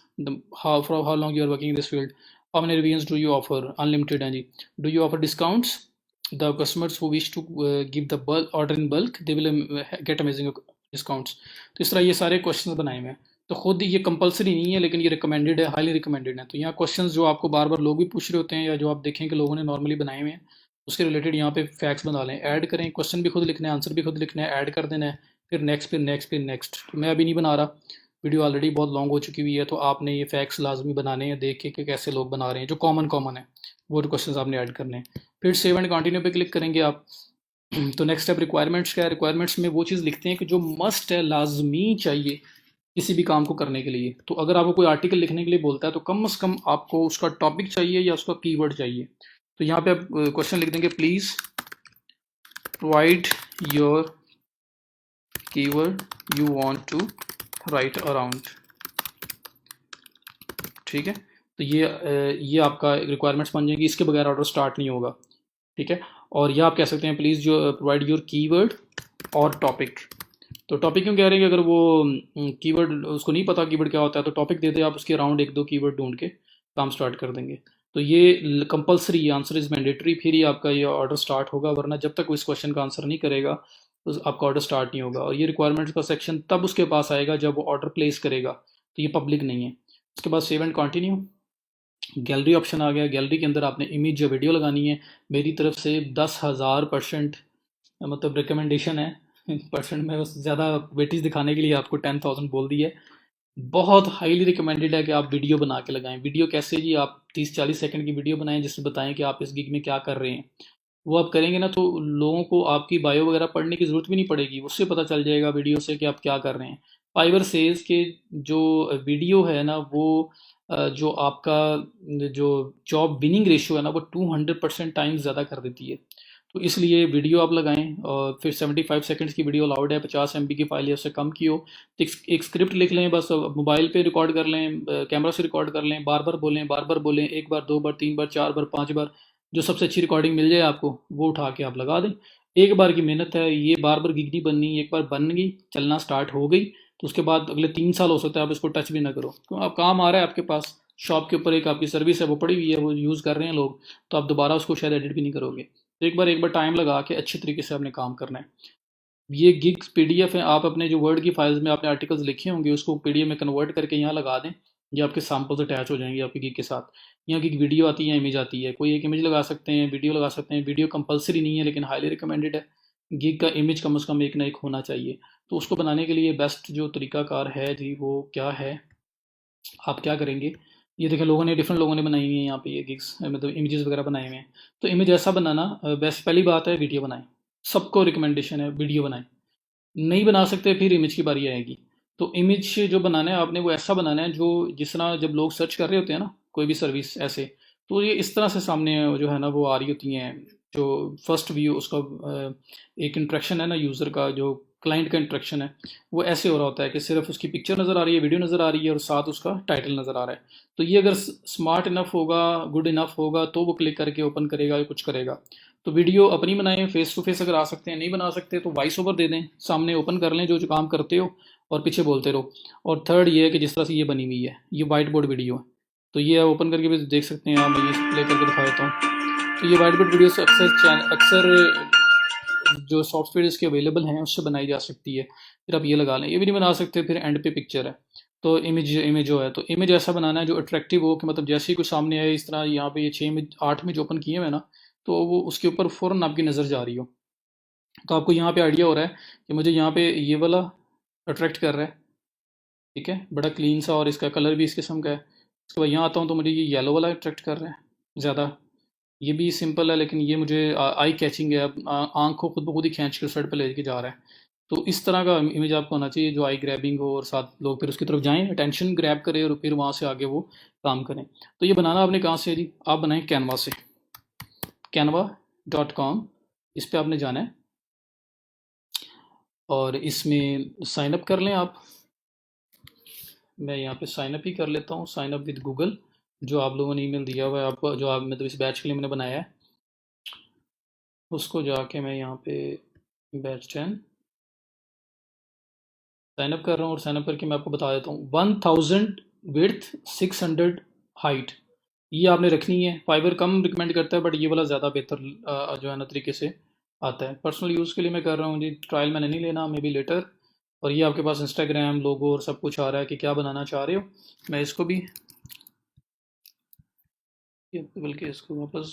Speaker 1: How long you are working in this field? How many reviews do you offer? Unlimited हैं जी। Do you offer discounts? The customers who wish to give the bulk order in bulk they will get amazing discounts. तो इस तरह ये सारे question बनाए हुए हैं। तो खुद ये कंपलसरी नहीं है, लेकिन ये रिकमेंडेड है, हाईली रिकमेंडेड है। तो यहाँ क्वेश्चंस जो आपको बार बार लोग भी पूछ रहे होते हैं, या जो आप देखें कि लोगों ने नॉर्मली बनाए हुए हैं, उसके रिलेटेड यहाँ पे फैक्ट्स बना लें, ऐड करें, क्वेश्चन भी खुद लिखना है, आंसर भी खुद लिखना है, ऐड कर देना है, फिर नेक्स्ट, फिर नेक्स्ट, फिर नेक्स्ट। तो मैं अभी नहीं बना रहा, वीडियो ऑलरेडी बहुत लॉन्ग हो चुकी हुई है, तो आपने ये फैक्ट्स लाजमी बनाने हैं, देख के कि कैसे लोग बना रहे हैं, जो कॉमन कॉमन है वो क्वेश्चन आपने ऐड करने हैं। फिर सेव एंड कंटिन्यू पे क्लिक करेंगे आप। तो नेक्स्ट स्टेप रिक्वायरमेंट्स क्या है? रिक्वायरमेंट्स में वो चीज़ लिखते हैं कि जो मस्ट है, लाजमी चाहिए किसी भी काम को करने के लिए। तो अगर आपको कोई आर्टिकल लिखने के लिए बोलता है, तो कम से कम आपको उसका टॉपिक चाहिए या उसका कीवर्ड चाहिए। तो यहाँ पे आप क्वेश्चन लिख देंगे, please provide your keyword you want to write around. ठीक है, तो ये आपका रिक्वायरमेंट्स बन जाएगी, इसके बगैर ऑर्डर स्टार्ट नहीं होगा। ठीक है, और यह आप कह सकते हैं, प्लीज़ जो प्रोवाइड योर कीवर्ड और टॉपिक। तो टॉपिक क्यों कह रहे हैं कि अगर वो कीवर्ड उसको नहीं पता कीवर्ड क्या होता है, तो टॉपिक दे दे आप, उसके अराउंड 1-2 कीवर्ड ढूंढ के काम स्टार्ट कर देंगे। तो ये कंपलसरी आंसर इज़ मैंडेटरी, फिर ही आपका ये ऑर्डर स्टार्ट होगा, वरना जब तक वो इस क्वेश्चन का आंसर नहीं करेगा तो आपका ऑर्डर स्टार्ट नहीं होगा। और ये रिक्वायरमेंट्स का सेक्शन तब उसके पास आएगा जब वो ऑर्डर प्लेस करेगा, तो ये पब्लिक नहीं है। उसके बाद save and continue. Gallery option आ गया। गैलरी के अंदर आपने इमेज या वीडियो लगानी है। मेरी तरफ से 10,000% मतलब रिकमेंडेशन है। परसेंट में बस ज़्यादा वेटेज दिखाने के लिए आपको 10,000 बोल दी है। बहुत हाईली रिकमेंडेड है कि आप वीडियो बना के लगाएं। वीडियो कैसे जी? आप 30-40 सेकंड की वीडियो बनाएं जिसमें बताएं कि आप इस गिग में क्या कर रहे हैं। वो आप करेंगे ना, तो लोगों को आपकी बायो वगैरह पढ़ने की ज़रूरत भी नहीं पड़ेगी, उससे पता चल जाएगा वीडियो से कि आप क्या कर रहे हैं। फाइवर सेज के जो वीडियो है ना, वो जो आपका जो जॉब विनिंग रेशियो है ना, वो 200% टाइम्स ज़्यादा कर देती है। तो इसलिए वीडियो आप लगाएं, और फिर 75 सेकंड्स की वीडियो अलाउड है, 50 MB की फाइल है, उससे कम की हो तो एक स्क्रिप्ट लिख लें, बस मोबाइल पे रिकॉर्ड कर लें, कैमरा से रिकॉर्ड कर लें, बार बार बोलें, 1 बार 2 बार 3 बार 4 बार 5 बार, जो सबसे अच्छी रिकॉर्डिंग मिल जाए आपको वो उठा के आप लगा दें। एक बार की मेहनत है, ये बार बार गिग नहीं बननी। एक बार बन गई, चलना स्टार्ट हो गई, तो उसके बाद अगले 3 साल हो सकता है आप इसको टच भी ना करो, क्यों? आप काम आ रहा है आपके पास, शॉप के ऊपर एक आपकी सर्विस है वो पड़ी हुई है, वो यूज़ कर रहे हैं लोग, तो आप दोबारा उसको शायद एडिट भी नहीं करोगे। तो एक बार टाइम लगा के अच्छे तरीके से आपने काम करना है। ये गिग्स पीडीएफ है, आप अपने जो वर्ड की फाइल्स में आपने आर्टिकल्स लिखे होंगे उसको पीडीएफ में कन्वर्ट करके यहाँ लगा दें। ये आपके सैम्पल्स अटैच हो जाएंगे आपकी गिग के साथ। यहाँ की वीडियो आती है, इमेज आती है, कोई एक इमेज लगा सकते हैं, वीडियो लगा सकते हैं। वीडियो कंपलसरी नहीं है लेकिन हाईली रिकमेंडेड है।
Speaker 2: गिग का इमेज कम से कम एक ना एक होना चाहिए। तो उसको बनाने के लिए बेस्ट जो तरीकाकार है जी वो क्या है, आप क्या करेंगे, ये देखें लोगों ने, डिफरेंट लोगों ने बनाई हुई है यहाँ पे ये गिग्स, मतलब इमेजेस वगैरह बनाए हुए हैं। तो इमेज ऐसा बनाना, बेस्ट पहली बात है वीडियो बनाएं, सबको रिकमेंडेशन है वीडियो बनाएं। नहीं बना सकते फिर इमेज की बारी आएगी। तो इमेज जो बनाना है आपने वो ऐसा बनाना है जो, जिस तरह जब लोग सर्च कर रहे होते हैं ना कोई भी सर्विस ऐसे, तो ये इस तरह से सामने जो है ना वो आ रही होती हैं। जो फर्स्ट व्यू उसका एक इंट्रैक्शन है ना यूज़र का, जो क्लाइंट का इंट्रैक्शन है, वो ऐसे हो रहा होता है कि सिर्फ उसकी पिक्चर नज़र आ रही है, वीडियो नज़र आ रही है और साथ उसका टाइटल नज़र आ रहा है। तो ये अगर स्मार्ट इनफ होगा, गुड इनफ होगा, तो वो क्लिक करके ओपन करेगा या कुछ करेगा। तो वीडियो अपनी बनाएं, फेस टू फेस अगर आ सकते हैं, नहीं बना सकते तो वॉइस ओवर दे दें, सामने ओपन कर लें जो जो काम करते हो और पीछे बोलते रहो। और थर्ड ये है कि जिस तरह से ये बनी हुई है, ये वाइट बोर्ड वीडियो है, तो ये ओपन करके भी देख सकते हैं आप, मैं ये प्ले करके दिखा देता हूँ। तो ये वाइट बोर्ड वीडियो से अक्सर जो सॉफ्टवेयर इसके अवेलेबल हैं उससे बनाई जा सकती है। फिर आप ये लगा लें, ये भी नहीं बना सकते, फिर एंड पे पिक्चर है। तो इमेज जो है, तो इमेज ऐसा बनाना है जो अट्रैक्टिव हो, कि मतलब जैसे ही कुछ सामने आए, इस तरह यहाँ पे ये 6 इमेज 8 इमेज ओपन किए हुए हैं ना, तो वो उसके ऊपर फ़ौरन आपकी नज़र जा रही हो। तो आपको यहाँ पे आइडिया हो रहा है कि मुझे यहाँ पे ये वाला अट्रैक्ट कर रहा है, ठीक है, बड़ा क्लीन सा, और इसका कलर भी इस किस्म का है। उसके बाद यहाँ आता हूँ तो मुझे ये येलो वाला अट्रैक्ट कर रहा है ज़्यादा। ये भी सिंपल है लेकिन ये मुझे आई कैचिंग है, अब आँख को खुद ब खुद ही खींच के उस साइड पे लेके जा रहा है। तो इस तरह का इमेज आपको होना चाहिए जो आई ग्रैबिंग हो, और साथ लोग फिर उसकी तरफ जाएं, अटेंशन ग्रैब करें और फिर वहाँ से आगे वो काम करें। तो ये बनाना आपने कहाँ से है जी, आप बनाएं कैनवा से, canva.com, इस पर आपने जाना है और इसमें साइन अप कर लें आप। मैं यहाँ पे साइन अप ही कर लेता हूँ, साइन अप विद गूगल, जो आप लोगों ने ईमेल दिया हुआ है आपको, जो आप मतलब इस बैच के लिए मैंने बनाया है, उसको जाके मैं यहाँ पे बैच 10 साइन अप कर रहा हूँ। और साइन अप करके मैं आपको बता देता हूँ, 1000 विड्थ, 600 हाइट, ये आपने रखनी है। फाइबर कम रिकमेंड करता है बट ये वाला ज़्यादा बेहतर जो है ना तरीके से आता है। पर्सनल यूज़ के लिए मैं कर रहा हूँ जी, ट्रायल मैंने नहीं लेना, मे बी लेटर। और ये आपके पास इंस्टाग्राम लोगो और सब कुछ आ रहा है कि क्या बनाना चाह रहे हो। मैं इसको भी, बल्कि इसको वापस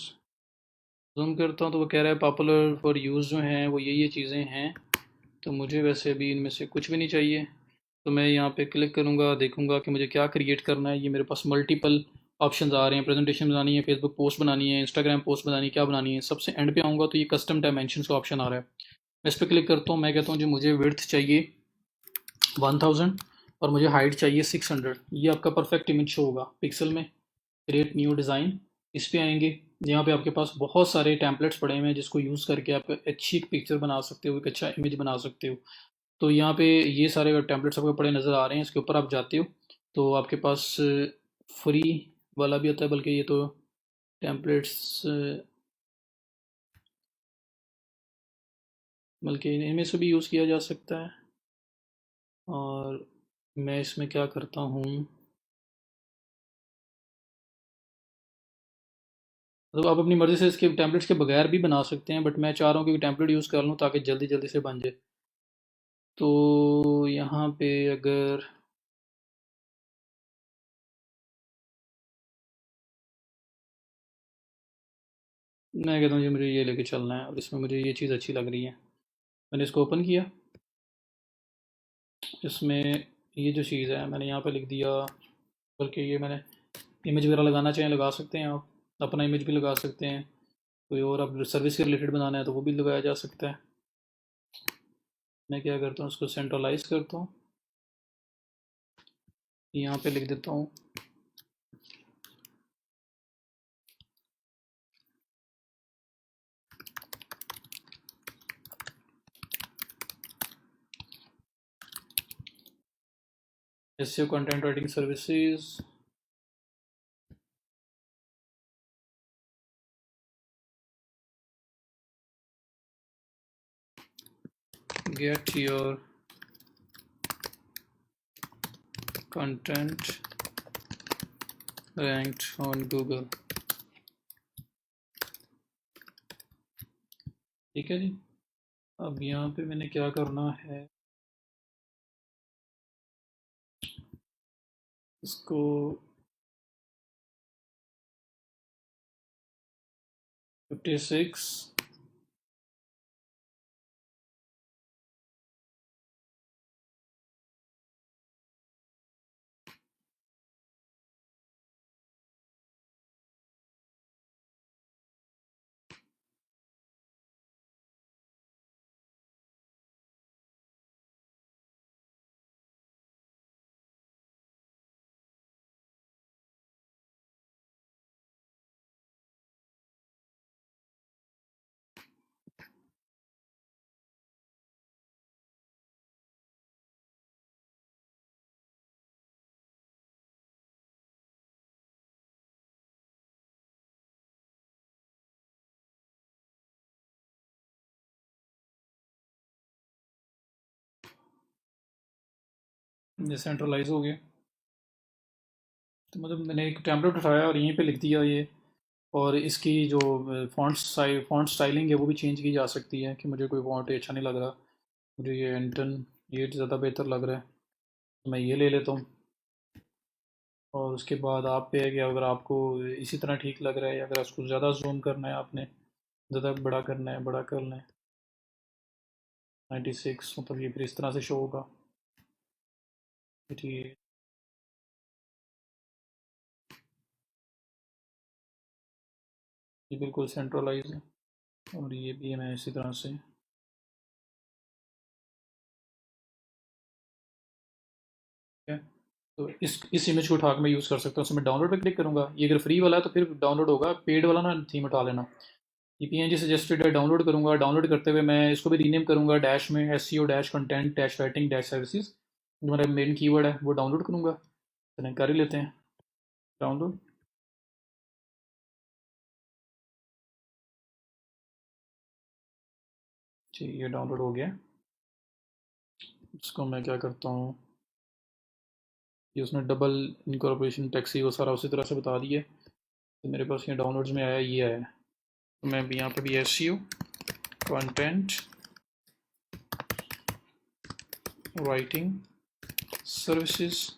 Speaker 2: जूम करता हूँ तो वो कह रहा है पॉपुलर फॉर यूज़ जो हैं वो ये चीज़ें हैं। तो मुझे वैसे अभी इनमें से कुछ भी नहीं चाहिए। तो मैं यहाँ पे क्लिक करूँगा, देखूँगा कि मुझे क्या क्रिएट करना है। ये मेरे पास मल्टीपल ऑप्शंस आ रहे हैं, प्रेजेंटेशन बनानी है, फेसबुक पोस्ट बनानी है, इंस्टाग्राम पोस्ट बनानी है, क्या बनानी है। सबसे एंड पे आऊँगा तो ये कस्टम डायमेंशंस का ऑप्शन आ रहा है, मैं इस पर क्लिक करता हूँ। मैं कहता हूँ जी मुझे विड्थ चाहिए 1000 और मुझे हाइट चाहिए 600। ये आपका परफेक्ट इमेज शो होगा पिक्सल में। क्रिएट न्यू डिज़ाइन, इस पे आएंगे। यहाँ पे आपके पास बहुत सारे टैंपलेट्स पड़े हुए हैं जिसको यूज़ करके आप अच्छी एक पिक्चर बना सकते हो, एक अच्छा इमेज बना सकते हो। तो यहाँ पे ये सारे टैंपलेट्स आपको पड़े नज़र आ रहे हैं, इसके ऊपर आप जाते हो तो आपके पास फ्री वाला भी होता है, बल्कि ये तो टैंपलेट्स, बल्कि इनमें से भी यूज़ किया जा सकता है। और मैं इसमें क्या करता हूँ, तो आप अपनी मर्ज़ी से इसके टैंपलेट्स के बगैर भी बना सकते हैं, बट मैं चाह रहा हूँ कि टैंपलेट यूज़ कर लूँ ताकि जल्दी जल्दी से बन जाए। तो यहाँ पे अगर मैं कहता हूँ जी मुझे ये लेके चलना है और इसमें मुझे ये चीज़ अच्छी लग रही है, मैंने इसको ओपन किया। इसमें ये जो चीज़ है मैंने यहाँ पे लिख दिया, बल्कि ये मैंने इमेज वगैरह लगाना चाहें लगा सकते हैं आप, अपना इमेज भी लगा सकते हैं। कोई और आप सर्विस के रिलेटेड बनाना है तो वो भी लगाया जा सकता है। मैं क्या करता हूँ उसको सेंट्रलाइज करता हूँ, यहाँ पे लिख देता हूँ SEO content writing services. Get your content ranked on Google, ठीक है जी। अब यहाँ पे मैंने क्या करना है, इसको 56 ये सेंट्रलाइज हो गया। तो मतलब मैंने एक टेम्पलेट उठाया और यहीं पे लिख दिया ये। और इसकी जो फॉन्ट स्टाइलिंग है वो भी चेंज की जा सकती है कि मुझे कोई फॉन्ट अच्छा नहीं लग रहा, मुझे ये एंटन ये ज़्यादा बेहतर लग रहा है, तो मैं ये ले लेता हूँ। और उसके बाद आप पे है कि अगर आपको इसी तरह ठीक लग रहा है या अगर उसको ज़्यादा जूम करना है, आपने ज़्यादा बड़ा करना है, बड़ा करना है 96, मतलब ये फिर इस तरह से शो होगा। फिर ये बिल्कुल सेंट्रलाइज है। और ये भी है, मैं इसी तरह से है। तो इस इमेज को उठा के मैं यूज़ कर सकता हूँ। उसमें डाउनलोड पे क्लिक करूँगा, ये अगर फ्री वाला है तो फिर डाउनलोड होगा, पेड वाला ना थीम उठा लेना। ये पीएनजी सजेस्टेड है, डाउनलोड करूँगा। डाउनलोड करते हुए मैं इसको भी रीनेम करूँगा, डैश में SEO dash content dash writing dash services, जो मेरा मेन कीवर्ड है वो डाउनलोड करूँगा। चलें कर ही लेते हैं डाउनलोड। जी ये डाउनलोड हो गया। इसको मैं क्या करता हूँ, ये उसने डबल इनकॉर्पोरेशन टैक्सी वो सारा उसी तरह से बता दिया। तो मेरे पास ये डाउनलोड्स में आया, ये आया। तो मैं भी यहाँ पे भी एसईओ कंटेंट राइटिंग सर्विसेज,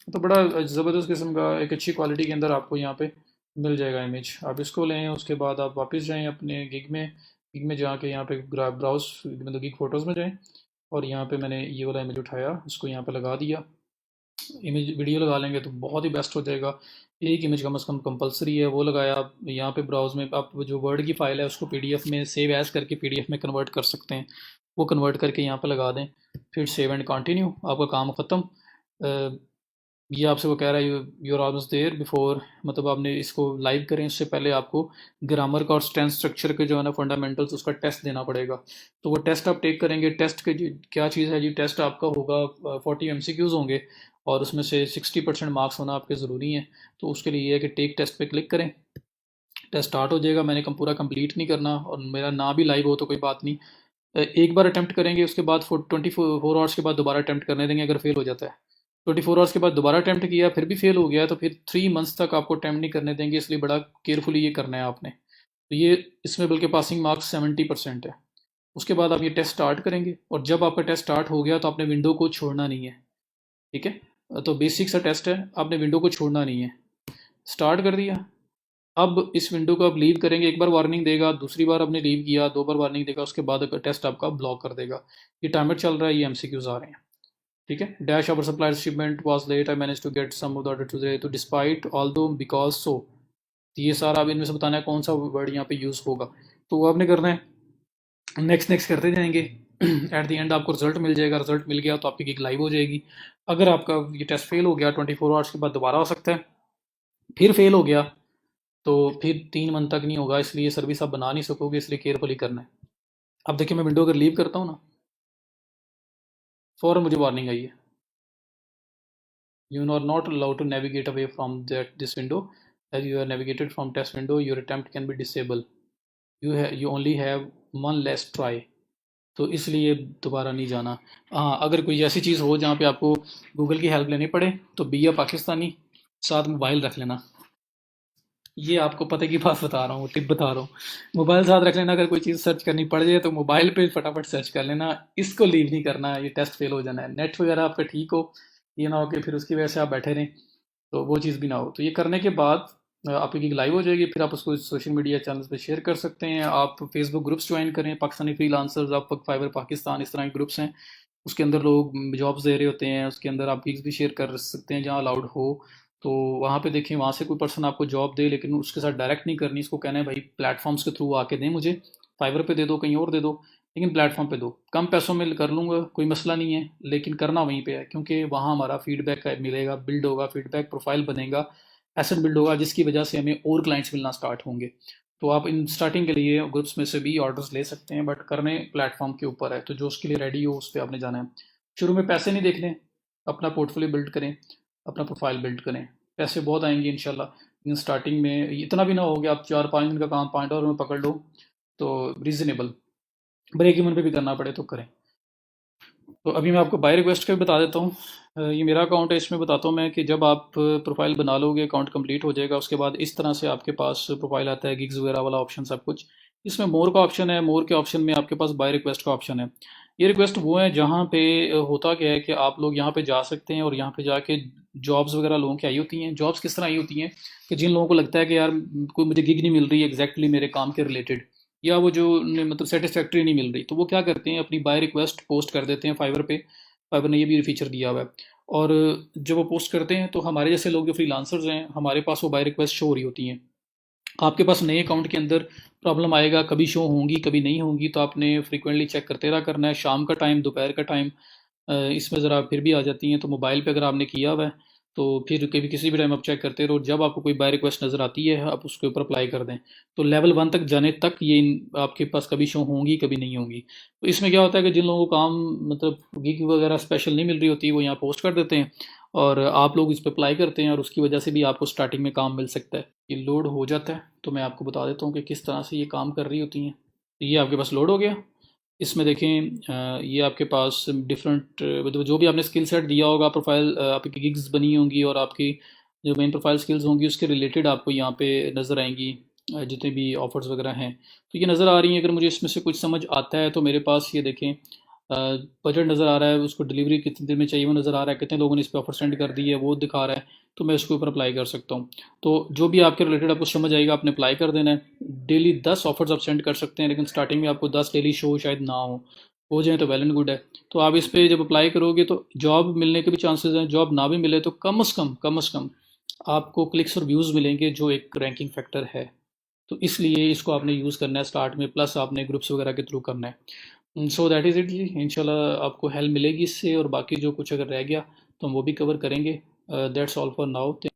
Speaker 2: तो बड़ा ज़बरदस्त किस्म का एक अच्छी क्वालिटी के अंदर आपको यहाँ पे मिल जाएगा इमेज। आप इसको लें, उसके बाद आप वापस जाएं अपने गिग में जाके यहाँ पे ब्राउज मतलब गिग फोटोज़ में जाएं। और यहाँ पे मैंने ये वाला इमेज उठाया, इसको यहाँ पे लगा दिया। इमेज वीडियो लगा लेंगे तो बहुत ही बेस्ट हो जाएगा। एक इमेज कम से कम कंपलसरी है, वो लगाया। आप यहाँ पे ब्राउज में आप जो वर्ड की फ़ाइल है उसको पीडीएफ में सेव एज़ करके पीडीएफ में कन्वर्ट कर सकते हैं, वो कन्वर्ट करके यहाँ पे लगा दें। फिर सेव एंड कंटिन्यू, आपका काम ख़त्म। ये आपसे वो कह रहा है यूर ऑलमोस्ट देयर बिफोर, मतलब आपने इसको लाइव करें उससे पहले आपको ग्रामर का और टेंस स्ट्रक्चर के जो है ना फंडामेंटल्स, उसका टेस्ट देना पड़ेगा। तो वो टेस्ट आप टेक करेंगे। टेस्ट के क्या चीज़ है जी, टेस्ट आपका होगा 40 MCQs होंगे और उसमें से 60% मार्क्स होना आपके ज़रूरी हैं। तो उसके लिए ये है कि टेक टेस्ट पे क्लिक करें, टेस्ट स्टार्ट हो जाएगा। मैंने पूरा कंप्लीट नहीं करना, और मेरा ना भी लाइव हो तो कोई बात नहीं। एक बार अटैम्प्ट करेंगे, उसके बाद 24 आवर्स के बाद दोबारा अटैम्प्ट करने देंगे। अगर फेल हो जाता है 24 आवर्स के बाद दोबारा अटैम्प्ट किया फिर भी फेल हो गया, तो फिर 3 मंथ्स तक आपको अटैम्प्ट नहीं करने देंगे। इसलिए बड़ा केयरफुली ये करना है आपने। तो ये इसमें बल्कि पासिंग मार्क्स 70% है। उसके बाद आप ये टेस्ट स्टार्ट करेंगे, और जब आपका टेस्ट स्टार्ट हो गया तो आपने विंडो को छोड़ना नहीं है। ठीक है, तो बेसिक सा टेस्ट है, आपने विंडो को छोड़ना नहीं है। स्टार्ट कर दिया, अब इस विंडो को आप लीव करेंगे। एक बार वार्निंग देगा, दूसरी बार आपने लीव किया, 2 बार वार्निंग देगा, उसके बाद टेस्ट आपका ब्लॉक कर देगा। ये टाइमर चल रहा है, ये एमसीक्यूज आ रहे हैं। ठीक है, dash our supplier shipment was late, I manage to get some of the order today, तो despite all though because so. तो ये सारा अब इनमें से बताना है कौन सा वर्ड यहाँ पे यूज़ होगा। तो वो आपने करना है, नेक्स्ट नेक्स्ट करते जाएंगे। एट द एंड आपको रिजल्ट मिल जाएगा। रिजल्ट मिल गया तो आपकी गिग लाइव हो जाएगी। अगर आपका ये टेस्ट फेल हो गया 24 आवर्स के बाद दोबारा हो सकता है। फिर फेल हो गया तो फिर 3 मंथ तक नहीं होगा, इसलिए सर्विस आप बना नहीं सकोगे, इसलिए केयरफुली करना है। अब देखिए मैं विंडो अगर लीव करता हूँ ना, फ़ौरन मुझे वार्निंग आई है, you are not allowed to navigate away from that this window, as you are navigated from test window your attempt can be disable, you only have one less try. तो इसलिए दोबारा नहीं जाना। हाँ, अगर कोई ऐसी चीज़ हो जहाँ पे आपको गूगल की हेल्प लेनी पड़े तो बिया पाकिस्तानी साथ मोबाइल रख लेना। ये आपको पता की बात बता रहा हूँ, टिप बता रहा हूँ। मोबाइल साथ रख लेना, अगर कोई चीज़ सर्च करनी पड़ जाए तो मोबाइल पे फटाफट सर्च कर लेना। इसको लीव नहीं करना है, ये टेस्ट फेल हो जाना है। नेट वगैरह आपका ठीक हो, ये ना हो कि फिर उसकी वजह से आप बैठे रहें, तो वो चीज़ भी ना हो। तो ये करने के बाद आपकी गिग लाइव हो जाएगी। फिर आप उसको सोशल मीडिया चैनल्स पे शेयर कर सकते हैं। आप फेसबुक ग्रुप्स ज्वाइन करें, पाकिस्तानी फ्रीलांसर्स, आप फाइवर पाकिस्तान, इस तरह के ग्रुप्स हैं। उसके अंदर लोग जॉब्स दे रहे होते हैं, उसके अंदर आप गिग्स भी शेयर कर सकते हैं जहाँ अलाउड हो। तो वहाँ पे देखें, वहाँ से कोई पर्सन आपको जॉब दे, लेकिन उसके साथ डायरेक्ट नहीं करनी। इसको कहना है भाई प्लेटफॉर्म्स के थ्रू आके दें मुझे, फाइवर पे दे दो, कहीं और दे दो, लेकिन प्लेटफॉर्म पे दो। कम पैसों में कर लूँगा, कोई मसला नहीं है, लेकिन करना वहीं पे है, क्योंकि वहाँ हमारा फीडबैक मिलेगा, बिल्ड होगा, फीडबैक प्रोफाइल बनेगा, एसेट बिल्ड होगा, जिसकी वजह से हमें और क्लाइंट्स मिलना स्टार्ट होंगे। तो आप इन स्टार्टिंग के लिए ग्रुप्स में से भी ऑर्डर्स ले सकते हैं, बट करने प्लेटफॉर्म के ऊपर है। तो जो उसके लिए रेडी हो उस पर आपने जाना है। शुरू में पैसे नहीं देखने, अपना पोर्टफोलियो बिल्ड करें, अपना प्रोफाइल बिल्ड करें। पैसे बहुत आएंगे इंशाल्लाह, लेकिन स्टार्टिंग में इतना भी ना हो गया आप 4-5 दिन का काम 5 डॉलर में पकड़ लो, तो रीज़नेबल। ब्रेक इवन पे भी करना पड़े तो करें। तो अभी मैं आपको बाय रिक्वेस्ट का भी बता देता हूँ। ये मेरा अकाउंट है। इसमें बताता हूँ मैं कि जब आप प्रोफाइल बना लोगे, अकाउंट कंप्लीट हो जाएगा, उसके बाद इस तरह से आपके पास प्रोफाइल आता है, गिग्स वगैरह वाला ऑप्शन सब कुछ। इसमें मोर का ऑप्शन है। मोर के ऑप्शन में आपके पास बाय रिक्वेस्ट का ऑप्शन है। ये रिक्वेस्ट वो है जहाँ पे होता क्या है कि आप लोग यहाँ पे जा सकते हैं और यहाँ पे जाके जॉब्स वगैरह लोगों की आई होती हैं। जॉब्स किस तरह आई होती हैं कि जिन लोगों को लगता है कि यार कोई मुझे गिग नहीं मिल रही एग्जैक्टली मेरे काम के रिलेटेड, या वो जो मतलब सेटिस्फैक्ट्री नहीं मिल रही, तो वो क्या करते हैं, अपनी बाय रिक्वेस्ट पोस्ट कर देते हैं फाइवर पे। फाइवर ने ये भी फीचर दिया हुआ है। और जब वो पोस्ट करते हैं तो हमारे जैसे लोग जो फ्रीलांसर्स हैं, हमारे पास वो बाय रिक्वेस्ट शो हो रही होती हैं। आपके पास नए अकाउंट के अंदर प्रॉब्लम आएगा, कभी शो होंगी कभी नहीं होंगी, तो आपने फ्रीक्वेंटली चेक करते रहा करना है। शाम का टाइम, दोपहर का टाइम, इसमें ज़रा फिर भी आ जाती हैं। तो मोबाइल पे अगर आपने किया हुआ है तो फिर कभी किसी भी टाइम आप चेक करते रहो। जब आपको कोई बाय रिक्वेस्ट नज़र आती है आप उसके ऊपर अप्लाई कर दें। तो लेवल 1 तक जाने तक ये आपके पास कभी शो होंगी कभी नहीं होंगी। तो इसमें क्या होता है कि जिन लोगों को काम मतलब गिग वगैरह स्पेशल नहीं मिल रही होती, वो यहाँ पोस्ट कर देते हैं और आप लोग इस पर अप्लाई करते हैं, और उसकी वजह से भी आपको स्टार्टिंग में काम मिल सकता है। ये लोड हो जाता है तो मैं आपको बता देता हूँ कि किस तरह से ये काम कर रही होती हैं। तो ये आपके पास लोड हो गया। इसमें देखें ये आपके पास डिफरेंट मतलब जो भी आपने स्किल सेट दिया होगा, प्रोफाइल आपकी गिग्स बनी होंगी और आपकी जो मेन प्रोफाइल स्किल्स होंगी उसके रिलेटेड आपको यहाँ पे नज़र आएंगी। जितने भी ऑफर्स वगैरह हैं तो ये नज़र आ रही हैं। अगर मुझे इसमें से कुछ समझ आता है तो मेरे पास ये देखें बजट नज़र आ रहा है, उसको डिलीवरी कितने दिन में चाहिए वो नज़र आ रहा है, कितने लोगों ने इस पर ऑफर सेंड कर दी है वो दिखा रहा है। तो मैं उसके ऊपर अप्लाई कर सकता हूँ। तो जो भी आपके रिलेटेड आपको समझ आएगा आपने अप्लाई कर देना है। डेली 10 ऑफर्स आप सेंड कर सकते हैं, लेकिन स्टार्टिंग में आपको 10 डेली शो शायद ना हो जाए तो वेल एंड गुड है। तो आप इस पर जब अप्लाई करोगे तो जॉब मिलने के भी चांसेस हैं। जॉब ना भी मिले तो कम से कम आपको क्लिक्स और व्यूज़ मिलेंगे, जो एक रैंकिंग फैक्टर है। तो इसलिए इसको आपने यूज़ करना है स्टार्ट में, प्लस आपने ग्रुप्स वगैरह के थ्रू करना है। सो दैट इज़ इट जी। इंशाल्लाह आपको हेल्प मिलेगी इससे, और बाकी जो कुछ अगर रह गया तो हम वो भी कवर करेंगे। That's all for now.